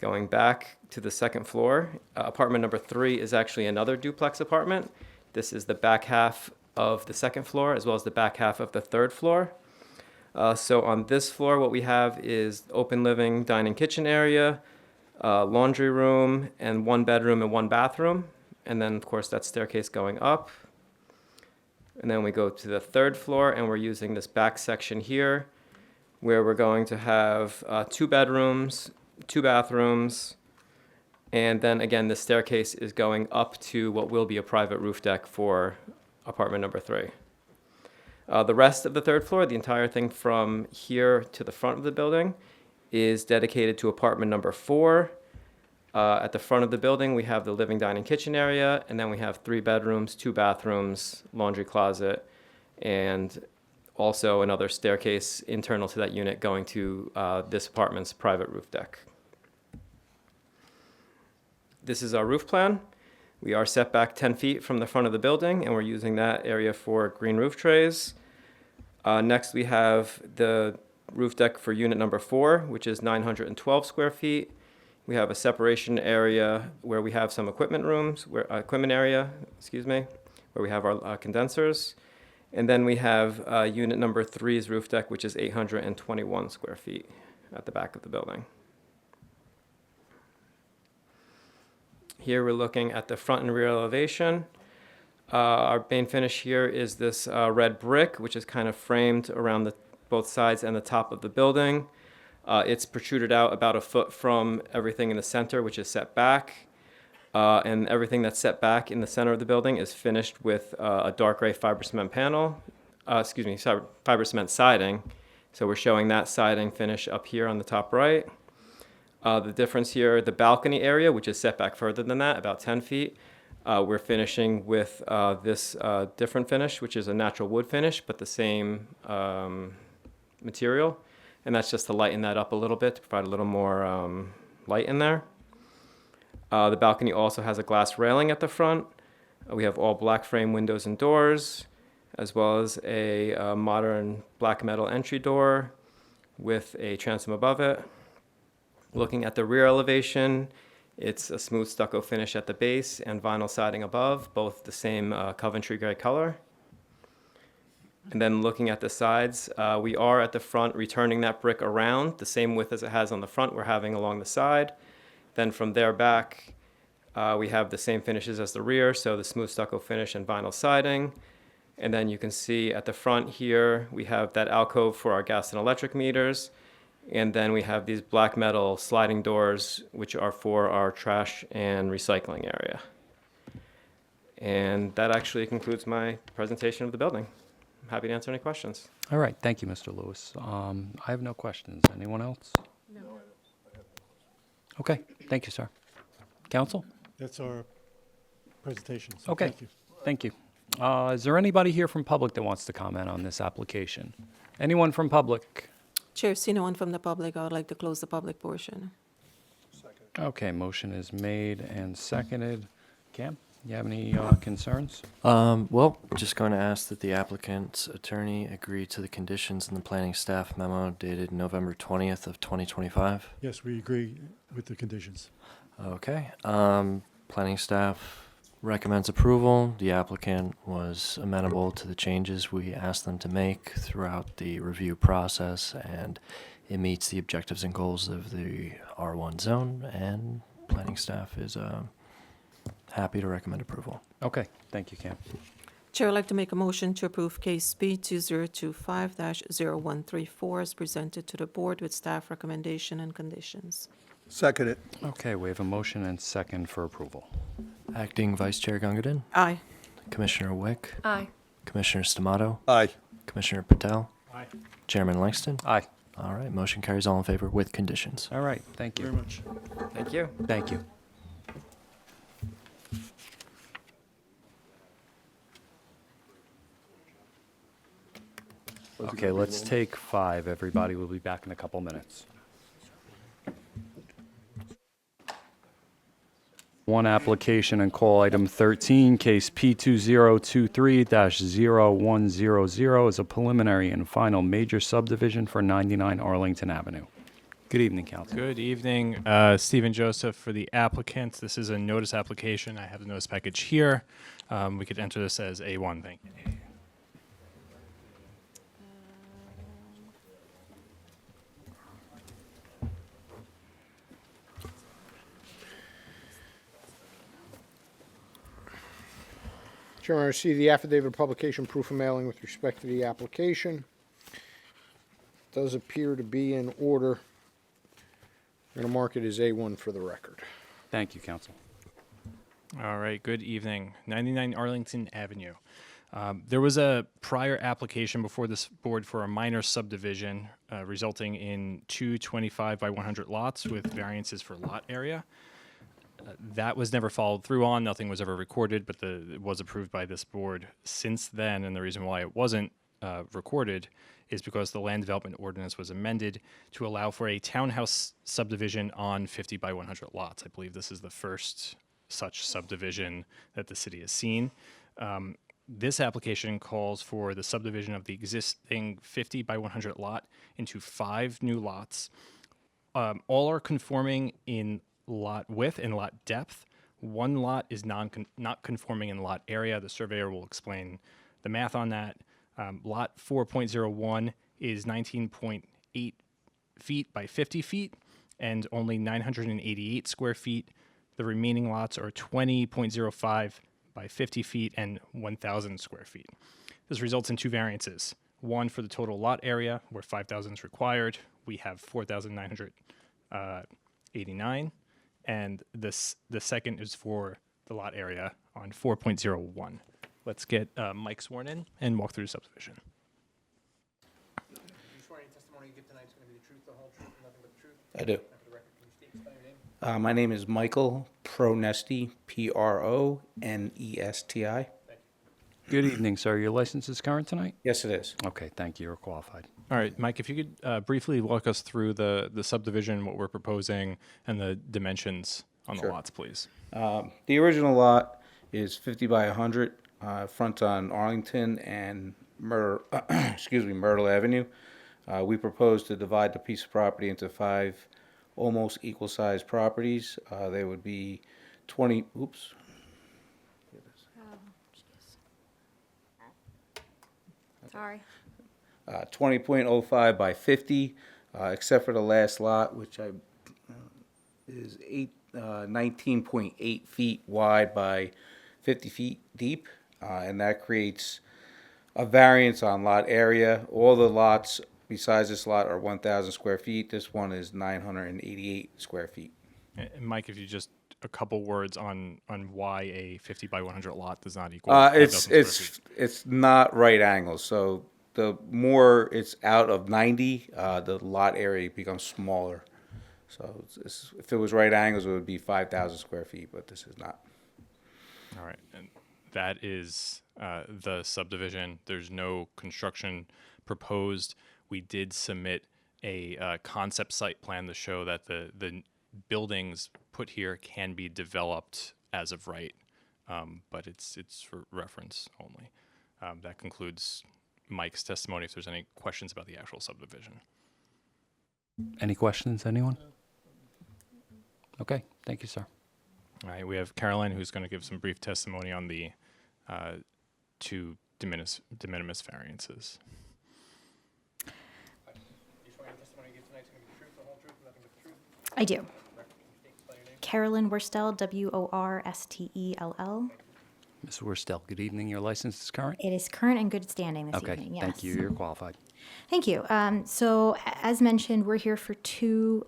Going back to the 2nd floor, apartment number 3 is actually another duplex apartment. This is the back half of the 2nd floor, as well as the back half of the 3rd floor. So on this floor, what we have is open living, dining, kitchen area, laundry room, and 1 bedroom and 1 bathroom. And then, of course, that staircase going up. And then we go to the 3rd floor, and we're using this back section here, where we're going to have 2 bedrooms, 2 bathrooms, and then again, the staircase is going up to what will be a private roof deck for apartment number 3. The rest of the 3rd floor, the entire thing from here to the front of the building, is dedicated to apartment number 4. At the front of the building, we have the living, dining, kitchen area, and then we have 3 bedrooms, 2 bathrooms, laundry closet, and also another staircase internal to that unit going to this apartment's private roof deck. This is our roof plan. We are set back 10 feet from the front of the building, and we're using that area for green roof trays. Next, we have the roof deck for unit number 4, which is 912 square feet. We have a separation area where we have some equipment rooms, equipment area, where we have our condensers. And then we have unit number 3's roof deck, which is 821 square feet at the back of the building. Here we're looking at the front and rear elevation. Our main finish here is this red brick, which is kind of framed around both sides and the top of the building. It's protruded out about a foot from everything in the center, which is set back. And everything that's set back in the center of the building is finished with a dark gray fiber cement fiber cement siding. So we're showing that siding finish up here on the top right. The difference here, the balcony area, which is set back further than that, about 10 feet, we're finishing with this different finish, which is a natural wood finish, but the same material. And that's just to lighten that up a little bit, to provide a little more light in there. The balcony also has a glass railing at the front. We have all black frame windows and doors, as well as a modern black metal entry door with a transom above it. Looking at the rear elevation, it's a smooth stucco finish at the base and vinyl siding above, both the same Coventry gray color. And then looking at the sides, we are at the front returning that brick around, the same width as it has on the front we're having along the side. Then from there back, we have the same finishes as the rear, so the smooth stucco finish and vinyl siding. And then you can see at the front here, we have that alcove for our gas and electric meters. And then we have these black metal sliding doors, which are for our trash and recycling area. And that actually concludes my presentation of the building. I'm happy to answer any questions. All right, thank you, Mr. Lewis. I have no questions. Anyone else? No. Okay, thank you, sir. Council? That's our presentation. So Okay, Thank you. thank you. Is there anybody here from public that wants to comment on this application? Anyone from public? Chair, see no one from the public. I would like to close the public portion. Okay, motion is made and seconded. Cam, you have any concerns? Well, just going to ask that the applicant's attorney agree to the conditions in the planning staff memo dated November 20th of 2025. Yes, we agree with the conditions. Okay. Planning staff recommends approval. The applicant was amenable to the changes we asked them to make throughout the review process, and it meets the objectives and goals of the R1 zone, and planning staff is happy to recommend approval. Okay, thank you, Cam. Chair would like to make a motion to approve case B 2025-0134 as presented to the board with staff recommendation and conditions. Second it. Okay, we have a motion and second for approval. Acting Vice Chair Gungadin, Aye. Commissioner Wick, Aye. Commissioner Stamato, Aye. Commissioner Patel, Aye. Chairman Langston. Aye. All right, motion carries all in favor with conditions. All right, thank you. Very much. Thank you. Thank you. Okay, let's take 5. Everybody will be back in a couple minutes. One application and call item 13, case P2023-0100 is a preliminary and final major subdivision for 99 Arlington Avenue. Good evening, Council. Good evening, Stephen Joseph for the applicant. This is a notice application. I have the notice package here. We could enter this as A1, thank you. Chairman, I receive the affidavit of publication proof of mailing with respect to the application. Does appear to be in order. I'm going to mark it as A1 for the record. Thank you, Council. All right, good evening. 99 Arlington Avenue. There was a prior application before this board for a minor subdivision resulting in 2 25 by 100 lots with variances for lot area. That was never followed through on. Nothing was ever recorded, but it was approved by this board since then. And the reason why it wasn't recorded is because the land development ordinance was amended to allow for a townhouse subdivision on 50 by 100 lots. I believe this is the first such subdivision that the city has seen. This application calls for the subdivision of the existing 50 by 100 lot into 5 new lots. All are conforming in lot width and lot depth. One lot is not conforming in lot area. The surveyor will explain the math on that. Lot 4.01 is 19.8 feet by 50 feet and only 988 square feet. The remaining lots are 20.05 by 50 feet and 1,000 square feet. This results in 2 variances. One for the total lot area, where 5,000 is required. We have 4,989. And the second is for the lot area on 4.01. Let's get Mike sworn in and walk through the subdivision. You swear any testimony you give tonight is going to be the truth, the whole truth, and nothing but the truth? I do. And for the record, can you state and spell your name? My name is Michael Pronesti, Pronesti. Good evening, sir. Your license is current tonight? Yes, it is. Okay, thank you. You're qualified. All right, Mike, if you could briefly walk us through the subdivision, what we're proposing, and the dimensions on the Sure. lots, please. The original lot is 50 by 100, front on Arlington and Myrtle Avenue. We propose to divide the piece of property into 5 almost equal-sized properties. They would be 20. Oops. 20.05 by 50, except for the last lot, which is 19.8 feet wide by 50 feet deep, and that creates a variance on lot area. All the lots besides this lot are 1,000 square feet. This one is 988 square feet. And Mike, if you just a couple words on why a 50 by 100 lot does not equal. It's not right angles, so the more it's out of 90, the lot area becomes smaller. So if it was right angles, it would be 5,000 square feet, but this is not. All right, and that is the subdivision. There's no construction proposed. We did submit a concept site plan to show that the buildings put here can be developed as of right, but it's for reference only. That concludes Mike's testimony. If there's any questions about the actual subdivision. Any questions, anyone? Okay, thank you, sir. All right, we have Caroline, who's going to give some brief testimony on the 2 de minimis variances. You swear any testimony you give tonight is going to be the truth, the whole truth, and nothing but the truth? I do. For the record, can you state and spell your name? Carolyn Worstell, Worstell. Ms. Worstel, good evening. Your license is current? It is current and good standing this Okay, evening, yes. thank you. You're qualified. Thank you. So as mentioned, we're here for 2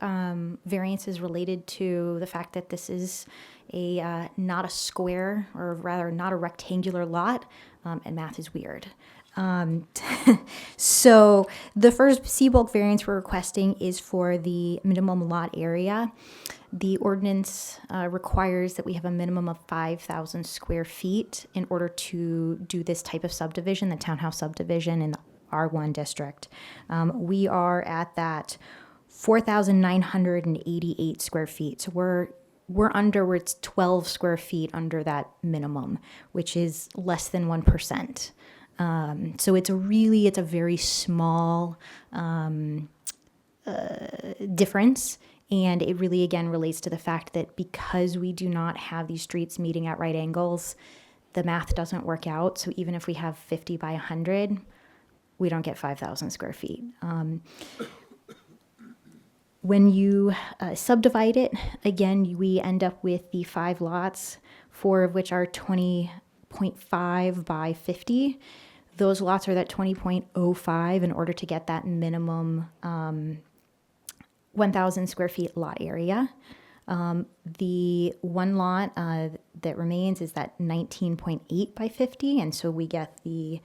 variances related to the fact that this is not a square, or rather not a rectangular lot, and math is weird. So the first C-bulk variance we're requesting is for the minimum lot area. The ordinance requires that we have a minimum of 5,000 square feet in order to do this type of subdivision, the townhouse subdivision in the R1 district. We are at that 4,988 square feet. So we're it's 12 square feet under that minimum, which is less than 1%. So it's a very small difference. And it really, again, relates to the fact that because we do not have these streets meeting at right angles, the math doesn't work out. So even if we have 50 by 100, we don't get 5,000 square feet. When you subdivide it, again, we end up with the 5 lots, 4 of which are 20.5 by 50. Those lots are that 20.05 in order to get that minimum 1,000 square feet lot area. The one lot that remains is that 19.8 by 50, and so we get the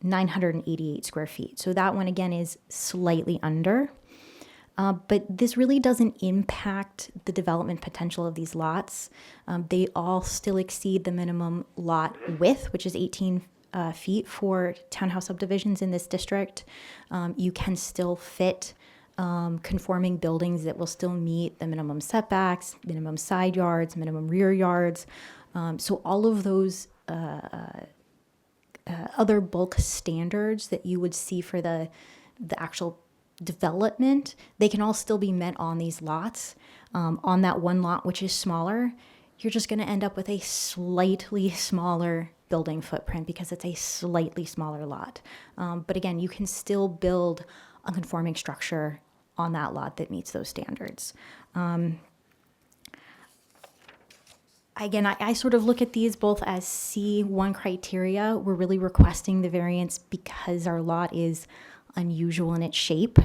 988 square feet. So that one, again, is slightly under. But this really doesn't impact the development potential of these lots. They all still exceed the minimum lot width, which is 18 feet for townhouse subdivisions in this district. You can still fit conforming buildings that will still meet the minimum setbacks, minimum side yards, minimum rear yards. So all of those other bulk standards that you would see for the actual development, they can all still be met on these lots. On that one lot, which is smaller, you're just going to end up with a slightly smaller building footprint because it's a slightly smaller lot. But again, you can still build a conforming structure on that lot that meets those standards. Again, I sort of look at these both as C1 criteria. We're really requesting the variance because our lot is unusual in its shape.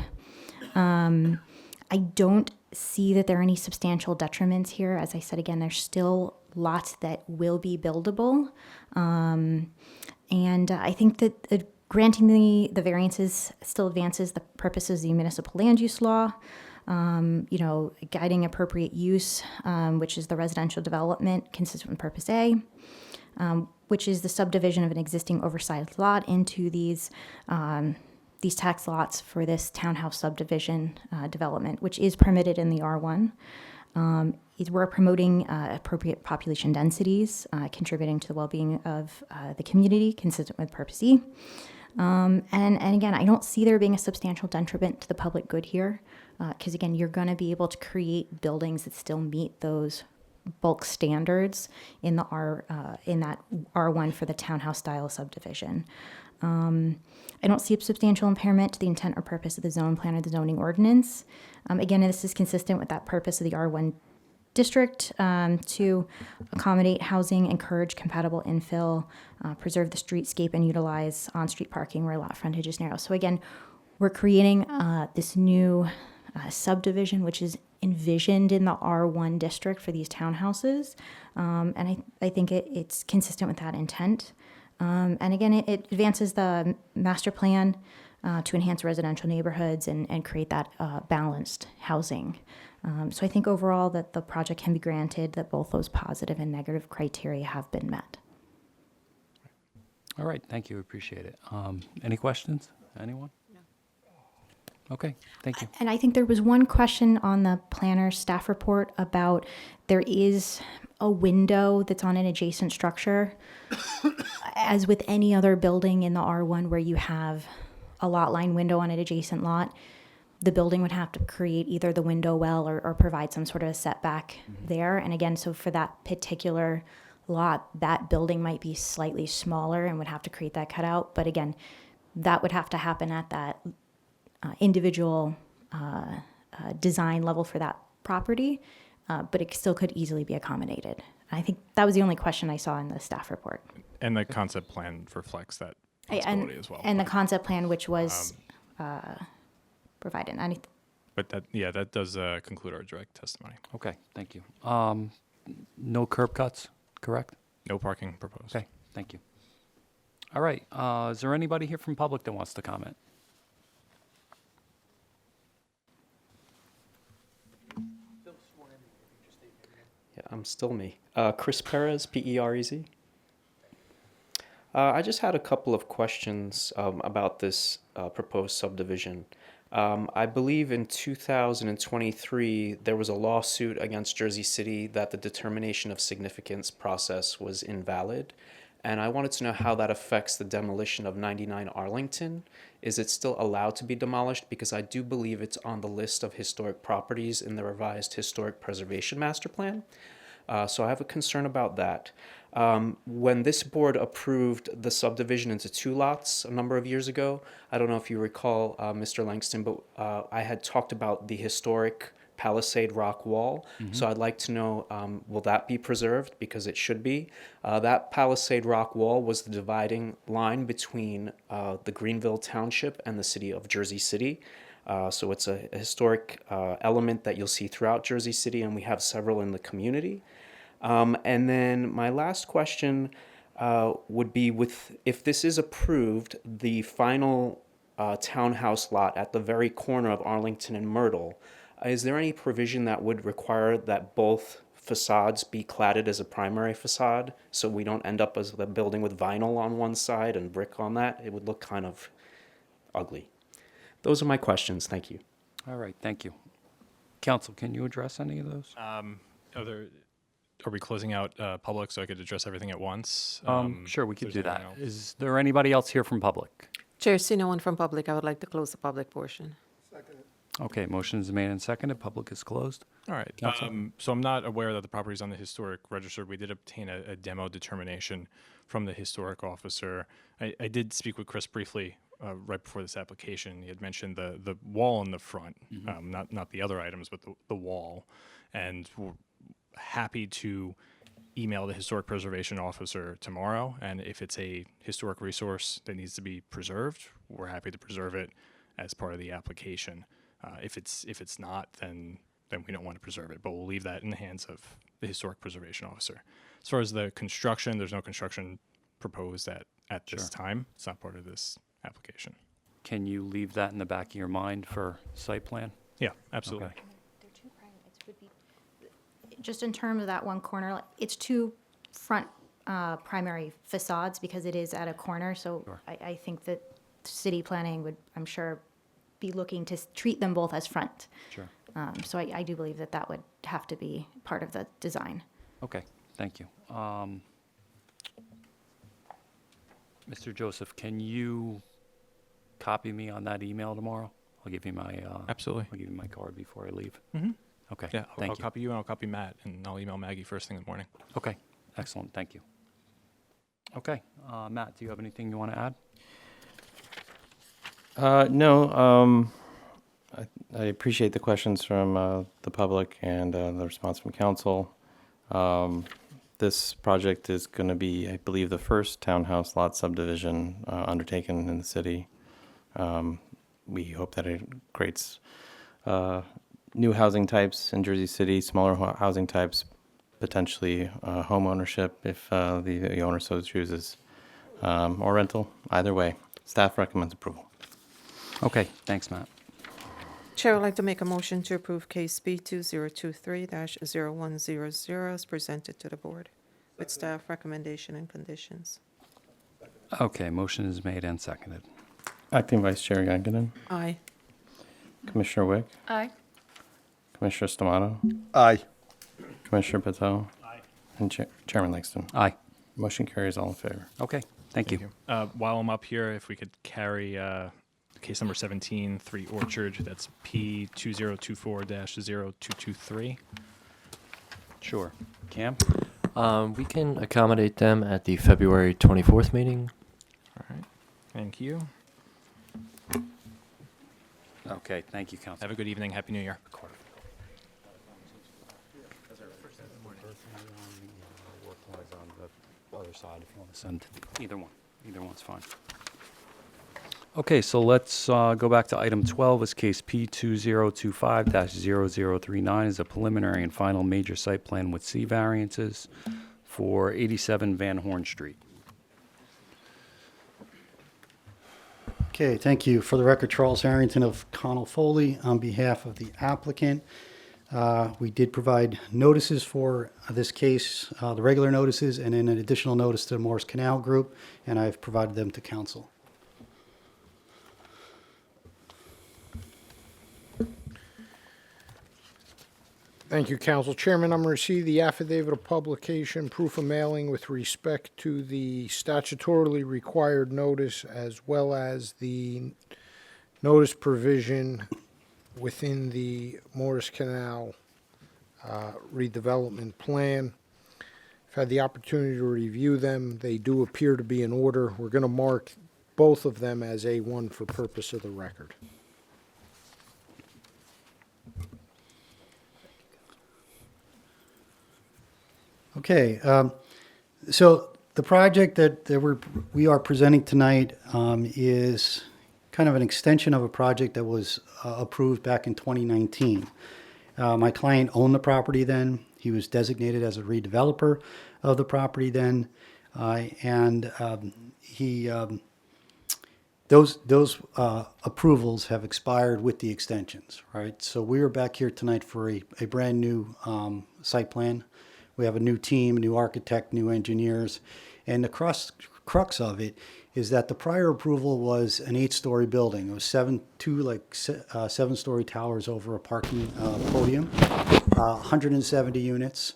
I don't see that there are any substantial detriments here. As I said, again, there's still lots that will be buildable. And I think that granting the variances still advances the purposes of the municipal land use law. Guiding appropriate use, which is the residential development consistent with Purpose A, which is the subdivision of an existing oversized lot into these tax lots for this townhouse subdivision development, which is permitted in the R1. We're promoting appropriate population densities, contributing to the well-being of the community, consistent with Purpose E. And again, I don't see there being a substantial detriment to the public good here, because again, you're going to be able to create buildings that still meet those bulk standards in the in that R1 for the townhouse style subdivision. I don't see a substantial impairment to the intent or purpose of the zone plan or the zoning ordinance. Again, this is consistent with that purpose of the R1 district to accommodate housing, encourage compatible infill, preserve the streetscape, and utilize on-street parking where lot frontage is narrow. So again, we're creating this new subdivision, which is envisioned in the R1 district for these townhouses. And I think it's consistent with that intent. And again, it advances the master plan to enhance residential neighborhoods and create that balanced housing. So I think overall that the project can be granted, that both those positive and negative criteria have been met. All right, thank you, appreciate it. Any questions? Anyone? No. Okay, thank you. And I think there was one question on the planner's staff report about there is a window that's on an adjacent structure. As with any other building in the R1 where you have a lot line window on an adjacent lot, the building would have to create either the window well or provide some sort of a setback there. And again, so for that particular lot, that building might be slightly smaller and would have to create that cutout. But again, that would have to happen at that individual design level for that property, but it still could easily be accommodated. I think that was the only question I saw in the staff report. And the concept plan reflects that possibility as well. And the concept plan, which was provided. But that does conclude our direct testimony. Okay, thank you. No curb cuts, correct? No parking proposed. Okay, thank you. All right, is there anybody here from public that wants to comment? Yeah, I'm still me. Chris Perez, P-E-R-E-Z. I just had a couple of questions about this proposed subdivision. I believe in 2023, there was a lawsuit against Jersey City that the determination of significance process was invalid. And I wanted to know how that affects the demolition of 99 Arlington. Is it still allowed to be demolished? Because I do believe it's on the list of historic properties in the revised Historic Preservation Master Plan. So I have a concern about that. When this board approved the subdivision into 2 lots a number of years ago, I don't know if you recall, Mr. Langston, but I had talked about the historic Palisade rock wall. So I'd like to know, will that be preserved? Because it should be. That Palisade rock wall was the dividing line between the Greenville Township and the city of Jersey City. So it's a historic element that you'll see throughout Jersey City, and we have several in the community. And then my last question would be if this is approved, the final townhouse lot at the very corner of Arlington and Myrtle, is there any provision that would require that both facades be cladded as a primary facade so we don't end up as a building with vinyl on one side and brick on that? It would look kind of ugly. Those are my questions. Thank you. All right, thank you. Council, can you address any of those? Are we closing out public so I could address everything at once? Sure, we could if do there's that. anything else. Is there anybody else here from public? Chair, see no one from public. I would like to close the public portion. Okay, motion is made and seconded. Public is closed. All right. Counsel? So I'm not aware that the property is on the historic register. We did obtain a demo determination from the historic officer. I did speak with Chris briefly right before this application. He had mentioned the wall in the front, not the other items, but the wall. And we're happy to email the historic preservation officer tomorrow. And if it's a historic resource that needs to be preserved, we're happy to preserve it as part of the application. If it's not, then we don't want to preserve it, but we'll leave that in the hands of the historic preservation officer. As far as the construction, there's no construction proposed at this time. It's not part of this application. Can you leave that in the back of your mind for site plan? Yeah, absolutely. Okay. Just in terms of that one corner, like, it's two front primary facades because it is at a corner. So I think that city planning would, I'm sure, be looking to treat them both as front. Sure. So I do believe that would have to be part of the design. Okay, thank you. Mr. Joseph, can you copy me on that email tomorrow? I'll give you my Absolutely. I'll give you my card before I leave. Mm-hmm. Okay. Yeah, thank I'll you. copy you and I'll copy Matt, and I'll email Maggie first thing in the morning. Okay, excellent. Thank you. Okay, Matt, do you have anything you want to add? No, I appreciate the questions from the public and the response from council. This project is going to be, I believe, the first townhouse lot subdivision undertaken in the city. We hope that it creates new housing types in Jersey City, smaller housing types, potentially home ownership if the owner so chooses, or rental. Either way, staff recommends approval. Okay, thanks, Matt. Chair would like to make a motion to approve case B 2023-0100 as presented to the board with staff recommendation and conditions. Okay, motion is made and seconded. Acting Vice Chair Ganganon, Aye. Commissioner Wick, Aye. Commissioner Stamato, Aye. Commissioner Patel, and Chairman Langston. Aye. Motion carries all in favor. Okay, thank you. While I'm up here, if we could carry case number 17, 3 Orchard, that's P2024-0223. Sure. Cam? We can accommodate them at the February 24th meeting. All right. Thank you. Okay, thank you, Council. Have a good evening. Happy New Year. Other side if you want to send either one. Either one's fine. Okay, so let's go back to item 12. This case P2025-0039 is a preliminary and final major site plan with C variances for 87 Van Horn Street. Okay, thank you. For the record, Charles Harrington of Connell Foley on behalf of the applicant. We did provide notices for this case, the regular notices, and then an additional notice to the Morris Canal Group, and I've provided them to council. Thank you, Council Chairman. I'm going to receive the affidavit of publication, proof of mailing with respect to the statutorily required notice as well as the notice provision within the Morris Canal redevelopment plan. I've had the opportunity to review them. They do appear to be in order. We're going to mark both of them as A1 for purpose of the record. Okay, so the project that we are presenting tonight is kind of an extension of a project that was approved back in 2019. My client owned the property then. He was designated as a redeveloper of the property then, and those approvals have expired with the extensions, right? So we are back here tonight for a brand new site plan. We have a new team, new architect, new engineers, and the crux of it is that the prior approval was an 8-story building. It was 7-story towers over a parking podium, 170 units.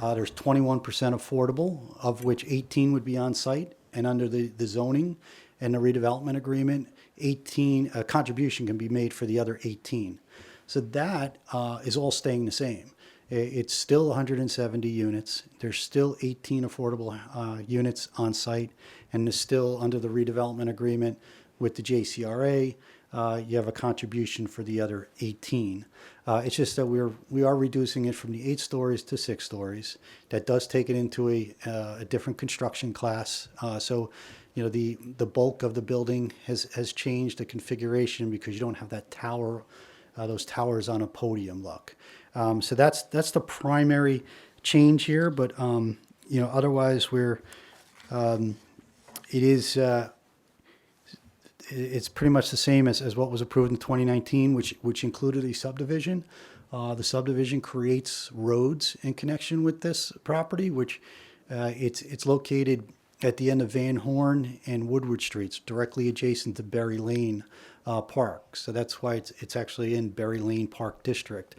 There's 21% affordable, of which 18 would be on site. And under the zoning and the redevelopment agreement, 18 contribution can be made for the other 18. So that is all staying the same. It's still 170 units. There's still 18 affordable units on site, and there's still under the redevelopment agreement with the JCRA. You have a contribution for the other 18. It's just that we are reducing it from the 8 stories to 6 stories. That does take it into a different construction class. So, you know, the bulk of the building has changed the configuration because you don't have that tower, those towers on a podium look. So that's the primary change here. But you know, otherwise it's pretty much the same as what was approved in 2019, which included a subdivision. The subdivision creates roads in connection with this property, which it's located at the end of Van Horn and Woodward Streets, directly adjacent to Berry Lane Park. So that's why it's actually in Berry Lane Park District.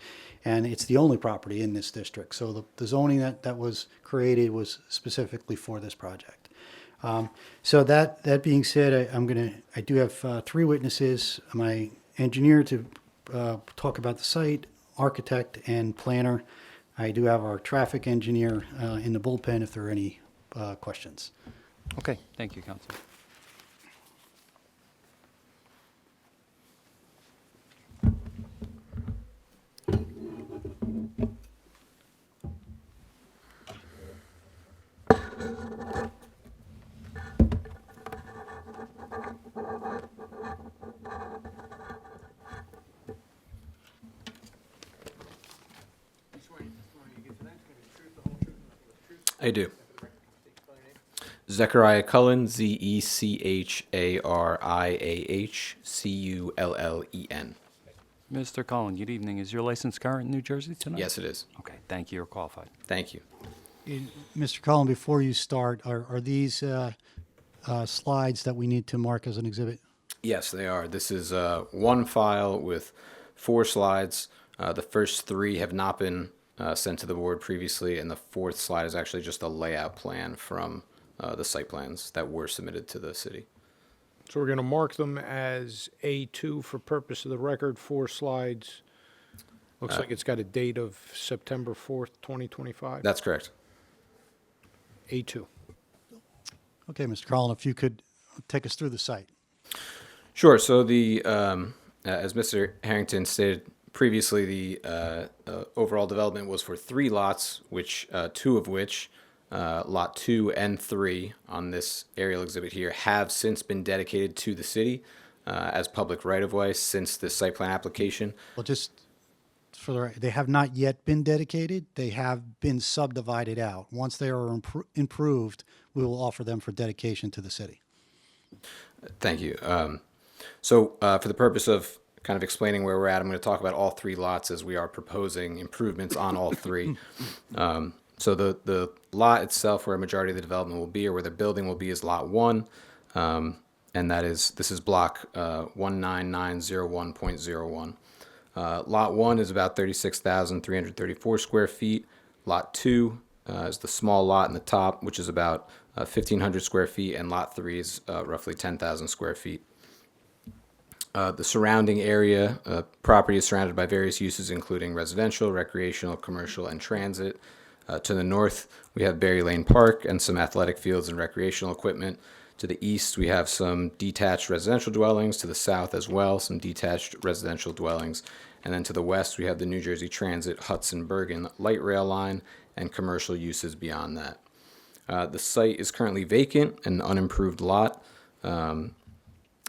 And it's the only property in this district. So the zoning that was created was specifically for this project. So that being said, I do have 3 witnesses: my engineer to talk about the site, architect, and planner. I do have our traffic engineer in the bullpen if there are any questions. Okay, thank you, Councilor. I do. Zechariah Cullen, Zechariah Mr. Cullen, good evening. Is your license current in New Jersey tonight? Yes, it is. Okay, thank you. You're qualified. Thank you. Mr. Cullen, before you start, are these slides that we need to mark as an exhibit? Yes, they are. This is one file with 4 slides. The first 3 have not been sent to the board previously, and the 4th slide is actually just a layout plan from the site plans that were submitted to the city. So we're going to mark them as A2 for purpose of the record, 4 slides. Looks like it's got a date of September 4th, 2025. That's correct. A2. Okay, Mr. Cullen, if you could take us through the site. Sure. So the as Mr. Harrington stated previously, the overall development was for 3 lots, which 2 of which, lot 2 and 3 on this aerial exhibit here, have since been dedicated to the city as public right-of-way since the site plan application. Well, just for they have not yet been dedicated. They have been subdivided out. Once they are improved, we will offer them for dedication to the city. Thank you. So for the purpose of kind of explaining where we're at, I'm going to talk about all 3 lots as we are proposing improvements on all 3. So the lot itself, where a majority of the development will be, or where the building will be, is lot 1, and this is block 19901.01. Lot 1 is about 36,334 square feet. Lot 2 is the small lot in the top, which is about 1,500 square feet, and lot 3 is roughly 10,000 square feet. The surrounding area, property is surrounded by various uses, including residential, recreational, commercial, and transit. To the north, we have Berry Lane Park and some athletic fields and recreational equipment. To the east, we have some detached residential dwellings. To the south as well, some detached residential dwellings. And then to the west, we have the New Jersey Transit Hudson-Bergen light rail line and commercial uses beyond that. The site is currently vacant, an unimproved lot. And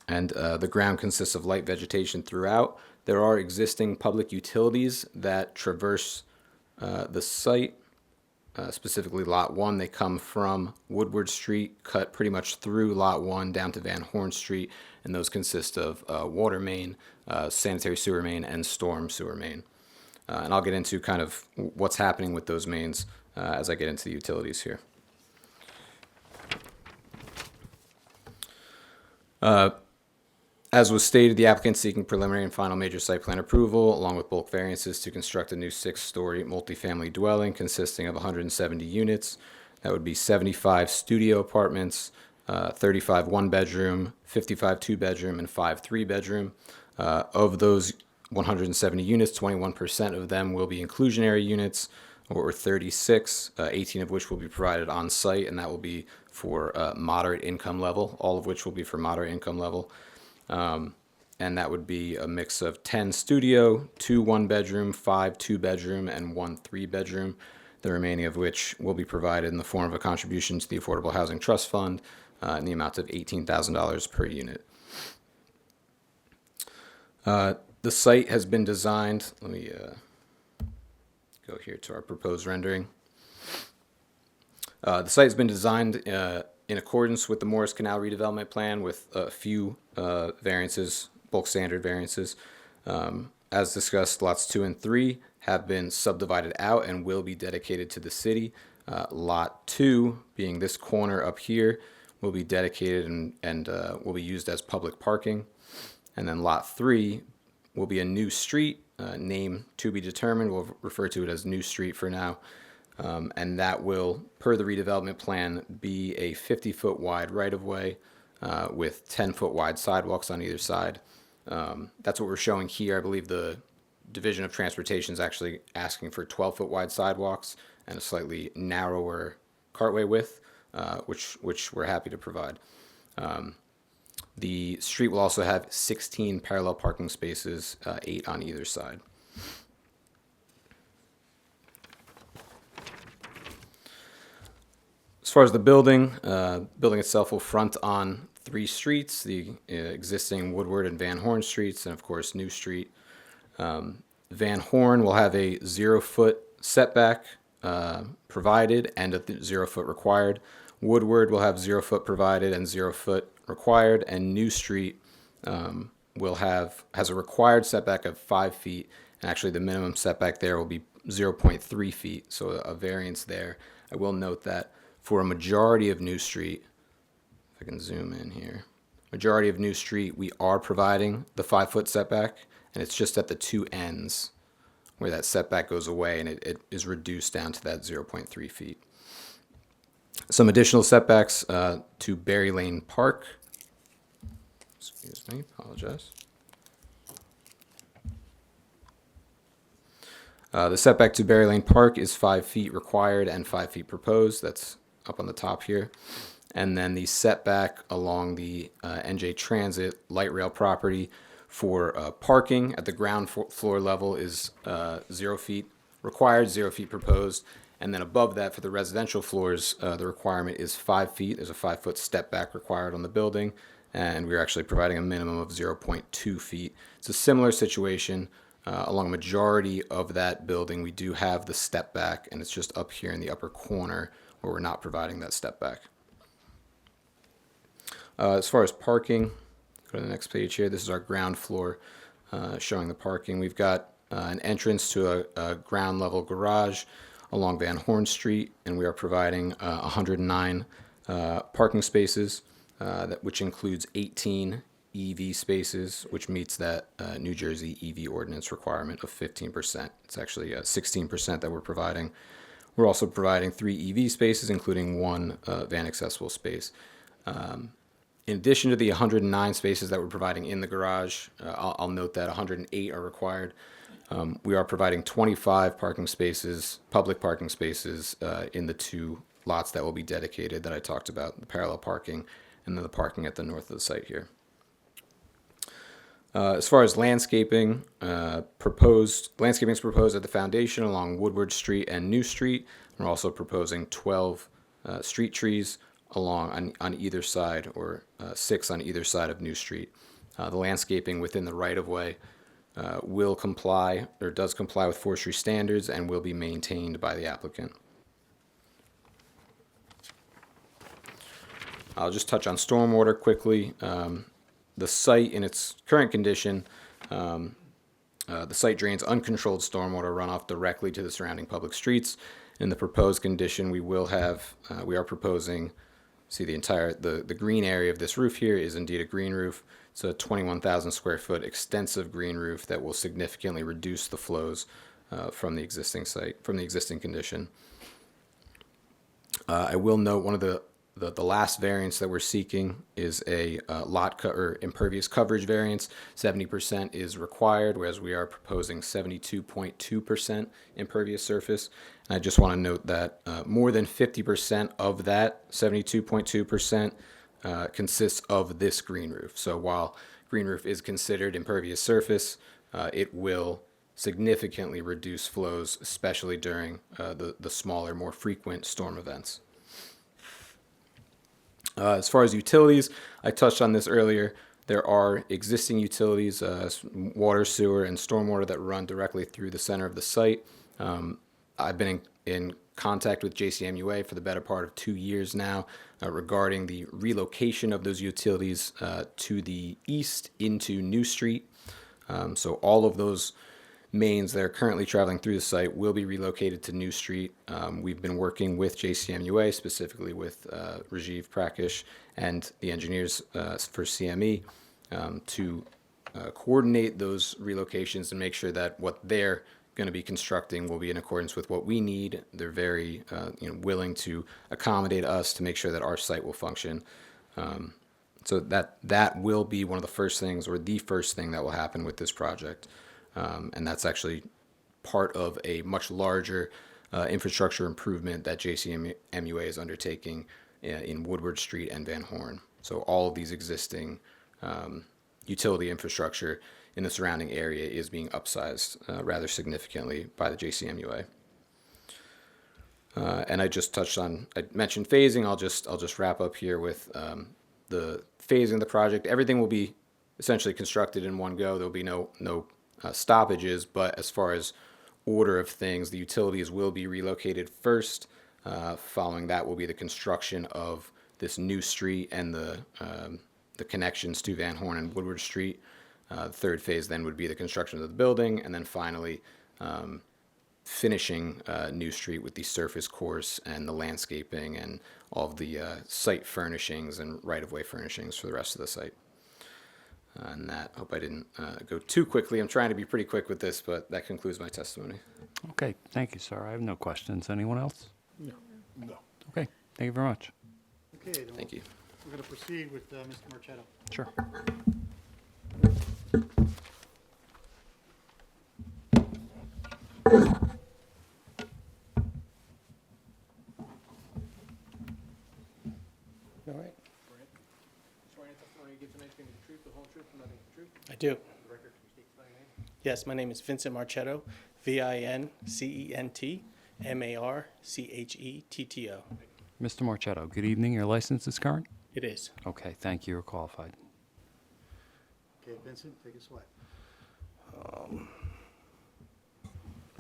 the ground consists of light vegetation throughout. There are existing public utilities that traverse the site, specifically Lot 1. They come from Woodward Street, cut pretty much through Lot 1 down to Van Horn Street, and those consist of water main, sanitary sewer main, and storm sewer main. And I'll get into kind of what's happening with those mains as I get into the utilities here. As was stated, the applicant seeking preliminary and final major site plan approval, along with bulk variances to construct a new 6-story multifamily dwelling consisting of 170 units. That would be 75 studio apartments, 35 one-bedroom, 55 two-bedroom, and 5 three-bedroom. Of those 170 units, 21% of them will be inclusionary units, or 36, 18 of which will be provided on site, and that will be for moderate income level, all of which will be for moderate income level. And that would be a mix of 10 studio, 2 one-bedroom, 5 two-bedroom, and 1 three-bedroom, the remaining of which will be provided in the form of a contribution to the Affordable Housing Trust Fund in the amount of $18,000 per unit. The site has been designed, let me go here to our proposed rendering. The site has been designed in accordance with the Morris Canal redevelopment plan with a few variances, bulk standard variances. As discussed, lots 2 and 3 have been subdivided out and will be dedicated to the city. Lot 2, being this corner up here, will be dedicated and will be used as public parking. And then lot 3 will be a new street, name to be determined. We'll refer to it as New Street for now. And that will, per the redevelopment plan, be a 50-foot wide right-of-way with 10-foot wide sidewalks on either side. That's what we're showing here. I believe the Division of Transportation is actually asking for 12-foot wide sidewalks and a slightly narrower cartway width, which we're happy to provide. The street will also have 16 parallel parking spaces, 8 on either side. As far as the building itself will front on 3 streets, the existing Woodward and Van Horn streets, and of course New Street. Van Horn will have a 0-foot setback provided and a 0-foot required. Woodward will have 0-foot provided and 0-foot required, and New Street has a required setback of 5 feet, and actually the minimum setback there will be 0.3 feet, so a variance there. I will note that for a majority of New Street, if I can zoom in here, majority of New Street, we are providing the 5-foot setback, and it's just at the 2 ends where that setback goes away and it is reduced down to that 0.3 feet. Some additional setbacks to Berry Lane Park. Excuse me, apologize. The setback to Berry Lane Park is 5 feet required and 5 feet proposed. That's up on the top here. And then the setback along the NJ Transit light rail property for parking at the ground floor level is 0 feet required, 0 feet proposed. And then above that for the residential floors, the requirement is 5 feet. There's a 5-foot step back required on the building, and we're actually providing a minimum of 0.2 feet. It's a similar situation along a majority of that building. We do have the step back, and it's just up here in the upper corner where we're not providing that step back. As far as parking, go to the next page here. This is our ground floor showing the parking. We've got an entrance to a ground level garage along Van Horn Street, and we are providing 109 parking spaces, which includes 18 EV spaces, which meets that New Jersey EV ordinance requirement of 15%. It's actually 16% that we're providing. We're also providing 3 EV spaces, including 1 van accessible space. In addition to the 109 spaces that we're providing in the garage, I'll note that 108 are required. We are providing 25 parking spaces, public parking spaces, in the 2 lots that will be dedicated that I talked about, the parallel parking and then the parking at the north of the site here. As far as landscaping, landscaping is proposed at the foundation along Woodward Street and New Street. We're also proposing 12 street trees along on either side, or 6 on either side of New Street. The landscaping within the right-of-way will comply, or does comply with forestry standards, and will be maintained by the applicant. I'll just touch on stormwater quickly. The site in its current condition, the site drains uncontrolled stormwater runoff directly to the surrounding public streets. In the proposed condition, we are proposing see the green area of this roof here is indeed a green roof. It's a 21,000 square foot extensive green roof that will significantly reduce the flows from the existing site, from the existing condition. I will note one of the last variance that we're seeking is a or impervious coverage variance. 70% is required, whereas we are proposing 72.2% impervious surface. And I just want to note that more than 50% of that 72.2% consists of this green roof. So while green roof is considered impervious surface, it will significantly reduce flows, especially during the smaller, more frequent storm events. As far as utilities, I touched on this earlier. There are existing utilities, water, sewer, and stormwater that run directly through the center of the site. I've been in contact with JCMUA for the better part of 2 years now regarding the relocation of those utilities to the east into New Street. So all of those mains that are currently traveling through the site will be relocated to New Street. We've been working with JCMUA, specifically with Rajiv Prakish and the engineers for CME to coordinate those relocations and make sure that what they're going to be constructing will be in accordance with what we need. They're very willing to accommodate us to make sure that our site will function. So that will be one of the first things, or the first thing that will happen with this project. And that's actually part of a much larger infrastructure improvement that JCMUA is undertaking in Woodward Street and Van Horn. So all of these existing utility infrastructure in the surrounding area is being upsized rather significantly by the JCMUA. And I mentioned phasing. I'll just wrap up here with the phasing of the project. Everything will be essentially constructed in one go. There'll be no stoppages, but as far as order of things, the utilities will be relocated first. Following that will be the construction of this new street and the connections to Van Horn and Woodward Street. The third phase then would be the construction of the building, and then finally finishing New Street with the surface course and the landscaping and all of the site furnishings and right-of-way furnishings for the rest of the site. And that, I hope I didn't go too quickly. I'm trying to be pretty quick with this, but that concludes my testimony. Okay, thank you, sir. I have no questions. Anyone else? No. No. Okay, thank you very much. Okay, then Thank you. we're going to proceed with Mr. Marchetto. Sure. All right. Swearing in testimony you give tonight is going to be the truth, the whole truth, and nothing but the truth? I do. For the record, can you state your name? Yes, my name is Vincent Marchetto, Vincent Marchetto. Mr. Marchetto, good evening. Your license is current? It is. Okay, thank you. You're qualified. Okay, Vincent, take us away.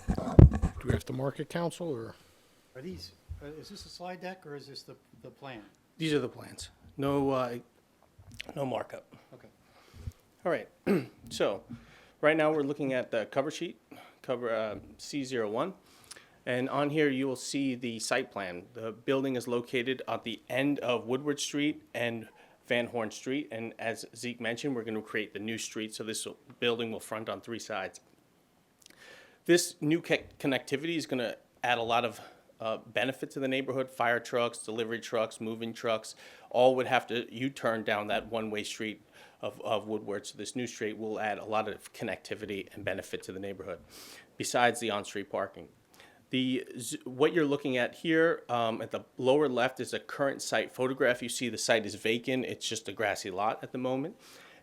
Do we have to mark it, council, or? Are these, is this a slide deck or is this the plan? These are the plans. No markup. Okay. All right. So right now we're looking at the cover sheet, cover C01. And on here you will see the site plan. The building is located at the end of Woodward Street and Van Horn Street. And as Zeke mentioned, we're going to create the new street. So this building will front on 3 sides. This new connectivity is going to add a lot of benefit to the neighborhood. Fire trucks, delivery trucks, moving trucks, all would have to U-turn down that one-way street of Woodward. So this new street will add a lot of connectivity and benefit to the neighborhood, besides the on-street parking. What you're looking at here at the lower left is a current site photograph. You see the site is vacant. It's just a grassy lot at the moment.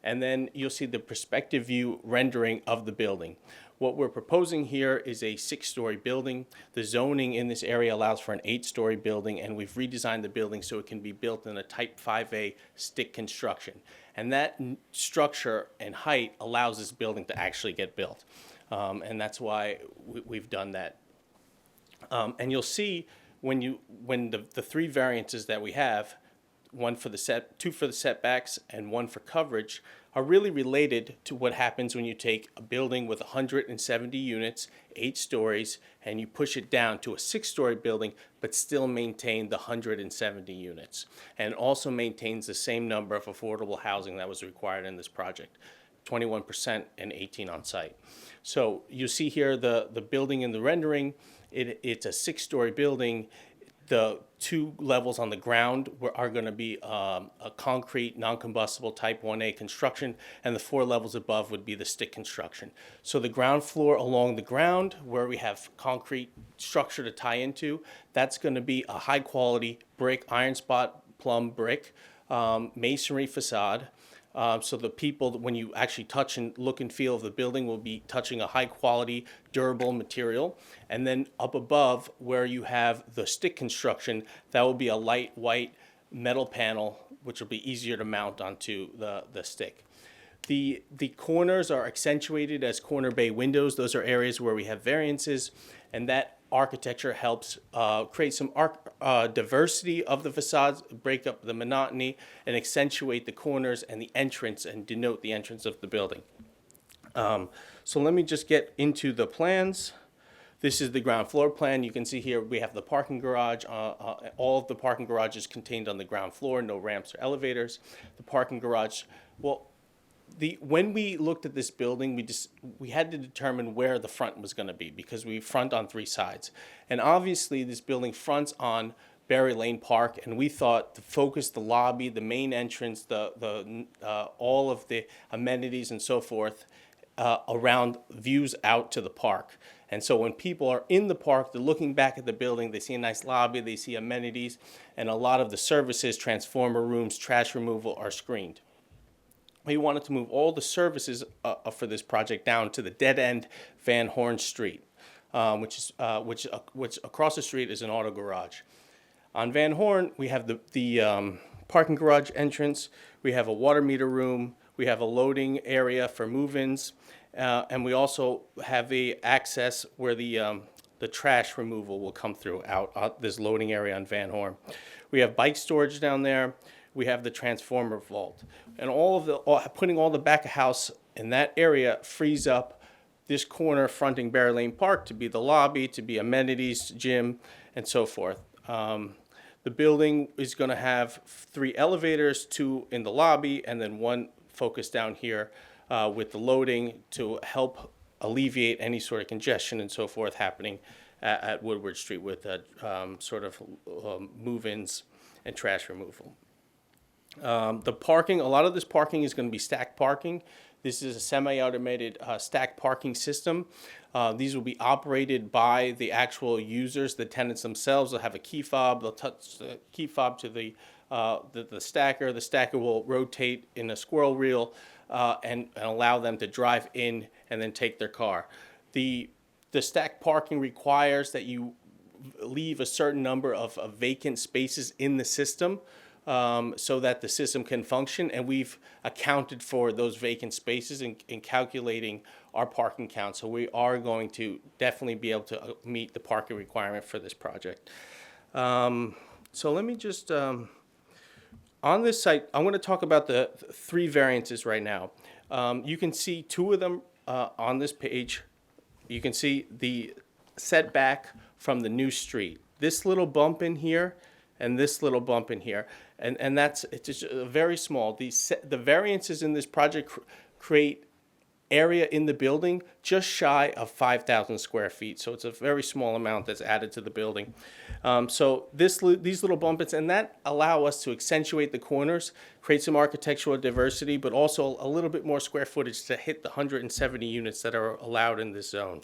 And then you'll see the perspective view rendering of the building. What we're proposing here is a 6-story building. The zoning in this area allows for an 8-story building, and we've redesigned the building so it can be built in a type 5A stick construction. And that structure and height allows this building to actually get built. And that's why we've done that. And you'll see when the 3 variances that we have, 2 for the setbacks and 1 for coverage, are really related to what happens when you take a building with 170 units, 8 stories, and you push it down to a 6-story building, but still maintain the 170 units, and also maintains the same number of affordable housing that was required in this project, 21% and 18 on site. So you see here the building in the rendering. It's a 6-story building. The 2 levels on the ground are going to be a concrete, non-combustible Type 1A construction, and the 4 levels above would be the stick construction. So the ground floor along the ground, where we have concrete structure to tie into, that's going to be a high-quality brick, iron spot plumb brick, masonry facade. So the people, when you actually touch and look and feel of the building, will be touching a high-quality, durable material. And then up above, where you have the stick construction, that will be a light white metal panel, which will be easier to mount onto the stick. The corners are accentuated as corner bay windows. Those are areas where we have variances, and that architecture helps create some diversity of the facades, break up the monotony, and accentuate the corners and the entrance and denote the entrance of the building. So let me just get into the plans. This is the ground floor plan. You can see here we have the parking garage. All of the parking garage is contained on the ground floor, no ramps or elevators. The parking garage, well, when we looked at this building, we had to determine where the front was going to be, because we front on 3 sides. And obviously this building fronts on Berry Lane Park, and we thought to focus the lobby, the main entrance, all of the amenities and so forth around views out to the park. And so when people are in the park, they're looking back at the building, they see a nice lobby, they see amenities, and a lot of the services, transformer rooms, trash removal, are screened. We wanted to move all the services for this project down to the dead-end Van Horn Street, which across the street is an auto garage. On Van Horn, we have the parking garage entrance, we have a water meter room, we have a loading area for move-ins, and we also have the access where the trash removal will come through out this loading area on Van Horn. We have bike storage down there. We have the transformer vault, and putting all the back of house in that area frees up this corner fronting Berry Lane Park to be the lobby, to be amenities, gym, and so forth. The building is going to have 3 elevators, 2 in the lobby, and then 1 focused down here with the loading to help alleviate any sort of congestion and so forth happening at Woodward Street with sort of move-ins and trash removal. The parking, a lot of this parking is going to be stacked parking. This is a semi-automated stacked parking system. These will be operated by the actual users, the tenants themselves. They'll have a key fob. They'll touch the key fob to the stacker. The stacker will rotate in a squirrel reel and allow them to drive in and then take their car. The stacked parking requires that you leave a certain number of vacant spaces in the system, so that the system can function, and we've accounted for those vacant spaces in calculating our parking count. So we are going to definitely be able to meet the parking requirement for this project. So let me just, on this site, I'm going to talk about the 3 variances right now. You can see 2 of them on this page. You can see the setback from the new street. This little bump in here and this little bump in here. And it's just very small. The variances in this project create area in the building just shy of 5,000 square feet. So it's a very small amount that's added to the building. So these little bumps, and that allow us to accentuate the corners, create some architectural diversity, but also a little bit more square footage to hit the 170 units that are allowed in this zone.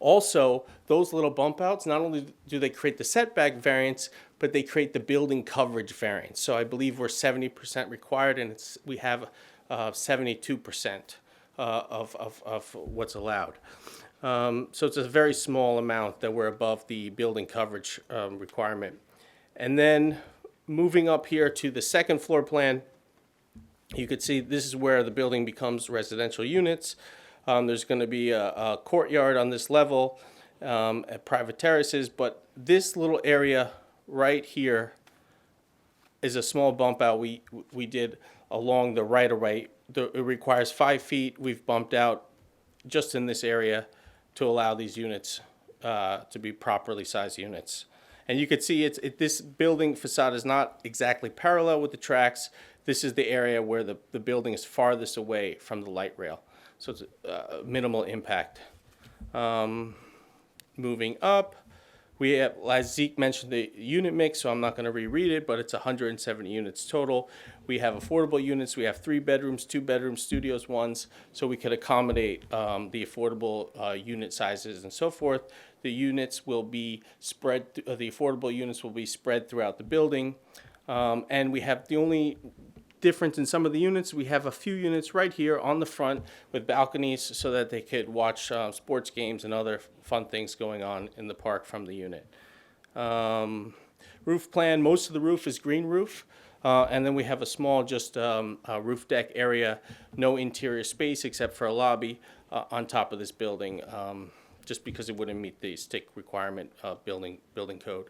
Also, those little bump outs, not only do they create the setback variance, but they create the building coverage variance. So I believe we're 70% required, and we have 72% of what's allowed. So it's a very small amount that we're above the building coverage requirement. And then moving up here to the second floor plan, you could see this is where the building becomes residential units. There's going to be a courtyard on this level, at private terraces, but this little area right here is a small bump out. We did along the right-of-way. It requires 5 feet. We've bumped out just in this area to allow these units to be properly sized units. And you can see this building facade is not exactly parallel with the tracks. This is the area where the building is farthest away from the light rail. So it's minimal impact. Moving up, we have, as Zeke mentioned, the unit mix, so I'm not going to reread it, but it's 170 units total. We have affordable units. We have 3 bedrooms, 2 bedrooms, studios, ones, so we could accommodate the affordable unit sizes and so forth. The units will be spread, the affordable units will be spread throughout the building. And we have the only difference in some of the units, we have a few units right here on the front with balconies so that they could watch sports games and other fun things going on in the park from the unit. Roof plan, most of the roof is green roof. And then we have a small just roof deck area, no interior space except for a lobby on top of this building, just because it wouldn't meet the stick requirement of building code.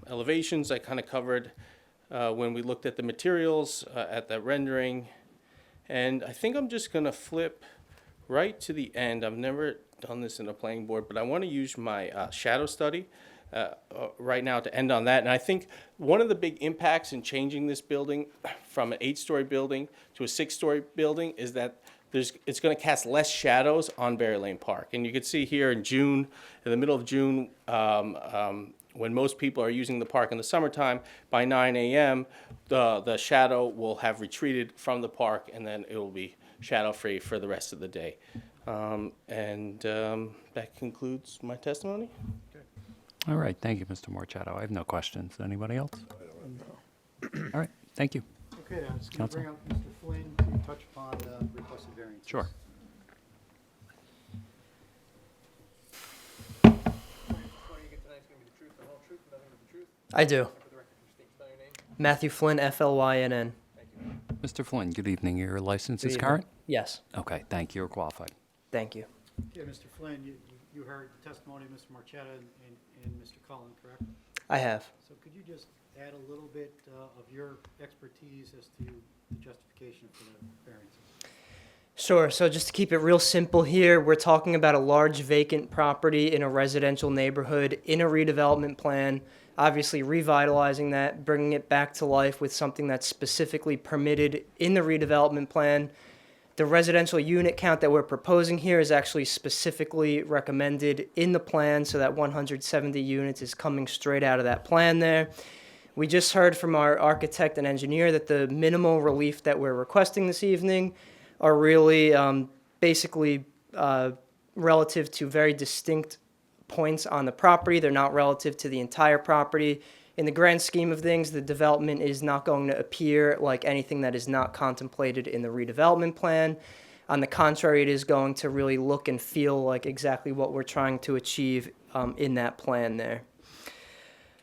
Elevations I kind of covered when we looked at the materials, at the rendering. And I think I'm just going to flip right to the end. I've never done this in a planning board, but I want to use my shadow study right now to end on that. And I think one of the big impacts in changing this building from an 8-story building to a 6-story building is that it's going to cast less shadows on Berry Lane Park. And you can see here in June, in the middle of June, when most people are using the park in the summertime, by 9 a.m., the shadow will have retreated from the park, and then it will be shadow-free for the rest of the day. That concludes my testimony. All right, thank you, Mr. Morchado. I have no questions. Anybody else? All right, thank you. Okay, I'm just going to Counsel? bring up Mr. Flynn to touch upon the requested variance. Sure. I do. Matthew Flynn, FLYNN. Mr. Flynn, good evening. Your license Good is evening. current? Yes. Okay, thank you. You're qualified. Thank you. Okay, Mr. Flynn, you heard the testimony of Mr. Marchetta and Mr. Cullen, correct? I have. So could you just add a little bit of your expertise as to the justification for the variances? Sure. So just to keep it real simple here, we're talking about a large vacant property in a residential neighborhood in a redevelopment plan, obviously revitalizing that, bringing it back to life with something that's specifically permitted in the redevelopment plan. The residential unit count that we're proposing here is actually specifically recommended in the plan, so that 170 units is coming straight out of that plan there. We just heard from our architect and engineer that the minimal relief that we're requesting this evening are really basically relative to very distinct points on the property. They're not relative to the entire property. In the grand scheme of things, the development is not going to appear like anything that is not contemplated in the redevelopment plan. On the contrary, it is going to really look and feel like exactly what we're trying to achieve in that plan there.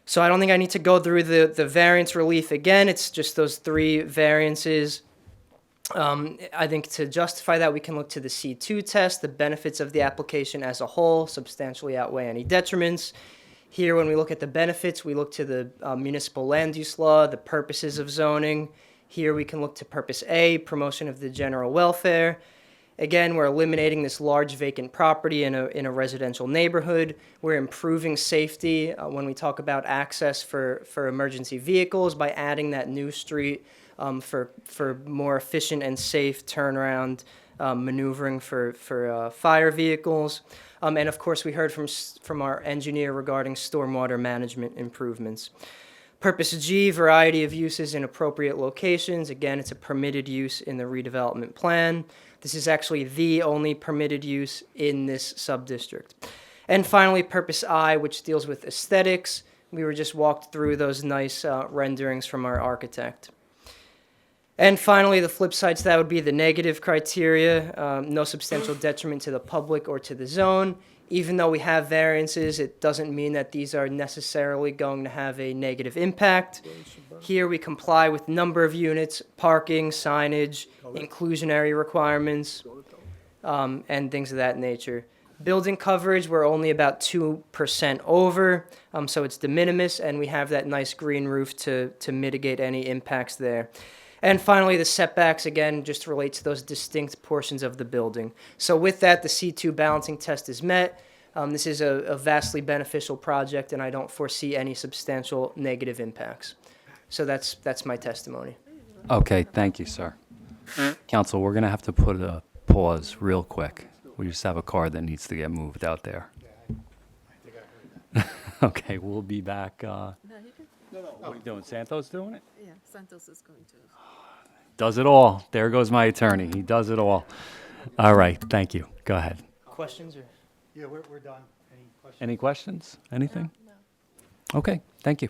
So I don't think I need to go through the variance relief again. It's just those 3 variances. I think to justify that, we can look to the C2 test. The benefits of the application as a whole substantially outweigh any detriments. Here, when we look at the benefits, we look to the municipal land use law, the purposes of zoning. Here, we can look to purpose A, promotion of the general welfare. Again, we're eliminating this large vacant property in a residential neighborhood. We're improving safety when we talk about access for emergency vehicles by adding that new street for more efficient and safe turnaround maneuvering for fire vehicles. And of course, we heard from our engineer regarding stormwater management improvements. Purpose G, variety of uses in appropriate locations. Again, it's a permitted use in the redevelopment plan. This is actually the only permitted use in this subdistrict. And finally, Purpose I, which deals with aesthetics. We were just walked through those nice renderings from our architect. And finally, the flip side to that would be the negative criteria, no substantial detriment to the public or to the zone. Even though we have variances, it doesn't mean that these are necessarily going to have a negative impact. Here we comply with number of units, parking, signage, inclusionary requirements, and things of that nature. Building coverage, we're only about 2% over, so it's de minimis, and we have that nice green roof to mitigate any impacts there. And finally, the setbacks, again, just relate to those distinct portions of the building. So with that, the C2 balancing test is met. This is a vastly beneficial project, and I don't foresee any substantial negative impacts. So that's my testimony. Okay, thank you, sir. Council, we're going to have to put a pause real quick. We just have a car that needs to get moved out there. Okay, we'll be back. What are you doing? Santos doing it? Yeah, Santos is going to. Does it all. There goes my attorney. He does it all. All right, thank you. Go ahead. Questions? Or? Yeah, we're done. Any questions? Any questions? Anything? No. Okay, thank you.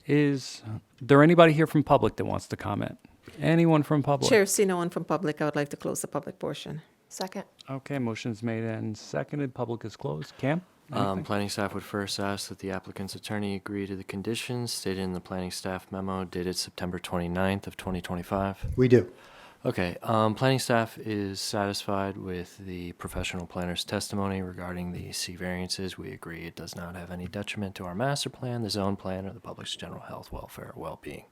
Is there anybody here from public that wants to comment? Anyone from public? Chair, see no one from public. I would like to close the public portion. Second. Okay, motion's made and seconded. Public is closed. Cam? anything? Planning staff would first ask that the applicant's attorney agree to the conditions stated in the planning staff memo dated September 29th of 2025. We do. Okay, planning staff is satisfied with the professional planner's testimony regarding the C variances. We agree it does not have any detriment to our master plan, the zone plan, or the public's general health, welfare, or well-being.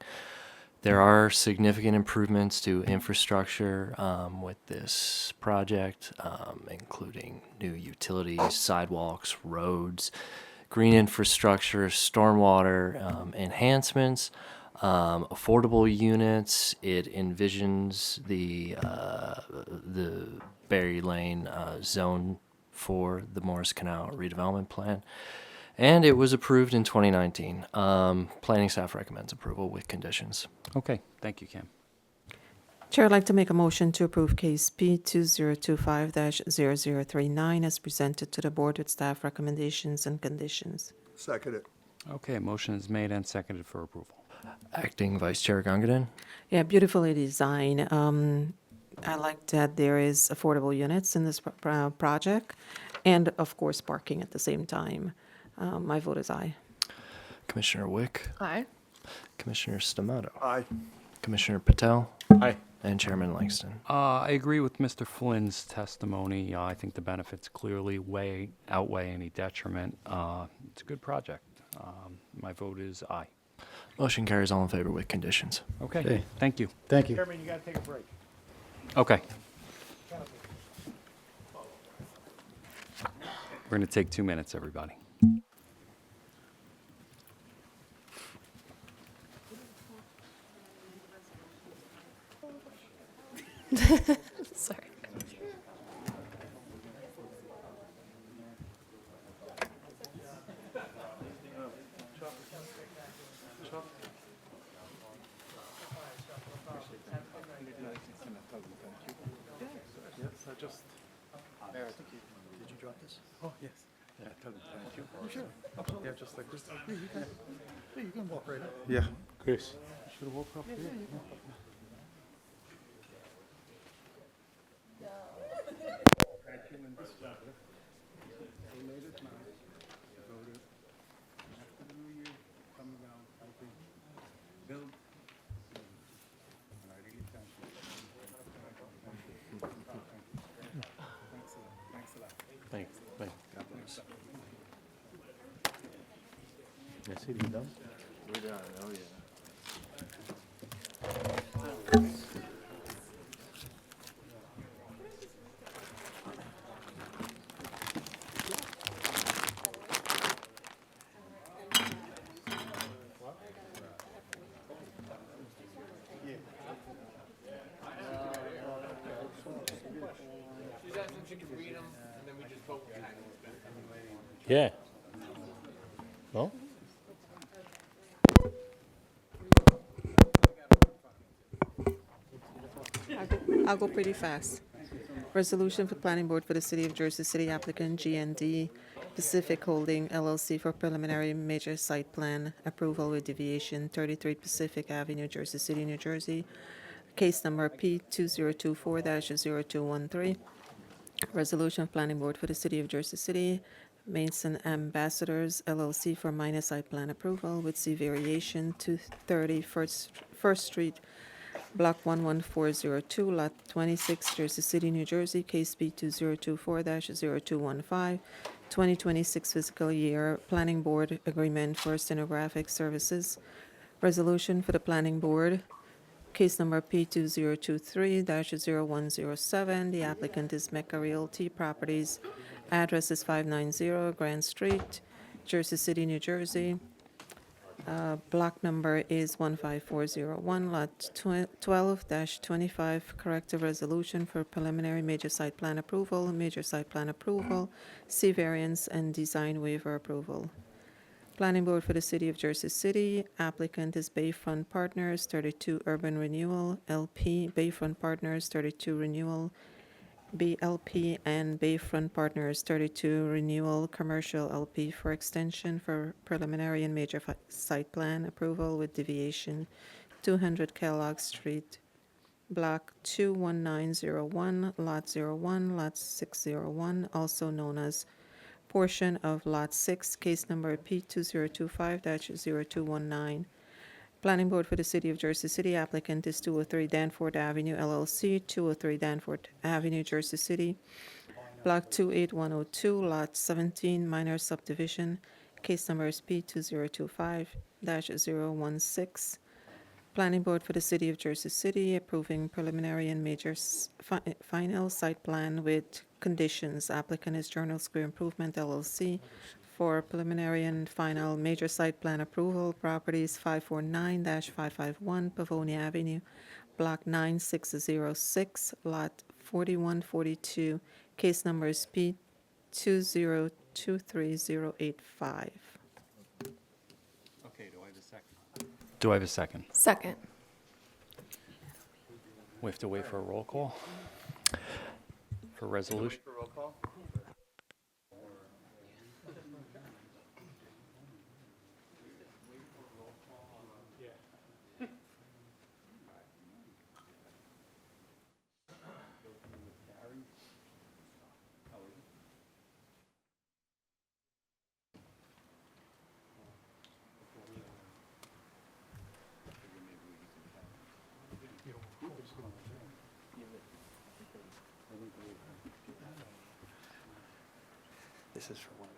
There are significant improvements to infrastructure with this project, including new utilities, sidewalks, roads, green infrastructure, stormwater enhancements, affordable units. It envisions the Berry Lane zone for the Morris Canal redevelopment plan. And it was approved in 2019. Planning staff recommends approval with conditions. Okay, thank you, Cam. Chair, I'd like to make a motion to approve case P 2025-0039 as presented to the board with staff recommendations and conditions. Second it. Okay, motion is made and seconded for approval. Acting Vice Chair Gongadin. Yeah, beautifully designed. I like that there is affordable units in this project and, of course, parking at the same time. My vote is aye. Commissioner Wick. Aye. Commissioner Stamato. Aye. Commissioner Patel. Aye. And Chairman Langston. I agree with Mr. Flynn's testimony. I think the benefits clearly outweigh any detriment. It's a good project. My vote is aye. Motion carries all in favor with conditions. Okay, Okay. thank you. Thank you. Chairman, you gotta take a break. Okay. We're going to take 2 minutes, everybody. Sorry. Did you drop this? Oh, yes. Yeah, tell them thank you. Oh, sure. Yeah, just like this. You can walk right up. Yeah, Chris. Should have woke up here. Thanks. Thanks. God bless. Yes, he done. We're done, oh yeah. She's asking if she can read them, and then we just vote. Yeah. No? I'll go pretty fast. Resolution for Planning Board for the City of Jersey City applicant GND Pacific Holding LLC for preliminary major site plan approval with deviation 33 Pacific Avenue, Jersey City, New Jersey. Case number P 2024-0213. Resolution of Planning Board for the City of Jersey City, Mason Ambassadors LLC for minor site plan approval with C variation 230 First Street Block 11402, Lot 26, Jersey City, New Jersey, case B2024-0215, 2026 fiscal year Planning Board Agreement for Stenographic Services. Resolution for the Planning Board, case number P2023-0107. The applicant is Mecca Realty Properties. Address is 590 Grand Street, Jersey City, New Jersey. Block number is 15401, lot 12-25, corrective resolution for preliminary major site plan approval, C variance, and design waiver approval. Planning Board for the City of Jersey City, applicant is Bayfront Partners, 32 Urban Renewal, LP, Bayfront Partners, 32 Renewal, BLP, and Bayfront Partners 32 Renewal Commercial LP for extension for preliminary and major site plan approval with deviation 200 Kellogg Street, Block 21901, Lot 01, Lot 601, also known as portion of Lot 6, case number P2025-0219. Planning Board for the City of Jersey City, applicant is 203 Danforth Avenue LLC, 203 Danforth Avenue, Jersey City, Block 28102, Lot 17, minor subdivision, case number is P2025-016. Planning Board for the City of Jersey City, approving preliminary and major final site plan with conditions. Applicant is Journal Square Improvement LLC, for preliminary and final major site plan approval, properties 549-551 Pavonia Avenue, Block 9606, Lot 4142, case number is P2023085. Okay, do I have a second? Do I have a second? Second. We have to wait for a roll call? For resolution? This is for one.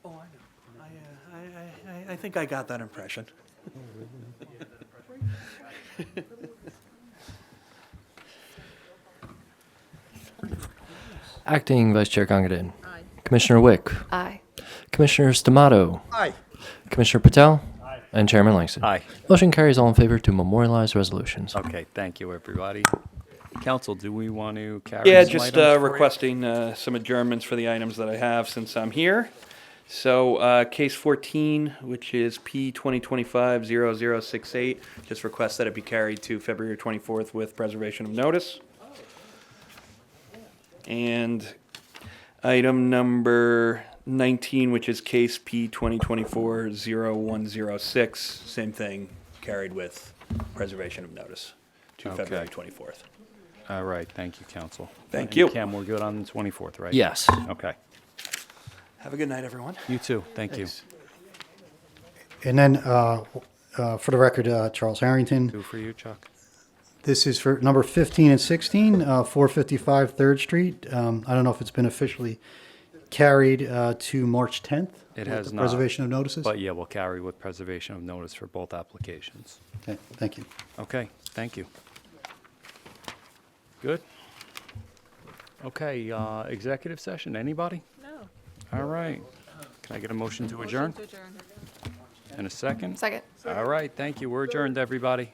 Oh, I know. I think I got that impression. Acting Vice Chair Gongadin. Aye. Commissioner Wick. Aye. Commissioner Stamato. Aye. Commissioner Patel. Aye. And Chairman Langston. Aye. Motion carries, all in favor to memorialize resolutions. Okay, thank you, everybody. Council, do we want to carry Yeah, some just items for you? requesting some adjournments for the items that I have since I'm here. So case 14, which is P2025-0068, just request that it be carried to February 24th with preservation of notice. And item number 19, which is case P2024-0106, same thing, carried with preservation of notice to Okay. February 24th. All right, thank you, Council. Thank And you. Cam, we're good on the 24th, right? Yes. Okay. Have a good night, everyone. You too, thank you. And then, for the record, Charles Harrington. Two for you, Chuck. This is for number 15 and 16, 455 3rd Street. I don't know if it's been officially carried to March 10th. It with has the not. Preservation of notices. But yeah, we'll carry with preservation of notice for both applications. Okay, thank you. Okay, thank you. Good. Okay, executive session, anybody? No. All right. Can I get a motion to adjourn? And a second? Second. All right, thank you. We're adjourned, everybody.